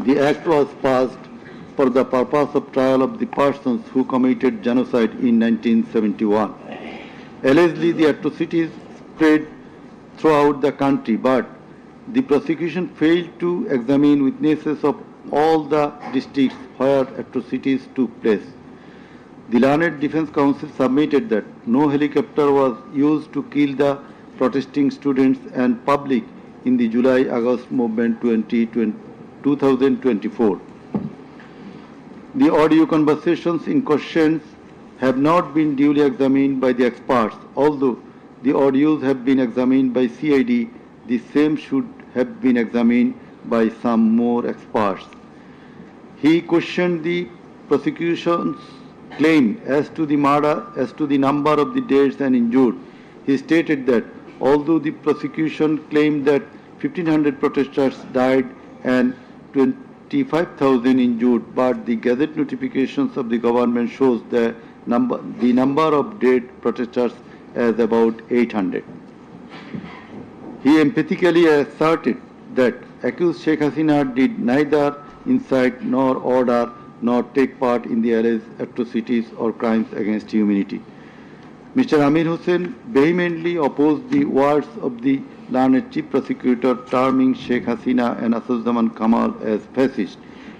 the act was passed for the purpose of trial of the persons who committed genocide in 1971. Allegedly, the atrocities spread throughout the country, but the prosecution failed to examine witnesses of all the districts where atrocities took place. The Learned Defence Council submitted that no helicopter was used to kill the protesting students and public in the July-August movement 2024. The audio conversations in questions have not been duly examined by the experts. Although the audios have been examined by CID, the same should have been examined by some more experts. He questioned the prosecution's claim as to the number of the deaths and injured. He stated that although the prosecution claimed that 1,500 protesters died and 25,000 injured, but the Gazette notifications of the government shows the number of dead protesters as about 800. He emphatically asserted that accused Sheikh Hasina did neither incite nor order nor take part in the alleged atrocities or crimes against humanity. Mr. Amir Hussain vehemently opposed the words of the learned chief prosecutor terming Sheikh Hasina and Asaduzzaman Kamal as fascist.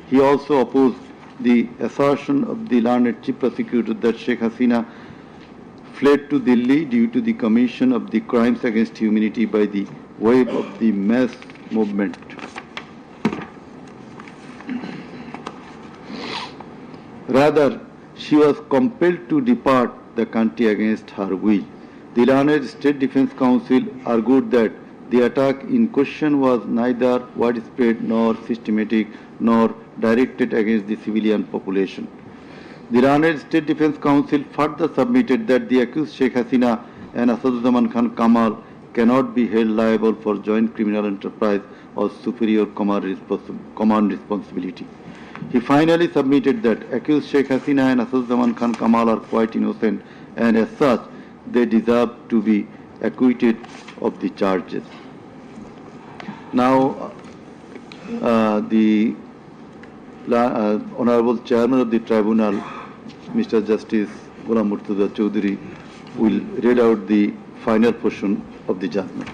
He also opposed the assertion of the learned chief prosecutor that Sheikh Hasina fled to Delhi due to the commission of the crimes against humanity by the wave of the mass movement. Rather, she was compelled to depart the country against her will. The learned State Defence Council argued that the attack in question was neither widespread nor systematic nor directed against the civilian population. The learned State Defence Council further submitted that the accused Sheikh Hasina and Asaduzzaman Khan Kamal cannot be held liable for joint criminal enterprise or superior command responsibility. He finally submitted that accused Sheikh Hasina and Asaduzzaman Khan Kamal are quite innocent and as such they deserve to be acquitted of the charges. Now, the Honorable Chairman of the Tribunal, Mr. Justice Ghulam Murtuza Chaudhary, will read out the final portion of the judgment,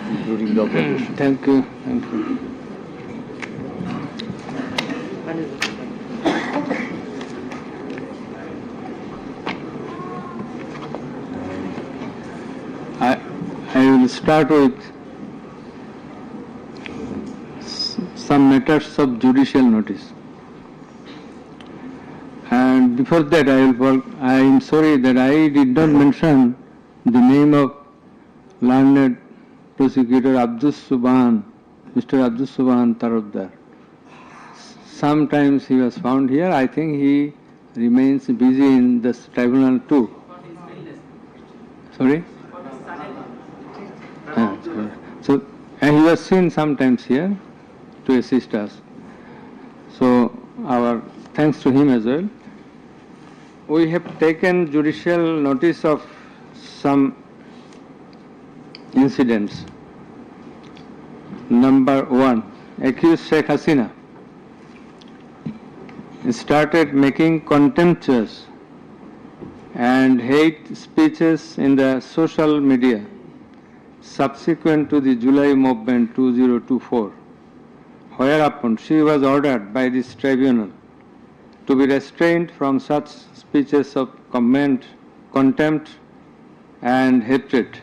including the observation. Thank you. Thank you. I will start with some matters of judicial notice. And before that, I am sorry that I did not mention the name of learned prosecutor Mr. Abdus Subhan Tarabdar. Sometimes he was found here. I think he remains busy in the tribunal too. Sorry? So he was seen sometimes here to assist us. So our thanks to him as well. We have taken judicial notice of some incidents. Number 1, accused Sheikh Hasina started making contemptuous and hate speeches in the social media subsequent to the July movement 2024, whereupon she was ordered by this tribunal to be restrained from such speeches of contempt and hatred.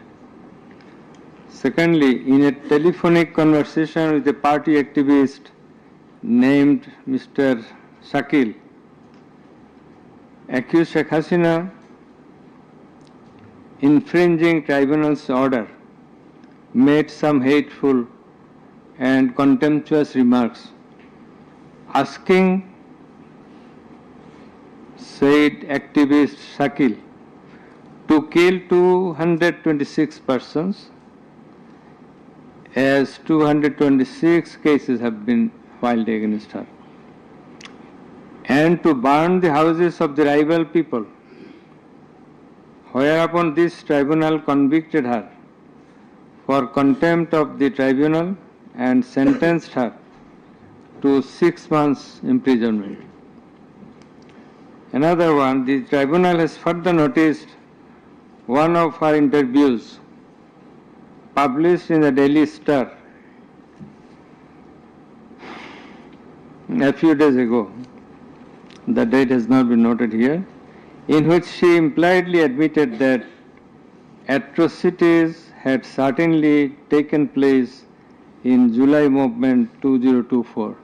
Secondly, in a telephonic conversation with a party activist named Mr. Shakil, she was asked, "Are you sure that you are not going to be arrested?" He said, "No, I am sure that I will not be arrested." She was asked, "Are you sure that you are not going to be arrested?" He said, "No, I am sure that I will not be arrested." She was asked, "Are you sure that you are not going to be arrested?" He said, "No, I am sure that I will not be arrested." accused Sheikh Hasina infringing tribunal's order made some hateful and contemptuous remarks, asking said activist Shakil to kill 226 persons, as 226 cases have been filed against her, and to burn the houses of the rival people, whereupon this tribunal convicted her for contempt of the tribunal and sentenced her to 6 months imprisonment. Another one, the tribunal has further noticed one of her interviews published in the Daily Star a few days ago, the date has not been noted here, in which she impliedly admitted that atrocities had certainly taken place in July movement 2024,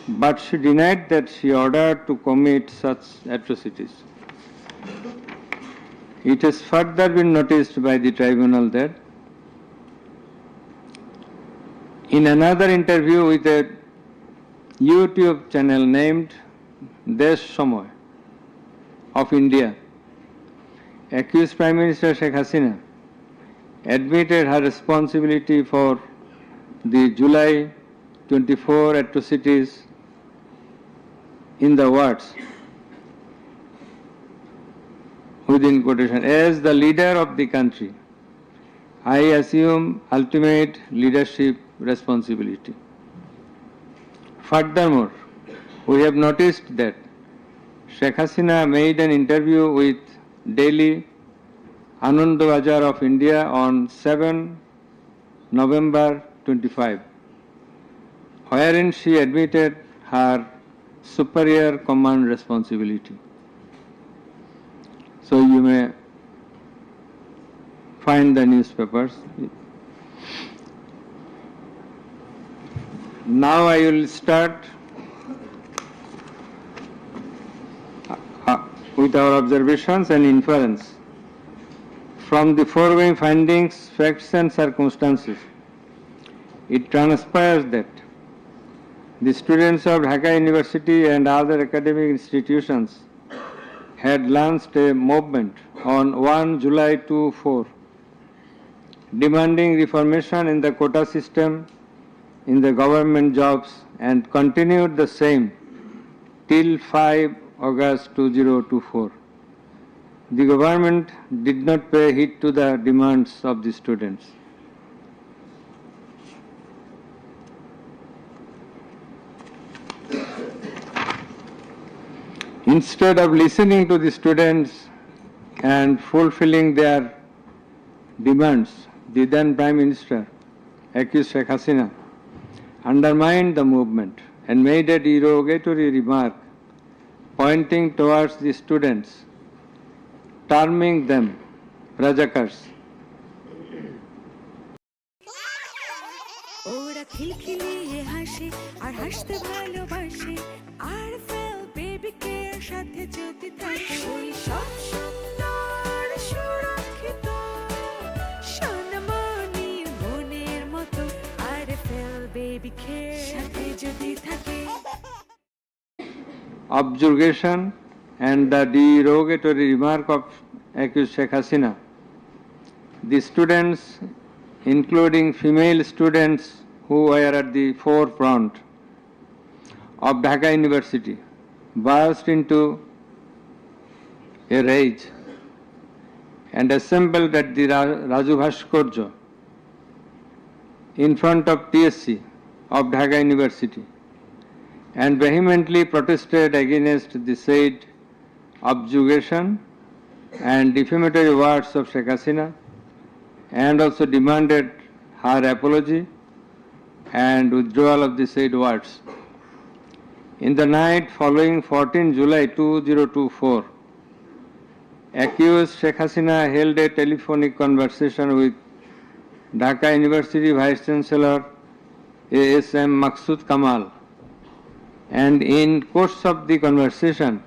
but she denied that she ordered to commit such atrocities. It has further been noticed by the tribunal that in another interview with a YouTube channel named Desh Samoy of India, accused Prime Minister Sheikh Hasina admitted her responsibility for the July 24 atrocities in the words, within quotation, as the leader of the country, I assume ultimate leadership responsibility. Furthermore, we have noticed that Sheikh Hasina made an interview with Delhi Anandabazar of India on 7 November 25, wherein she admitted her superior command responsibility. So you may find the newspapers. Now I will start with our observations and inference. From the foregoing findings, facts and circumstances, it transpires that the students of Dhaka University and other academic institutions had launched a movement on 1 July 2024 demanding reformation in the quota system in the government jobs and continued the same till 5 August 2024. The government did not pay heed to the demands of the students. Instead of listening to the students and fulfilling their demands, the then Prime Minister, accused Sheikh Hasina, undermined the movement and made a derogatory remark pointing towards the students, terming them Rajakars. ওরা খিলখিলিয়ে হাসে আর হাসতে ভালোবাসে আর fail বেবিকে সাথে যদি থাকে ওই সব সুন্দর সুরক্ষিত সোনামণি মনের মতো আর ফেল বেবিকে সাথে যদি থাকে. Objurgation and the derogatory remark of accused Sheikh Hasina. The students, including female students who were at the forefront of Dhaka University, burst into a rage and assembled at the Raju Bhaskarya in front of TSC of Dhaka University and vehemently protested against the said objurgation and defamatory words of Sheikh Hasina, and also demanded her apology and withdrawal of the said words. In the night following 14 July 2024, accused Sheikh Hasina held a telephonic conversation with Dhaka University Vice Chancellor A.S.M. Maksud Kamal, and in course of the conversation,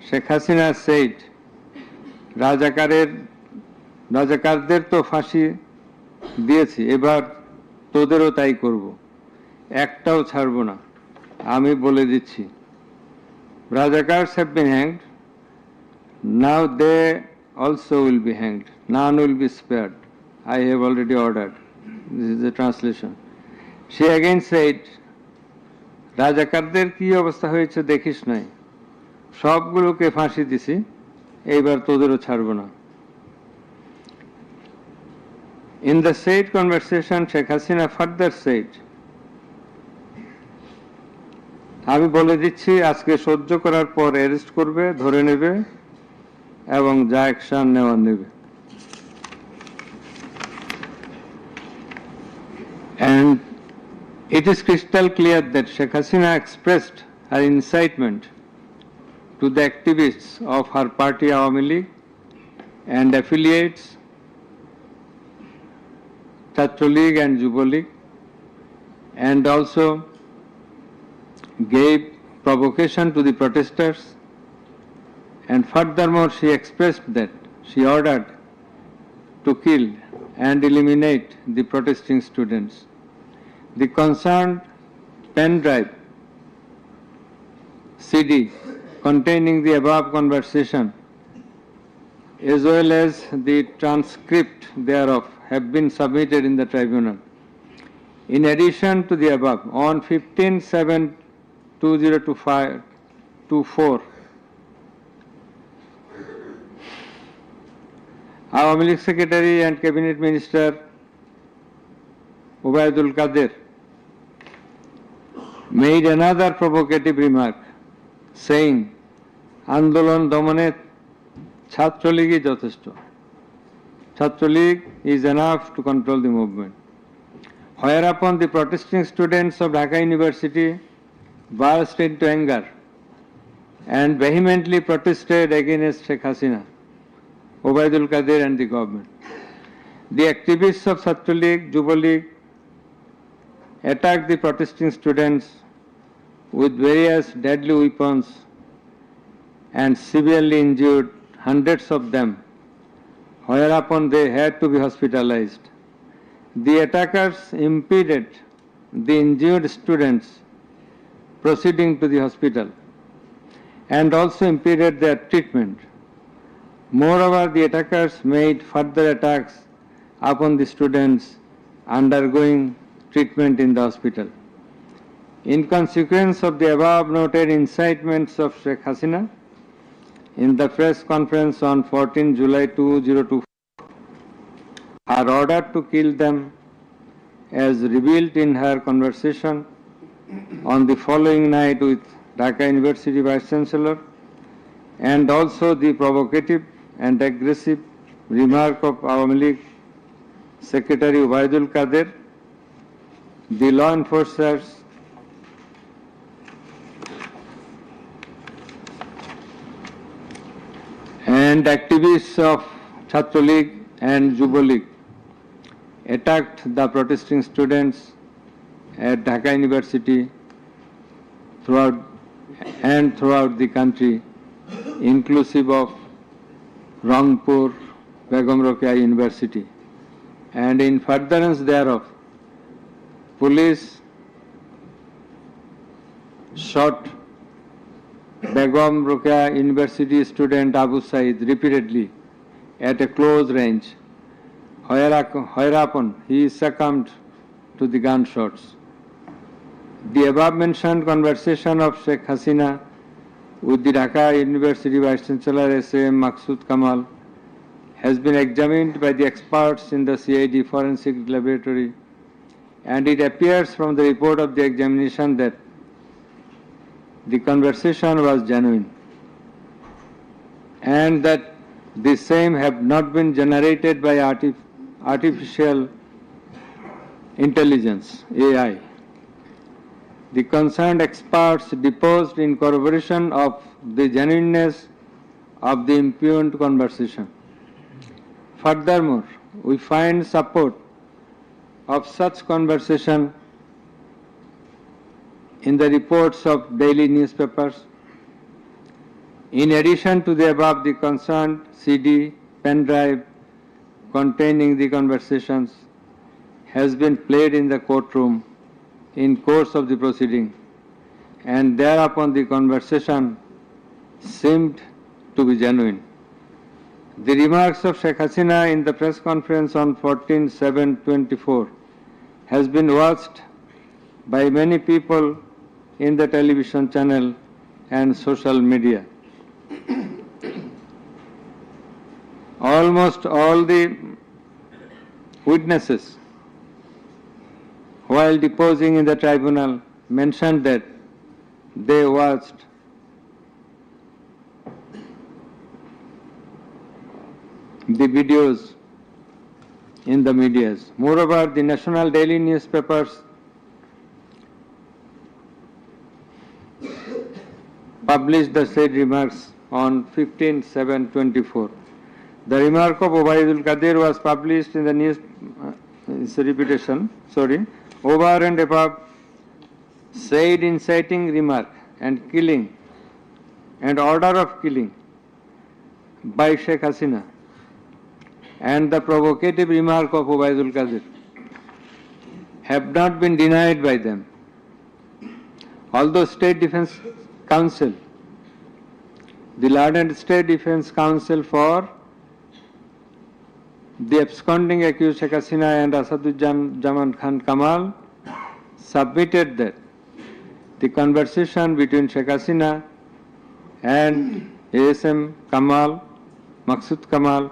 Sheikh Hasina said, রাজাকারদের তো ফাঁসি দিয়েছি, এবার তোদেরও তাই করব, একটাও ছাড়ব না, আমি বলে দিচ্ছি। Rajakars have been hanged, now they also will be hanged, none will be spared. I have already ordered. This is the translation. She again said, রাজাকারদের কি অবস্থা হয়েছে দেখিস নাই, সবগুলোকে ফাঁসি দিছি, এইবার তোদেরও ছাড়ব না। In the said conversation, Sheikh Hasina further said, আমি বলে দিচ্ছি আজকে সহ্য করার পর অ্যারেস্ট করবে, ধরে নেবে এবং যা অ্যাকশন নেওয়ার নেবে। And it is crystal clear that Sheikh Hasina expressed her incitement to the activists of her party Awami League and affiliates, Chhatro League and Jubo League, and also gave provocation to the protesters, and furthermore she expressed that she ordered to kill and eliminate the protesting students. The concerned pen drive CD containing the above conversation as well as the transcript thereof have been submitted in the tribunal. In addition to the above, on 15/7/2024, Awami League Secretary and Cabinet Minister Ubaidul Qadir made another provocative remark, saying, Andolon Domane Chhatro League is jotheshto. Chhatro League is enough to control the movement. Whereupon the protesting students of Dhaka University burst into anger and vehemently protested against Sheikh Hasina, Ubaidul Qadir and the government. The activists of Chhatro League, Jubo League attacked the protesting students with various deadly weapons and severely injured hundreds of them, whereupon they had to be hospitalized. The attackers impeded the injured students proceeding to the hospital and also impeded their treatment. Moreover, the attackers made further attacks upon the students undergoing treatment in the hospital. In consequence of the above noted incitements of Sheikh Hasina, in the press conference on 14 July 2024, her order to kill them, as revealed in her conversation on the following night with Dhaka University Vice Chancellor, and also the provocative and aggressive remark of Awami League Secretary Ubaidul Qadir, the law enforcers and activists of Chhatro League and Jubo League attacked the protesting students at Dhaka University throughout the country, inclusive of Rangpur, Begum Rokeya University. And in furtherance thereof, police shot Begum Rokeya University student Abu Said repeatedly at a close range, whereupon he succumbed to the gunshots. The above mentioned conversation of Sheikh Hasina with the Dhaka University Vice Chancellor S.A.M. Maqsood Kamal has been examined by the experts in the CID Forensic Laboratory, and it appears from the report of the examination that the conversation was genuine and that the same have not been generated by artificial intelligence, AI. The concerned experts deposed in corroboration of the genuineness of the impugned conversation. Furthermore, we find support of such conversation in the reports of daily newspapers In addition to the above, the concerned CD, pen drive containing the conversations has been played in the courtroom in course of the proceeding, and thereupon the conversation seemed to be genuine. The remarks of Sheikh Hasina in the press conference on 14/7/24 has been watched by many people in the television channel and social media. Almost all the witnesses, while deposing in the tribunal, mentioned that they watched the videos in the medias. Moreover, the national daily newspapers published the said remarks on 15/7/24. The remark of Obaidul Qadir was published in the news. It's a repetition. Sorry. Over and above said inciting remark and killing and order of killing by Sheikh Hasina and the provocative remark of Obaidul Qadir have not been denied by them. Although State Defence Council, the learned State Defence Council for the absconding accused Sheikh Hasina and Asaduজ্জামান Khan Kamal submitted that the conversation between Sheikh Hasina and ASM Kamal, Maksud Kamal,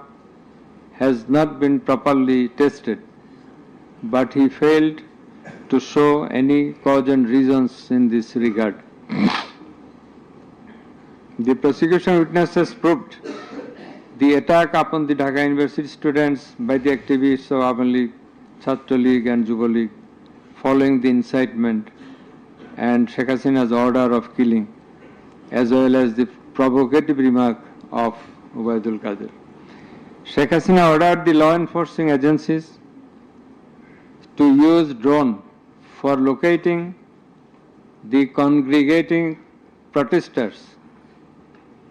has not been properly tested, but he failed to show any cogent reasons in this regard. The prosecution witnesses proved the attack upon the Dhaka University students by the activists of Awan League, Chhatra League and Yuva League following the incitement and Sheikh Hasina's order of killing, as well as the provocative remark of Obaidul Qadir. Sheikh Hasina ordered the law enforcing agencies to use drone for locating the congregating protesters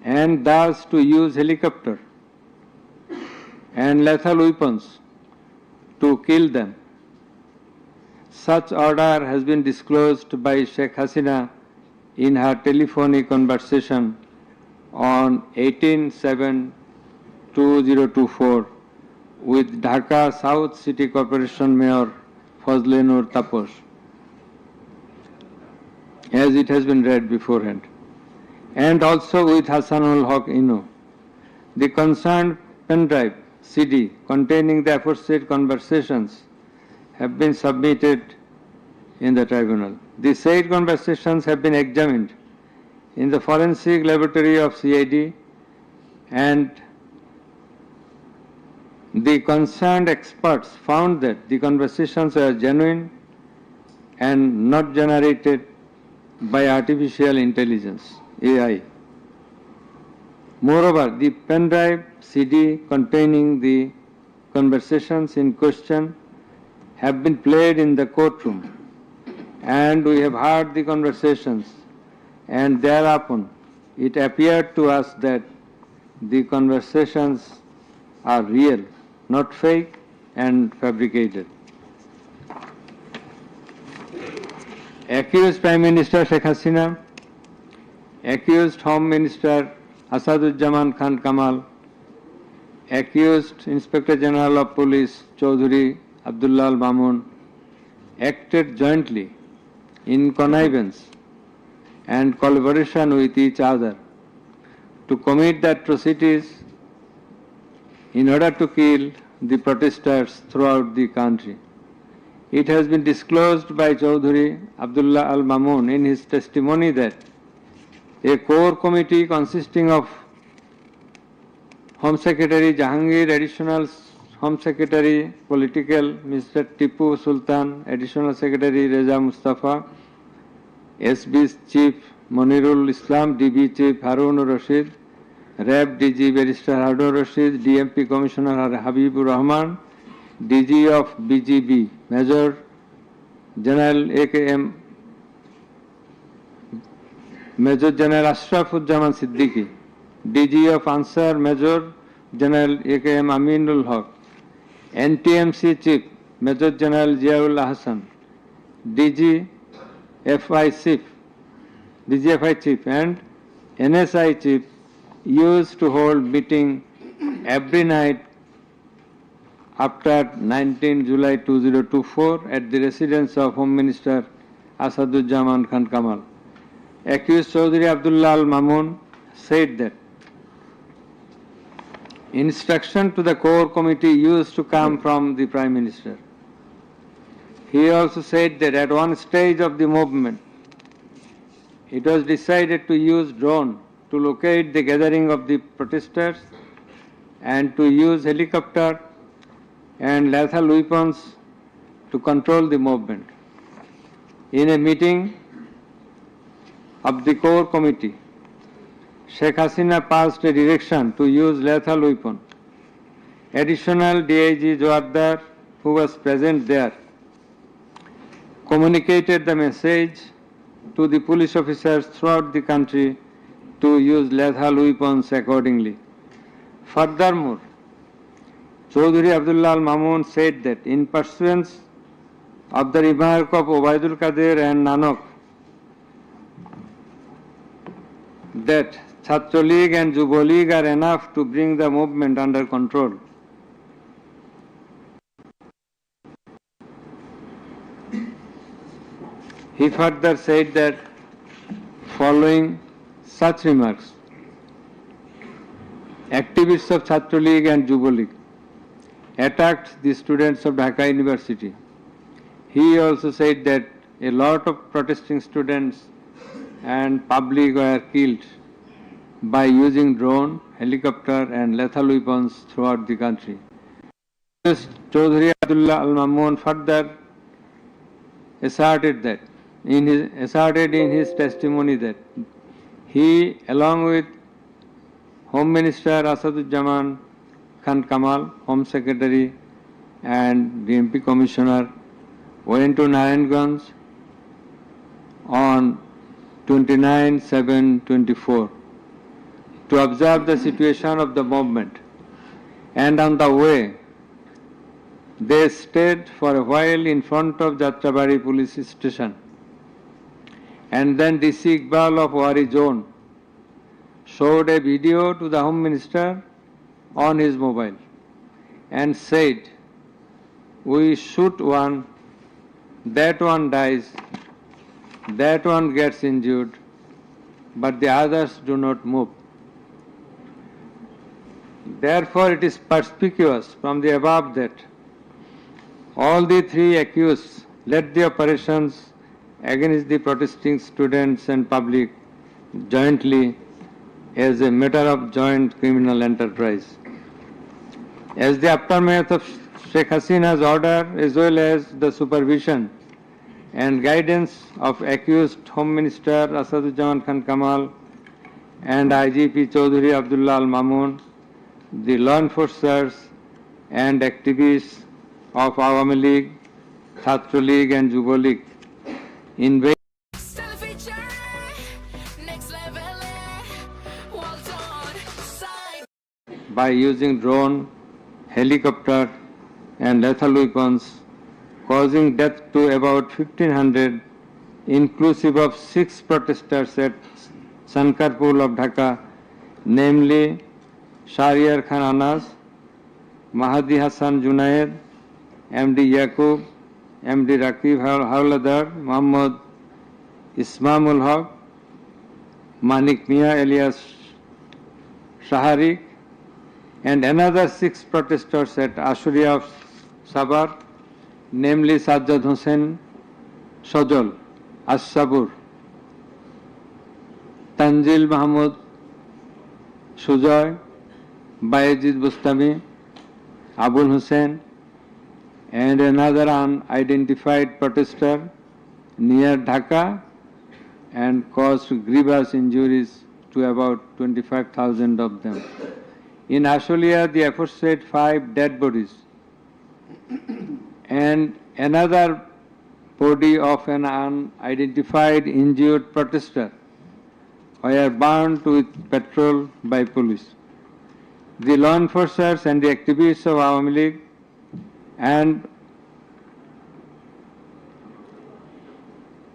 and thus to use helicopter and lethal weapons to kill them. Such order has been disclosed by Sheikh Hasina in her telephonic conversation on 18/7/2024 with Dhaka South City Corporation Mayor Fazle Nur Taposh, as it has been read beforehand, and also with Hassanul Haq Ino. The concerned pen drive CD containing the aforesaid conversations have been submitted in the tribunal. The said conversations have been examined in the forensic laboratory of CID, and the concerned experts found that the conversations were genuine and not generated by artificial intelligence, AI. Moreover, the pen drive CD containing the conversations in question have been played in the courtroom, and we have heard the conversations, and thereupon it appeared to us that the conversations are real, not fake and fabricated. Accused Prime Minister Sheikh Hasina, accused Home Minister Asaduজ্জামান Khan Kamal, accused Inspector General of Police Chaudhuri Abdullah Al Mamun acted jointly in connivance and collaboration with each other to commit the atrocities in order to kill the protesters throughout the country. It has been disclosed by Chaudhuri Abdullah Al Mamun in his testimony that a core committee consisting of Home Secretary Jahangir, Additional Home Secretary Political Mr. Tipu Sultan, Additional Secretary Reza Mustafa, SB's Chief Monirul Islam, DB Chief Harun Rashid, RAB DG Barrister Harun Rashid, DMP Commissioner Habibur Rahman, DG of BGB Major General AKM Major General Ashrafuজ্জামান Siddiqui, DG of Ansar Major General AKM Aminul Haq, NTMC Chief Major General Ziaul Hasan, DGFI Chief and NSI Chief used to hold meeting every night after 19 July 2024 at the residence of Home Minister Asaduzzaman Khan Kamal. Accused Chaudhry Abdullah Al Mamun said that instruction to the core committee used to come from the Prime Minister. He also said that at one stage of the movement, it was decided to use drone to locate the gathering of the protesters and to use helicopter and lethal weapons to control the movement. In a meeting of the core committee, Sheikh Hasina passed a direction to use lethal weapon. Additional DIG Joardar, who was present there, communicated the message to the police officers throughout the country to use lethal weapons accordingly. Furthermore, Chaudhry Abdullah Al Mamun said that in pursuance of the remark of Obaidul Qadir and Nanak that Chhatra League and Jubo League are enough to bring the movement under control. He further said that following such remarks, activists of Chhatra League and Jubo League attacked the students of Dhaka University. He also said that a lot of protesting students and public were killed by using drone, helicopter and lethal weapons throughout the country. Chaudhry Abdullah Al Mamun further asserted in his testimony that he, along with Home Minister Asaduzzaman Khan Kamal, Home Secretary and BMP Commissioner, went to Narayanganj on 29/7/24 to observe the situation of the movement, and on the way they stayed for a while in front of Jatrabari police station, and then DC Iqbal of Wari Zone showed a video to the Home Minister on his mobile and said, "We shoot one, that one dies, that one gets injured, but the others do not move." Therefore, it is perspicuous from the above that all the three accused led the operations against the protesting students and public jointly as a matter of joint criminal enterprise. As the aftermath of Sheikh Hasina's order, as well as the supervision and guidance of accused Home Minister Asaduzzaman Khan Kamal and IGP Chaudhry Abdullah Al Mamun, the law enforcers and activists of Awami League, Chhatra League and Jubo League invaded by using drone, helicopter and lethal weapons, causing death to about 1,500, inclusive of 6 protesters at Sankarpur of Dhaka, namely Shahriar Khan Anas, Mahdi Hassan Junaid, MD Yaqub, MD Rakib Hawladar, Muhammad Ismamul Haq, Manik Mia alias Shaharik, and another 6 protesters at Ashuria of Sabar, namely Sajjad Hussain Sojol, As-Sabur, Tanzil Mahmud Sujoy, Bayezid Bustami, Abul Hussain, and another unidentified protester near Dhaka, and caused grievous injuries to about 25,000 of them. In Ashulia, the aforesaid 5 dead bodies and another body of an unidentified injured protester were burned with petrol by police. The law enforcers and the activists of Awami League and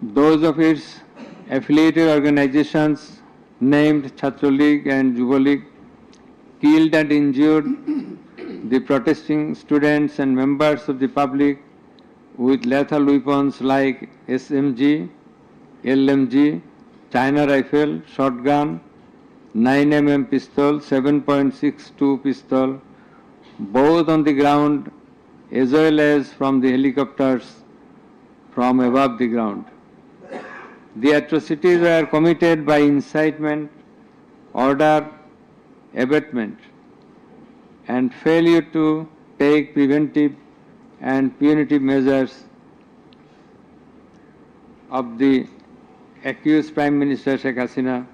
those of its affiliated organizations named Chhatra League and Yuva League killed and injured the protesting students and members of the public with lethal weapons like SMG, LMG, China rifle, shotgun, 9mm pistol, 7.62 pistol, both on the ground as well as from the helicopters from above the ground. The atrocities were committed by incitement, order, abatement, and failure to take preventive and punitive measures of the accused Prime Minister Sheikh Hasina,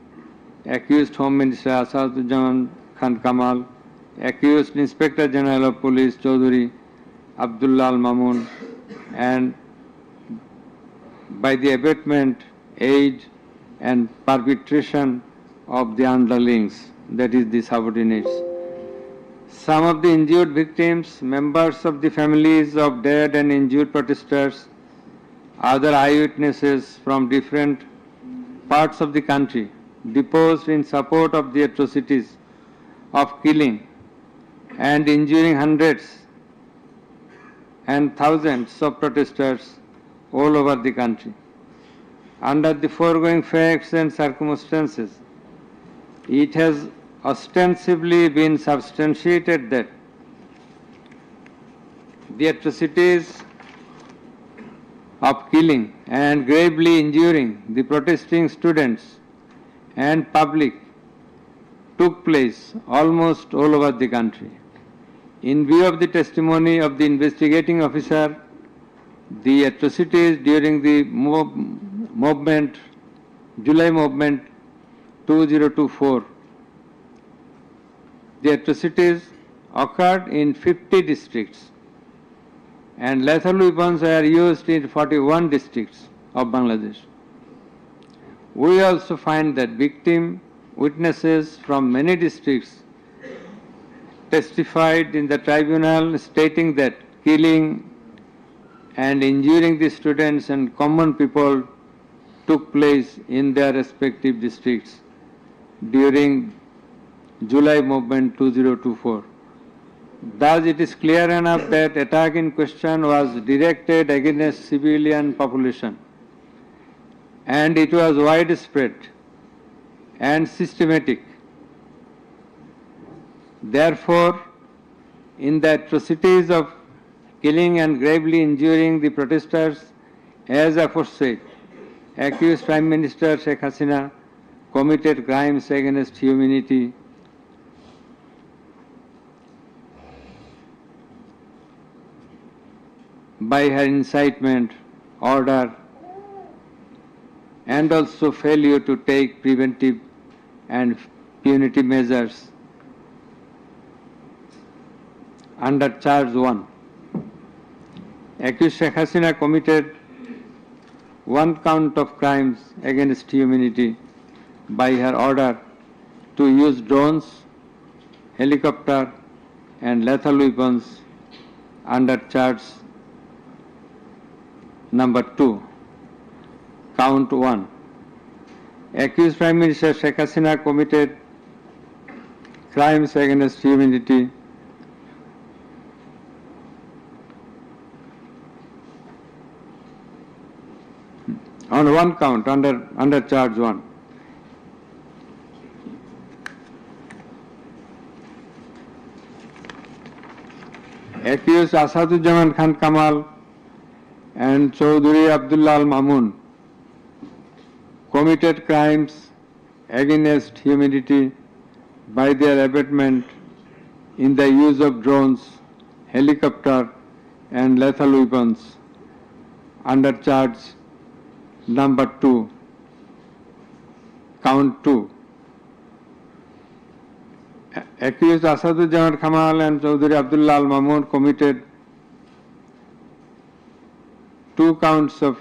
accused Home Minister Asaduzzaman Khan Kamal, accused Inspector General of Police Chaudhuri Abdullah Al Mamun, and by the abatement, aid, and perpetration of the underlings, that is the subordinates. Some of the injured victims, members of the families of dead and injured protesters, other eyewitnesses from different parts of the country, deposed in support of the atrocities of killing and injuring hundreds and thousands of protesters all over the country. Under the foregoing facts and circumstances, it has ostensibly been substantiated that the atrocities of killing and gravely injuring the protesting students and public took place almost all over the country. In view of the testimony of the investigating officer, the atrocities during the movement, July movement 2024, the atrocities occurred in 50 districts and lethal weapons were used in 41 districts of Bangladesh. We also find that victim witnesses from many districts testified in the tribunal stating that killing and injuring the students and common people took place in their respective districts during July movement 2024. Thus, it is clear enough that attack in question was directed against civilian population, and it was widespread and systematic. Therefore, in the atrocities of killing and gravely injuring the protesters, as aforesaid, accused Prime Minister Sheikh Hasina committed crimes against humanity by her incitement, order, and also failure to take preventive and punitive measures under charge 1. Accused Sheikh Hasina committed one count of crimes against humanity by her order to use drones, helicopter, and lethal weapons under charge number 2, count 1. Accused Prime Minister Sheikh Hasina committed crimes against humanity on one count under charge 1. Accused Asaduzzaman Khan Kamal and Chaudhuri Abdullah Al Mamun committed crimes against humanity by their abatement in the use of drones, helicopter, and lethal weapons under charge number 2, count 2. Accused Asaduzzaman Kamal and Chaudhuri Abdullah Al Mamun committed 2 counts of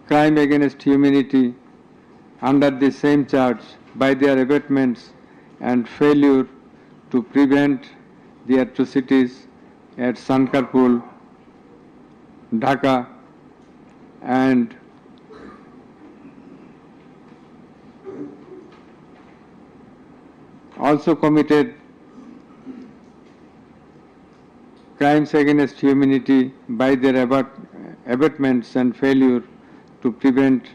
crime against humanity under the same charge by their abatements and failure to prevent the atrocities at Sankarpur, Dhaka, and also committed crimes against humanity by their abatements and failure to prevent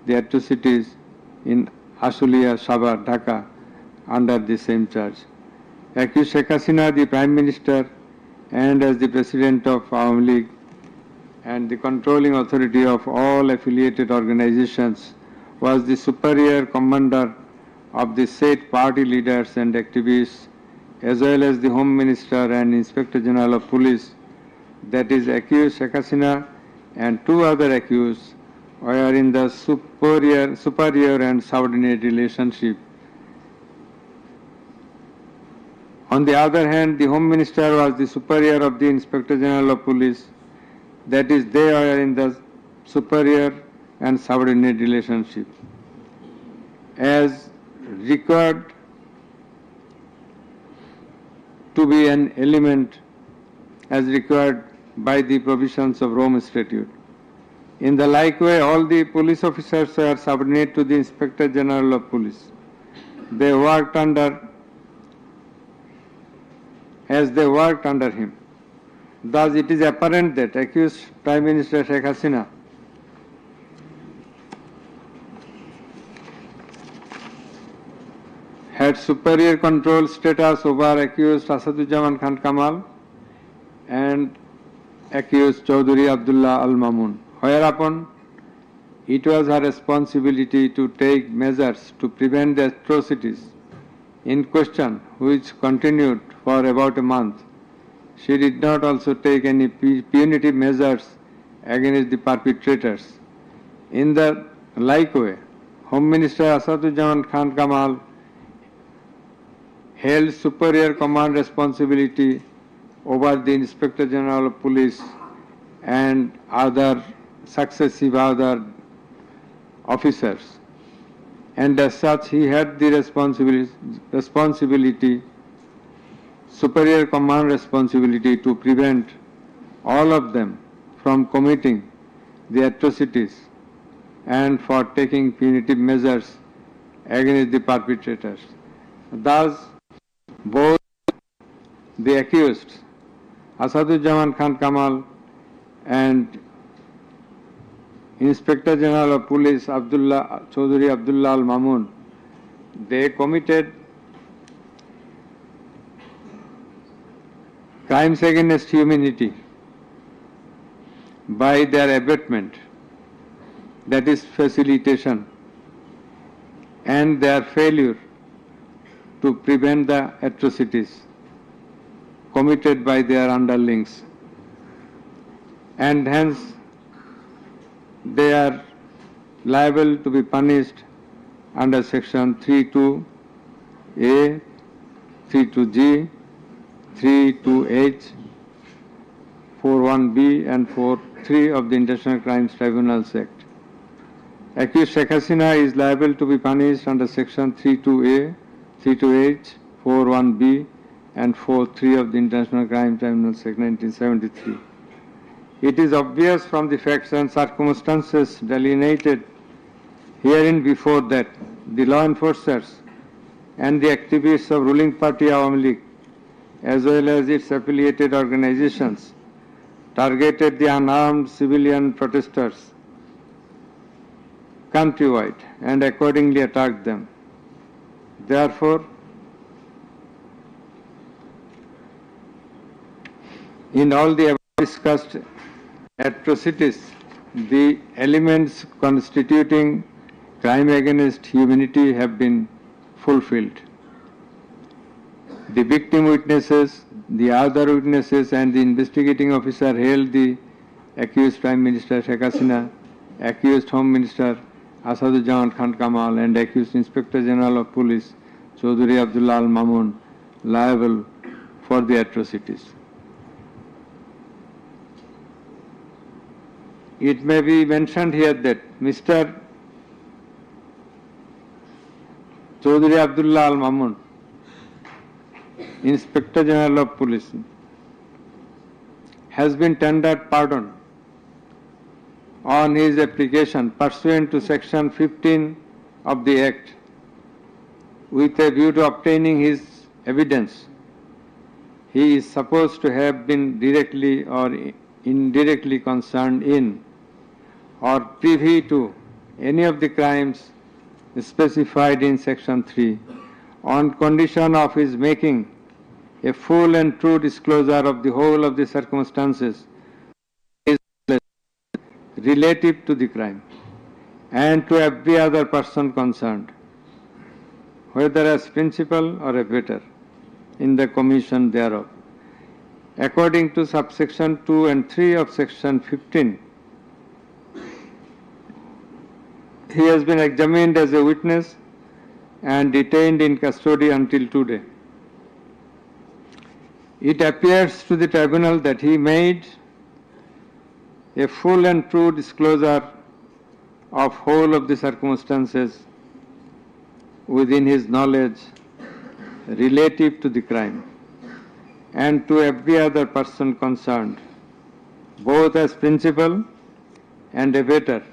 the atrocities in Ashulia, Sabha, Dhaka under the same charge. Accused Sheikh Hasina, the Prime Minister, and as the President of Awami League and the controlling authority of all affiliated organizations, was the superior commander of the said party leaders and activists, as well as the Home Minister and Inspector General of Police, that is accused Sheikh Hasina and two other accused were in the superior and subordinate relationship. On the other hand, the Home Minister was the superior of the Inspector General of Police, that is, they are in the superior and subordinate relationship. As required to be an element as required by the provisions of Rome Statute. In the like way, all the police officers are subordinate to the Inspector General of Police. They worked under him. Thus, it is apparent that accused Prime Minister Sheikh Hasina had superior control status over accused Asaduzzaman Khan Kamal and accused Chaudhry Abdullah Al Mamun, whereupon it was her responsibility to take measures to prevent the atrocities in question, which continued for about a month. She did not also take any punitive measures against the perpetrators. In the like way, Home Minister Asaduzzaman Khan Kamal held superior command responsibility over the Inspector General of Police and other successive other officers, and as such he had the superior command responsibility to prevent all of them from committing the atrocities and for taking punitive measures against the perpetrators. Thus, both the accused Asaduzzaman Khan Kamal and Inspector General of Police Chaudhry Abdullah Al Mamun, they committed crimes against humanity by their abatement, that is facilitation, and their failure to prevent the atrocities committed by their underlings, and hence they are liable to be punished under section 32A, 32G, 32H, 41B and 43 of the International Crimes Tribunals Act. Accused Sheikh Hasina is liable to be punished under section 32A, 32H, 41B and 43 of the International Crimes Tribunals Act 1973. It is obvious from the facts and circumstances delineated herein before that the law enforcers and the activists of ruling party Awami League, as well as its affiliated organizations, targeted the unarmed civilian protesters countrywide and accordingly attacked them. Therefore, in all the above discussed atrocities, the elements constituting crime against humanity have been fulfilled. The victim witnesses, the other witnesses and the investigating officer held the accused Prime Minister Sheikh Hasina, accused Home Minister Asaduzzaman Khan Kamal and accused Inspector General of Police Chaudhry Abdullah Al Mamun liable for the atrocities. It may be mentioned here that Mr. Chaudhary Abdullah Al Mamun, Inspector General of Police, has been tendered pardon on his application pursuant to Section 15 of the Act, with a view to obtaining his evidence. He is supposed to have been directly or indirectly concerned in or privy to any of the crimes specified in Section 3, on condition of his making a full and true disclosure of the whole of the circumstances relative to the crime and to every other person concerned, whether as principal or abettor in the commission thereof. According to subsection 2 and 3 of Section 15, he has been examined as a witness and detained in custody until today. It appears to the tribunal that he made a full and true disclosure of whole of the circumstances within his knowledge relative to the crime and to every other person concerned, both as principal and abettor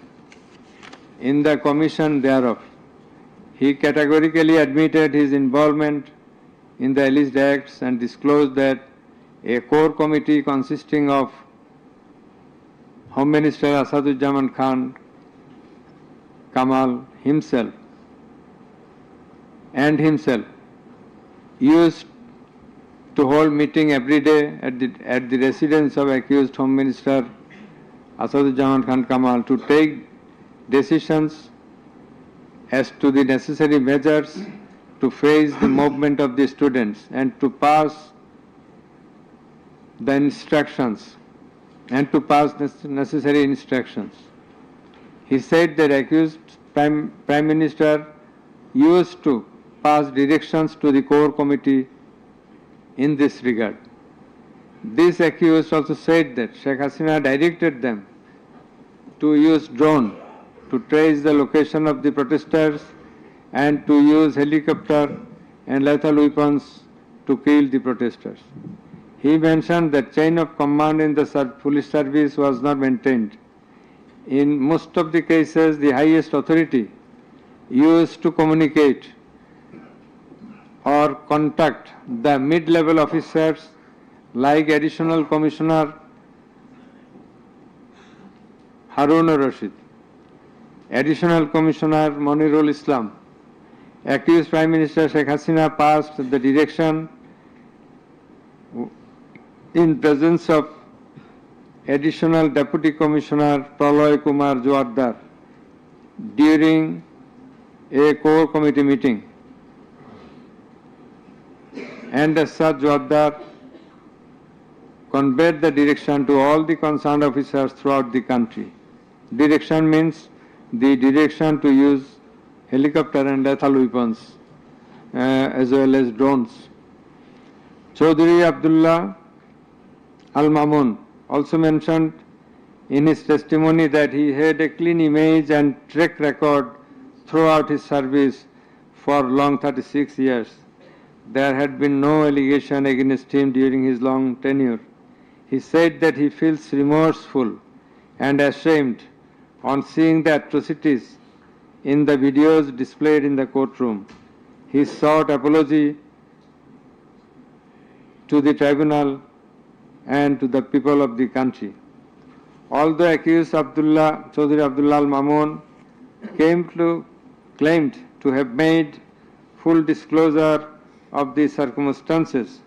in the commission thereof. He categorically admitted his involvement in the alleged acts and disclosed that a core committee consisting of Home Minister Asaduzzaman Khan Kamal himself used to hold meeting every day at the residence of accused Home Minister Asaduzzaman Khan Kamal to take decisions as to the necessary measures to face the movement of the students and to pass the instructions and to pass necessary instructions. He said that accused Prime Minister used to pass directions to the core committee in this regard. This accused also said that Sheikh Hasina directed them to use drone to trace the location of the protesters and to use helicopter and lethal weapons to kill the protesters. He mentioned that chain of command in the police service was not maintained. In most of the cases, the highest authority used to communicate or contact the mid-level officers like Additional Commissioner Harun Rashid, Additional Commissioner Monirul Islam. Accused Prime Minister Sheikh Hasina passed the direction in presence of Additional Deputy Commissioner Praloy Kumar Joardar during a core committee meeting, and as such Joardar conveyed the direction to all the concerned officers throughout the country. Direction means the direction to use helicopter and lethal weapons as well as drones. Chaudhary Abdullah Al Mamun also mentioned in his testimony that he had a clean image and track record throughout his service for long 36 years. There had been no allegation against him during his long tenure. He said that he feels remorseful and ashamed on seeing the atrocities in the videos displayed in the courtroom. He sought apology to the tribunal and to the people of the country. Although accused Chaudhary Abdullah Al Mamun claimed to have made full disclosure of the circumstances,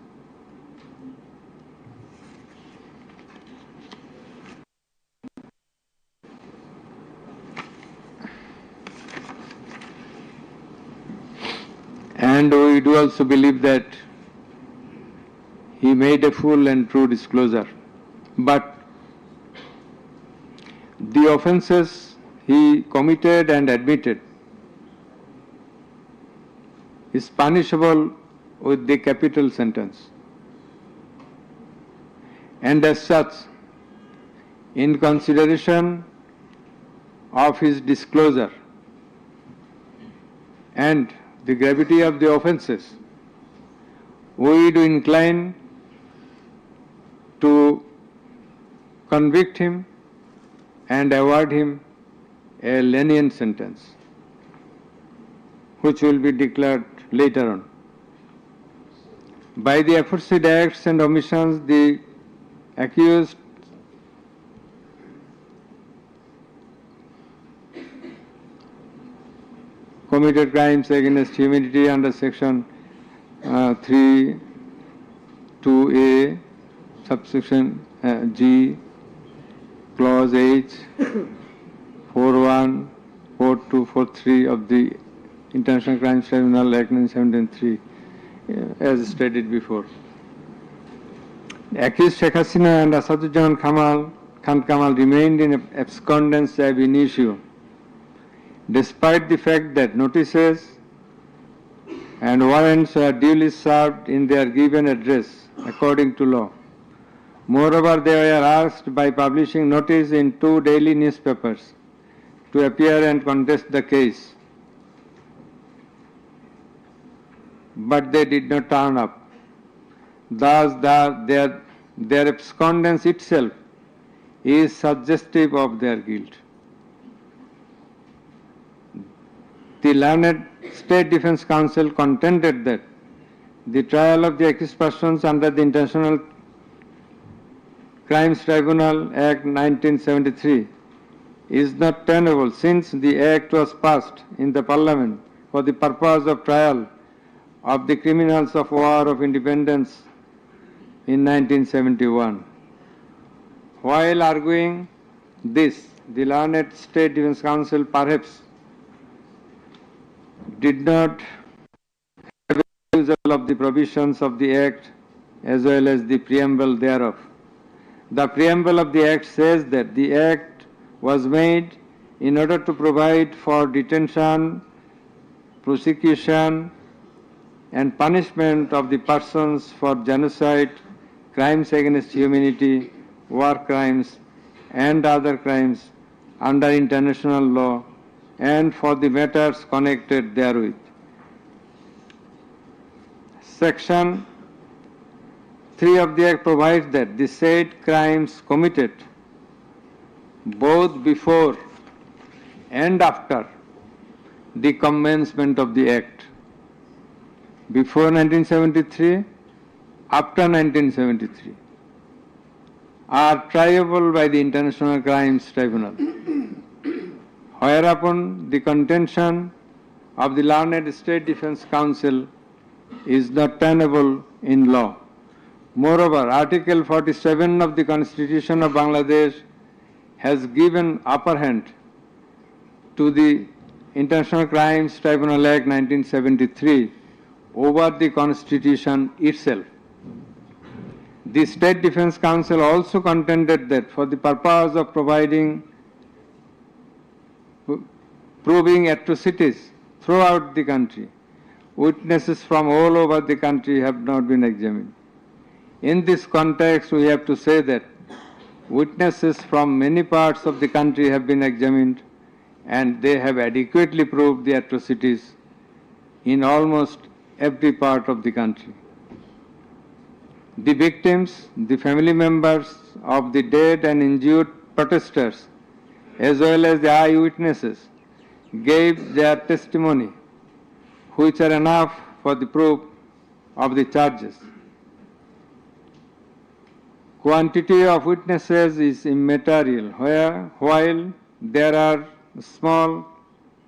and we do also believe that he made a full and true disclosure. But the offences he committed and admitted is punishable with the capital sentence. And as such, in consideration of his disclosure and the gravity of the offences, we do incline to convict him and award him a lenient sentence, which will be declared later on. By the aforesaid acts and omissions, the accused committed crimes against humanity under section 3, 2A, subsection G, clause H, 41, 42, 43 of the International Crimes Tribunal Act 1973, as stated before. The accused Sheikh Hasina and Asaduজ্জামান Khan Kamal remained in abscondence ab initio, despite the fact that notices and warrants were duly served in their given address according to law. Moreover, they were asked by publishing notice in 2 daily newspapers to appear and contest the case, but they did not turn up. Thus, their abscondence itself is suggestive of their guilt. The learned State Defence Counsel contended that the trial of the accused persons under the International Crimes Tribunal Act 1973 is not tenable, since the Act was passed in the Parliament for the purpose of trial of the criminals of War of Independence in 1971. While arguing this, the learned State Defence Counsel perhaps did not have a refusal of the provisions of the Act as well as the preamble thereof. The preamble of the Act says that the Act was made in order to provide for detention, prosecution, and punishment of the persons for genocide, crimes against humanity, war crimes, and other crimes under international law, and for the matters connected therewith. Section 3 of the Act provides that the said crimes committed both before and after the commencement of the Act, before 1973, after 1973, are triable by the International Crimes Tribunal, whereupon the contention of the learned State Defence Counsel is not tenable in law. Moreover, Article 47 of the Constitution of Bangladesh has given upper hand to the International Crimes Tribunal Act 1973 over the Constitution itself. The State Defence Counsel also contended that for the purpose of proving atrocities throughout the country, witnesses from all over the country have not been examined. In this context, we have to say that witnesses from many parts of the country have been examined, and they have adequately proved the atrocities in almost every part of the country. The victims, the family members of the dead and injured protesters, as well as the eyewitnesses, gave their testimony, which are enough for the proof of the charges. Quantity of witnesses is immaterial, while there are a small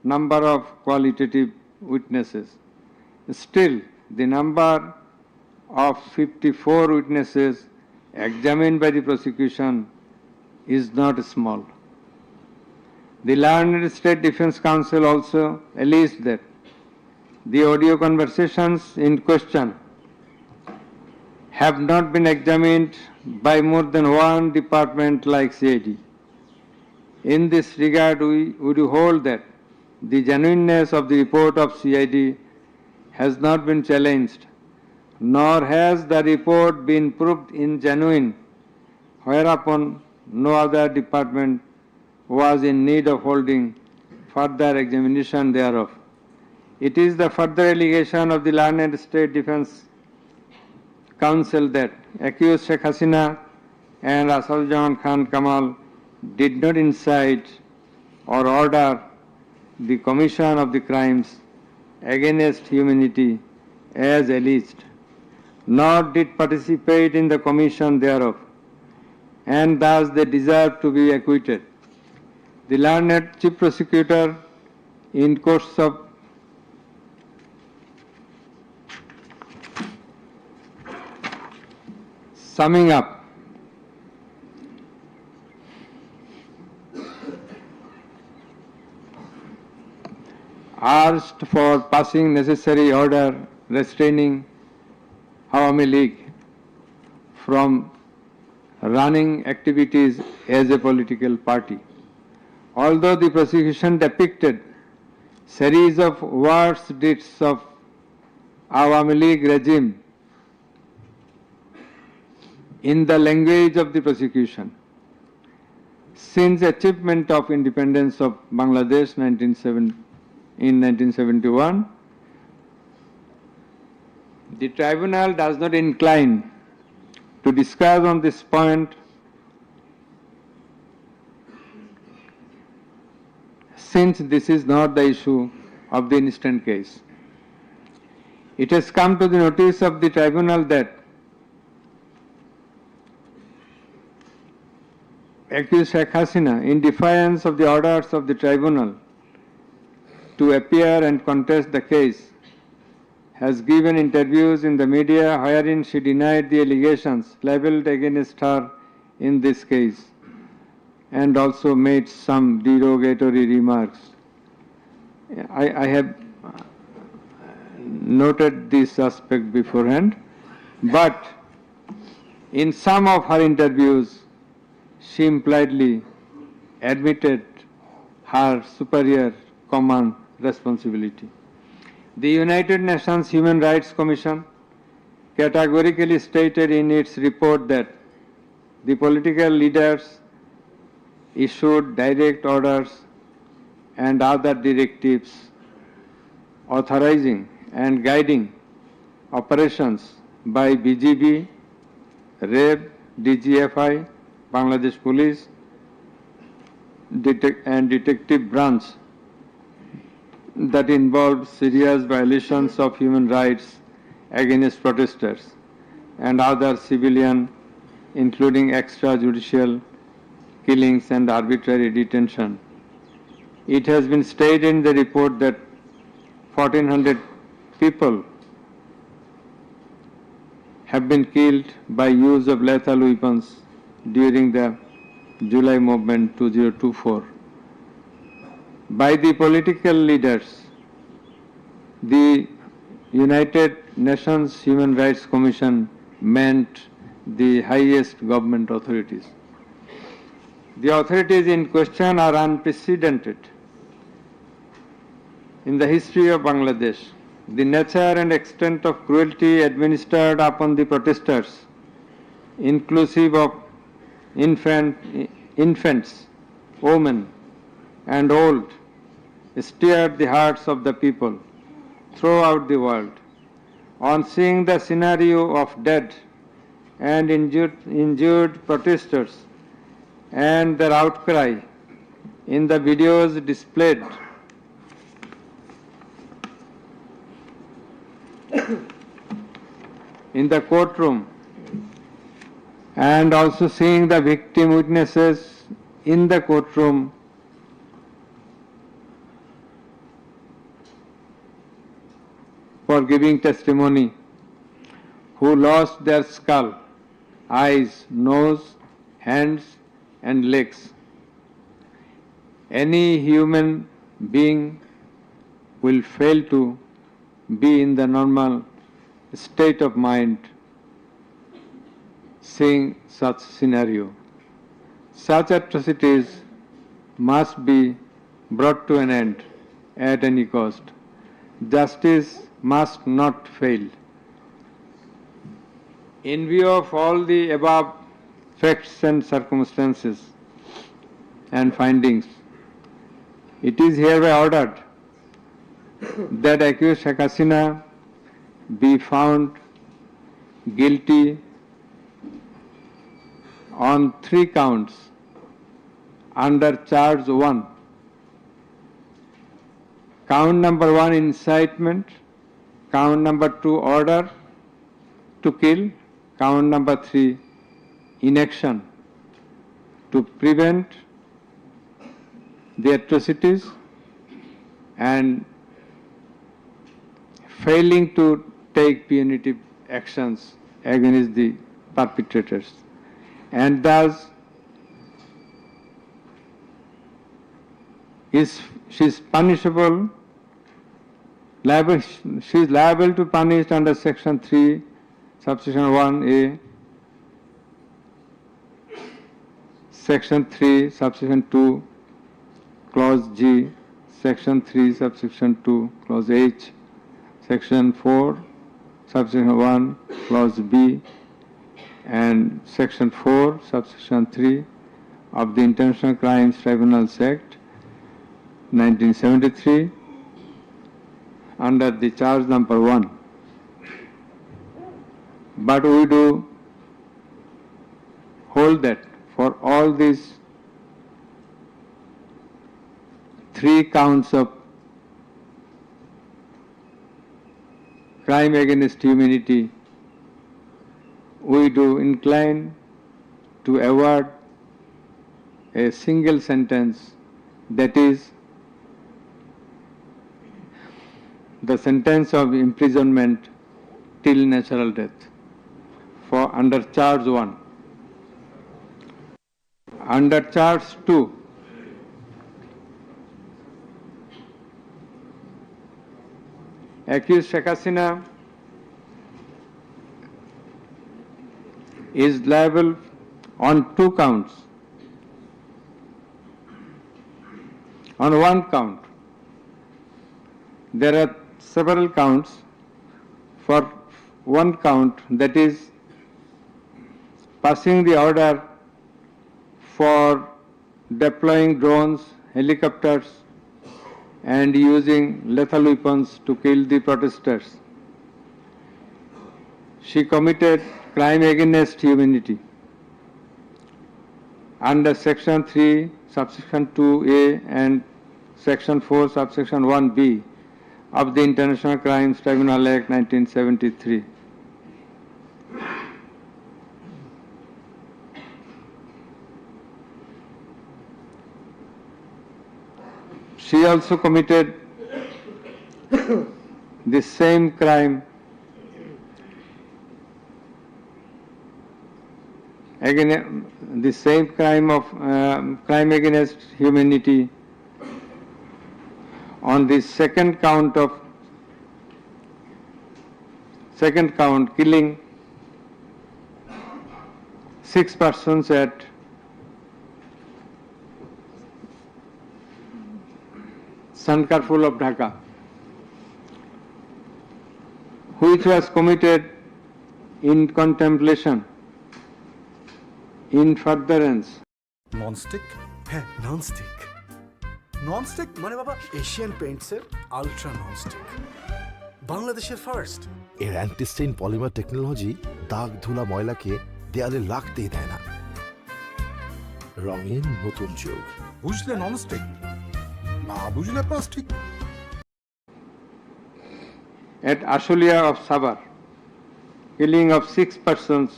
number of qualitative witnesses. Still, the number of 54 witnesses examined by the prosecution is not small. The learned State Defence Counsel also alleged that the audio conversations in question have not been examined by more than one department like CID. In this regard, we would hold that the genuineness of the report of CID has not been challenged, nor has the report been proved ingenuine, whereupon no other department was in need of holding further examination thereof. It is the further allegation of the learned State Defense Council that accused Sheikh Hasina and Asaduzzaman Khan Kamal did not incite or order the commission of the crimes against humanity as alleged, nor did participate in the commission thereof, and thus they deserve to be acquitted. The learned Chief Prosecutor, in course of summing up, asked for passing necessary order restraining Awami League from running activities as a political party. Although the prosecution depicted series of worst deeds of Awami League regime in the language of the prosecution, since achievement of independence of Bangladesh in 1971, the tribunal does not incline to discuss on this point since this is not the issue of the instant case. It has come to the notice of the tribunal that accused Sheikh Hasina, in defiance of the orders of the tribunal to appear and contest the case, has given interviews in the media wherein she denied the allegations leveled against her in this case and also made some derogatory remarks. I have noted this aspect beforehand, but in some of her interviews she impliedly admitted her superior command responsibility. The United Nations Human Rights Commission categorically stated in its report that the political leaders issued direct orders and other directives authorizing and guiding operations by BGB, REB, DGFI, Bangladesh Police, and Detective Branch that involved serious violations of human rights against protesters and other civilian, including extrajudicial killings and arbitrary detention. It has been stated in the report that 1,400 people have been killed by use of lethal weapons during the July movement 2024. By the political leaders, the United Nations Human Rights Commission meant the highest government authorities. The authorities in question are unprecedented in the history of Bangladesh. The nature and extent of cruelty administered upon the protesters, inclusive of infants, women, and old, stirred the hearts of the people throughout the world. On seeing the scenario of dead and injured protesters and their outcry in the videos displayed in the courtroom, and also seeing the victim witnesses in the courtroom, for giving testimony, who lost their skull, eyes, nose, hands, and legs. Any human being will fail to be in the normal state of mind seeing such scenario. Such atrocities must be brought to an end at any cost. Justice must not fail. In view of all the above facts and circumstances and findings, it is hereby ordered that accused Sheikh Hasina be found guilty on 3 counts under charge 1. Count number 1, incitement. Count number 2, order to kill. Count number 3, inaction to prevent the atrocities and failing to take punitive actions against the perpetrators, and thus she is punishable. She is liable to punish under section 3, subsection 1A, section 3, subsection 2, clause G, section 3, subsection 2, clause H, section 4, subsection 1, clause B, and section 4, subsection 3 of the International Crimes Tribunals Act 1973 under the charge number 1. But we do hold that for all these 3 counts of crime against humanity, we do incline to award a single sentence, that is the sentence of imprisonment till natural death for under charge 1. Under charge 2, accused Sheikh Hasina is liable on 2 counts. On 1 count, there are several counts. For 1 count, that is passing the order for deploying drones, helicopters, and using lethal weapons to kill the protesters. She committed crime against humanity under section 3, subsection 2A and section 4, subsection 1B of the International Crimes Tribunal Act 1973. She also committed the same crime crime against humanity on the second count, killing 6 persons at Sankarpur of Dhaka, which was committed in contemplation, in furtherance. Nonstick? হ্যাঁ, nonstick. Nonstick মানে বাবা Asian পেইন্টসের ultra nonstick, বাংলাদেশের first. এর অ্যান্টিস্টেইন polymer technology দাগ ধুলা ময়লাকে দেয়ালে লাগতেই দেয় না। রঙের নতুন যুগ। বুঝলে ননস্টিক, না বুঝলে plastic. At Ashulia of Sabar, killing of 6 persons.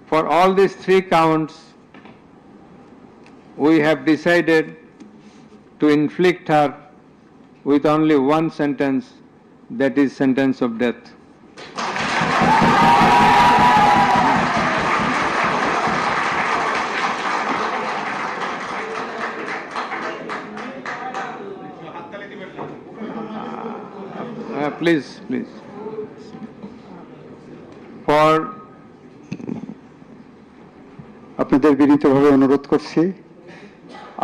For all these 3 counts, we have decided to inflict her with only 1 sentence, that is sentence of death. Please. For আপনাদের বিনীতভাবে অনুরোধ করছি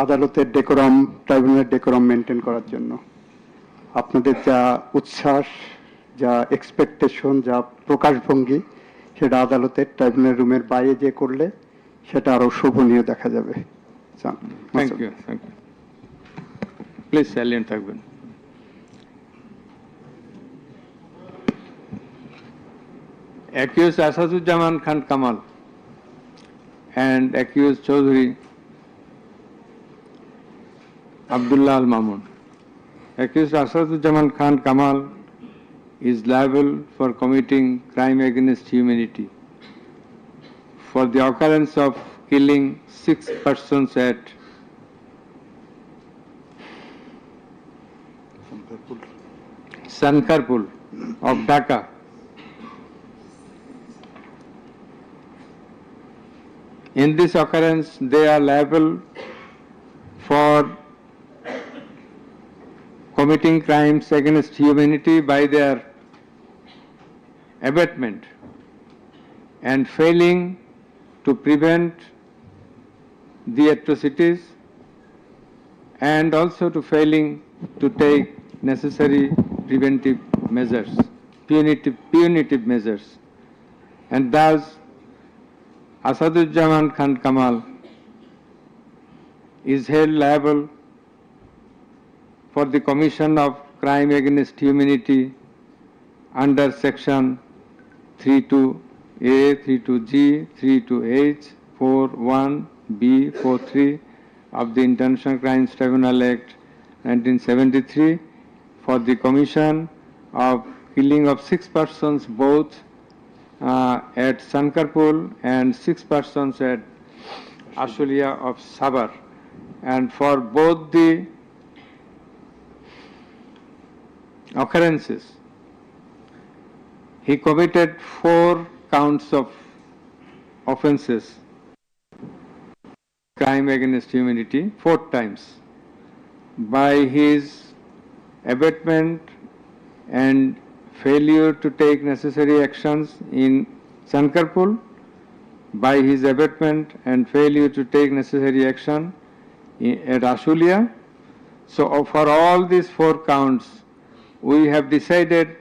আদালতের ডেকোরাম, ট্রাইব্যুনালের ডেকোরাম মেনটেন করার জন্য। আপনাদের যা উচ্ছ্বাস, যা এক্সপেকটেশন, যা প্রকাশভঙ্গি, সেটা আদালতের ট্রাইব্যুনাল রুমের বাইরে যে করলে সেটা আরো শোভনীয় দেখা যাবে। Thank you. প্লিজ সাইলেন্ট থাকবেন। accused Asaduzzaman Khan Kamal and accused Chaudhry Abdullah Al Mamun. Accused Asaduzzaman Khan Kamal is liable for committing crime against humanity for the occurrence of killing 6 persons at Sankarpur of Dhaka. In this occurrence, they are liable for committing crimes against humanity by their abatement and failing to prevent the atrocities and also to failing to take necessary preventive measures, punitive measures. And thus, Asaduzzaman Khan Kamal is held liable for the commission of crime against humanity under section 32A, 32G, 32H, 41B, 43 of the International Crimes Tribunal Act 1973 for the commission of killing of 6 persons both at Sankarpur and 6 persons at Ashulia of Sabar. And for both the occurrences, he committed 4 counts of offences, crime against humanity, 4 times, by his abatement and failure to take necessary actions in Sankarpur, by his abatement and failure to take necessary action at Ashulia. So for all these 4 counts, we have decided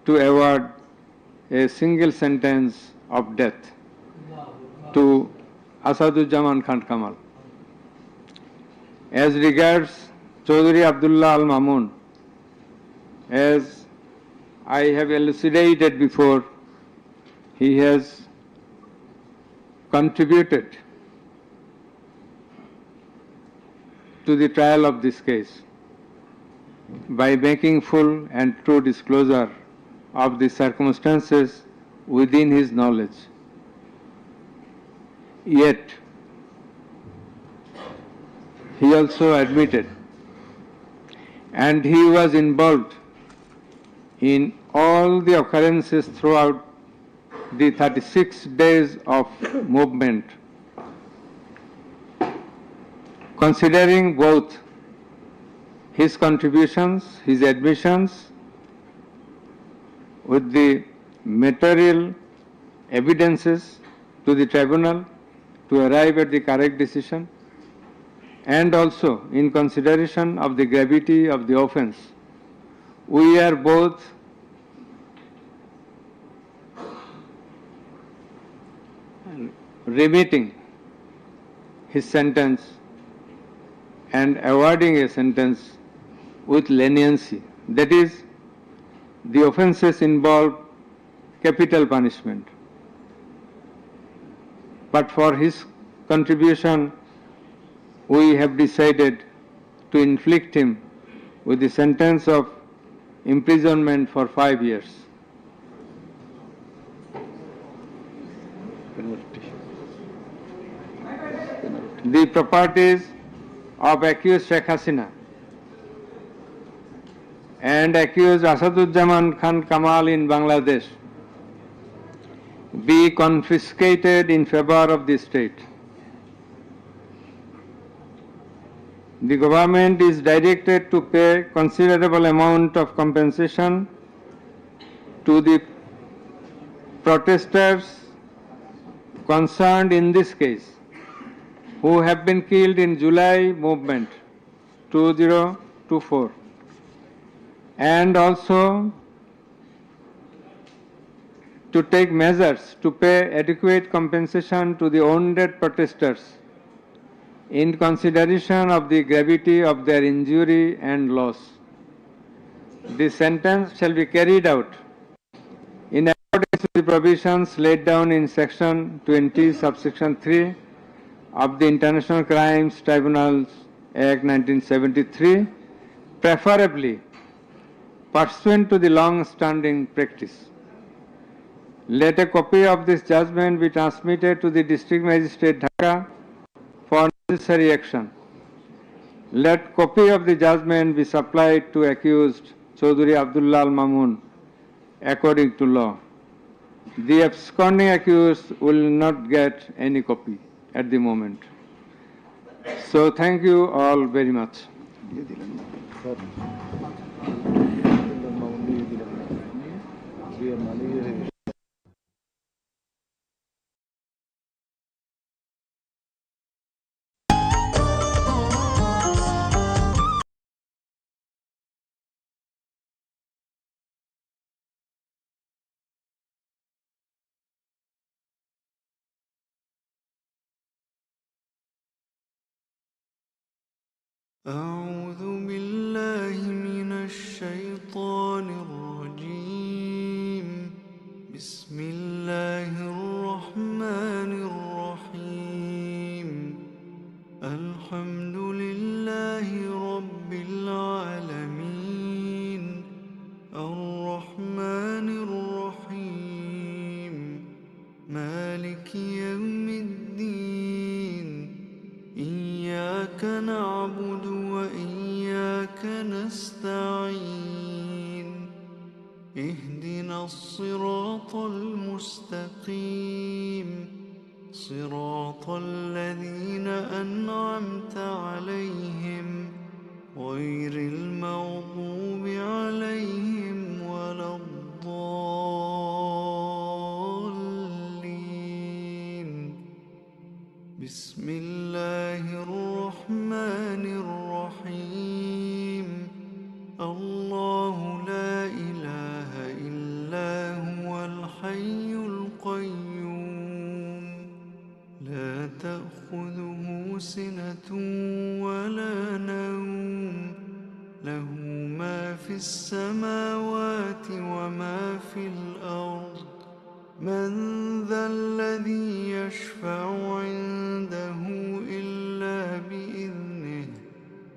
to award a single sentence of death to Asaduzzaman Khan Kamal. As regards Chaudhry Abdullah Al Mamun, as I have elucidated before, he has contributed to the trial of this case by making full and true disclosure of the circumstances within his knowledge. Yet, he also admitted, and he was involved in all the occurrences throughout the 36 days of movement, considering both his contributions, his admissions, with the material evidences to the tribunal to arrive at the correct decision, and also in consideration of the gravity of the offense, we are both remitting his sentence and awarding a sentence with leniency. That is, the offences involve capital punishment. But for his contribution, we have decided to inflict him with the sentence of imprisonment for 5 years. The properties of accused Sheikh Hasina and accused Asaduzzaman Khan Kamal in Bangladesh be confiscated in favor of the state. The government is directed to pay considerable amount of compensation to the protesters concerned in this case, who have been killed in July movement 2024, and also to take measures to pay adequate compensation to the wounded protesters in consideration of the gravity of their injury and loss. The sentence shall be carried out in accordance to the provisions laid down in Section 20, subsection 3 of the International Crimes Tribunals Act 1973, preferably pursuant to the long-standing practice. Let a copy of this judgment be transmitted to the District Magistrate Dhaka for necessary action. Let copy of the judgment be supplied to accused Chaudhry Abdullah Al Mamun according to law. The absconding accused will not get any copy at the moment. So thank you all very much. أعوذ بالله من الشيطان الرجيم بسم الله الرحمن الرحيم الحمد لله رب العالمين الرحمن الرحيم مالك يوم الدين إياك نعبد وإياك نستعين اهدنا الصراط المستقيم صراط الذين أنعمت عليهم غير المغضوب عليهم ولا الضالين بسم الله الرحمن الرحيم الله لا إله إلا هو الحي القيوم لا تأخذه سنة ولا نوم له ما في السماوات وما في الأرض من ذا الذي يشفع عنده إلا بإذنه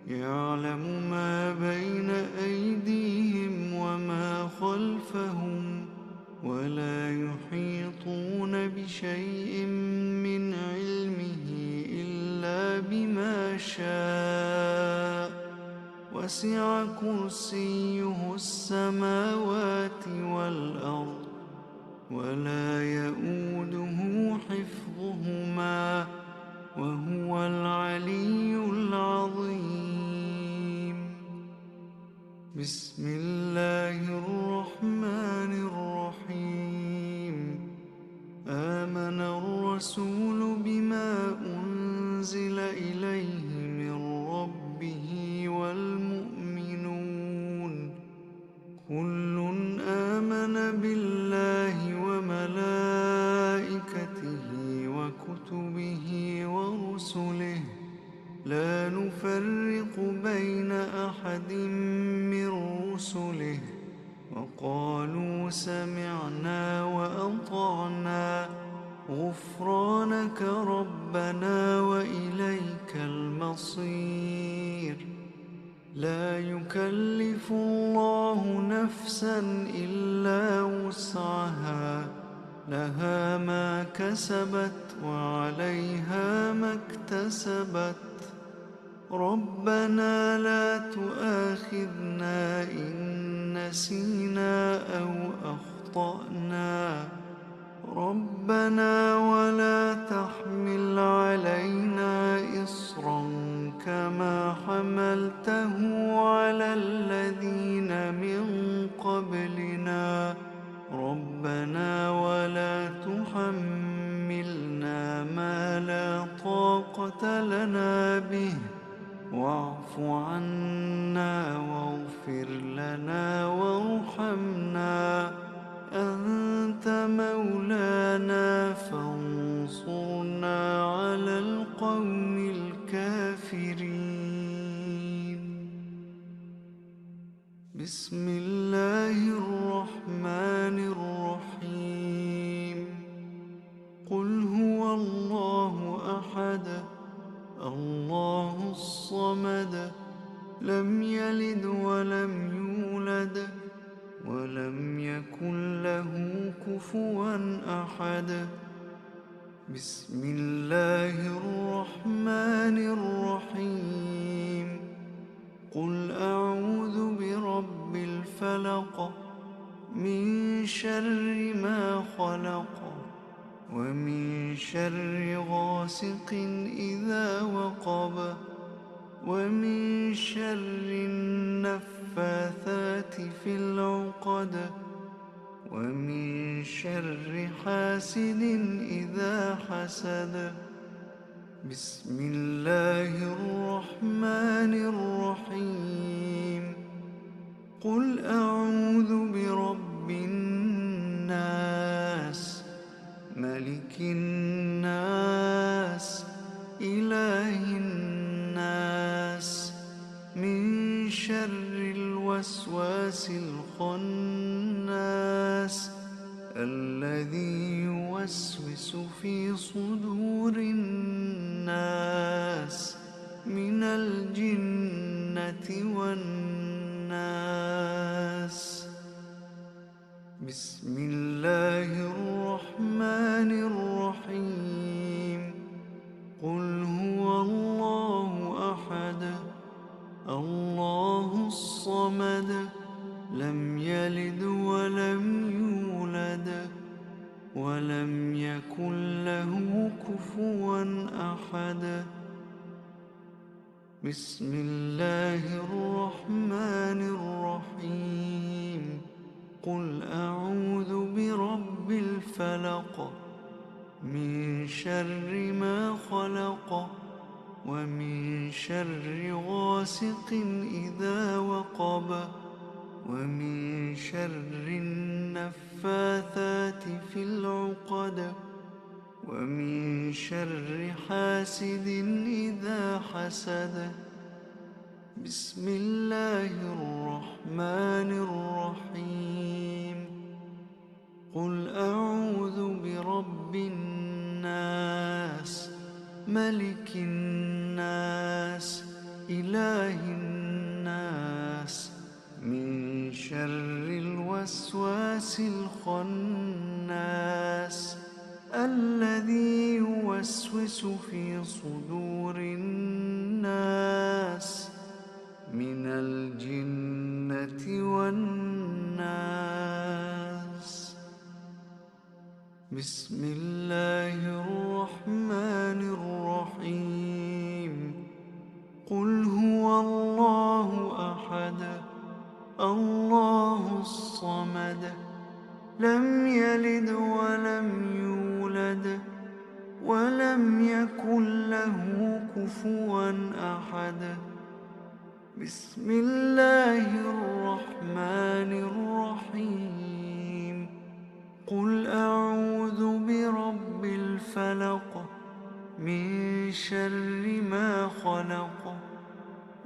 يعلم ما بين أيديهم وما خلفهم ولا يحيطون بشيء من علمه إلا بما شاء وسع كرسيه السماوات والأرض ولا يؤوده حفظهما وهو العلي العظيم بسم الله الرحمن الرحيم آمن الرسول بما أنزل إليه من ربه والمؤمنون كل آمن بالله وملائكته وكتبه ورسله لا نفرق بين أحد من رسله وقالوا سمعنا وأطعنا غفرانك ربنا وإليك المصير لا يكلف الله نفسا إلا وسعها لها ما كسبت وعليها ما اكتسبت ربنا لا تؤاخذنا إن نسينا أو أخطأنا ربنا ولا تحمل علينا إصرا كما حملته على الذين من قبلنا ربنا ولا تحملنا ما لا طاقة لنا به واعف عنا واغفر لنا وارحمنا أنت مولانا فانصرنا على القوم الكافرين بسم الله الرحمن الرحيم الله الصمد لم يلد ولم يولد ولم يكن له كفوا أحد بسم الله الرحمن الرحيم قل أعوذ برب الفلق من شر ما خلق ومن شر غاسق إذا وقب ومن شر النفاثات في العقد ومن شر حاسد إذا حسد بسم الله الرحمن الرحيم قل أعوذ برب الناس ملك الناس إله الناس من شر الوسواس الخناس الذي يوسوس في صدور الناس من الجنة والناس بسم الله الرحمن الرحيم قل هو الله أحد الله الصمد لم يلد ولم يولد ولم يكن له كفوا أحد بسم الله الرحمن الرحيم قل أعوذ برب الفلق من شر ما خلق ومن شر غاسق إذا وقب ومن شر النفاثات في العقد ومن شر حاسد إذا حسد بسم الله الرحمن الرحيم قل أعوذ برب الناس ملك الناس إله الناس من شر الوسواس الخناس الذي يوسوس في صدور الناس من الجنة والناس بسم الله الرحمن الرحيم قل هو الله أحد الله الصمد لم يلد ولم يولد ولم يكن له كفوا أحد بسم الله الرحمن الرحيم قل أعوذ برب الفلق من شر ما خلق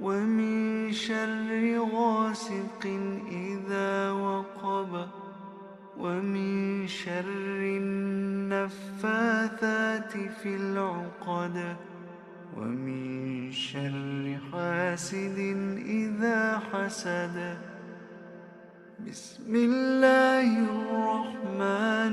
ومن شر غاسق إذا وقب ومن شر النفاثات في العقد ومن شر حاسد إذا حسد بسم الله الرحمن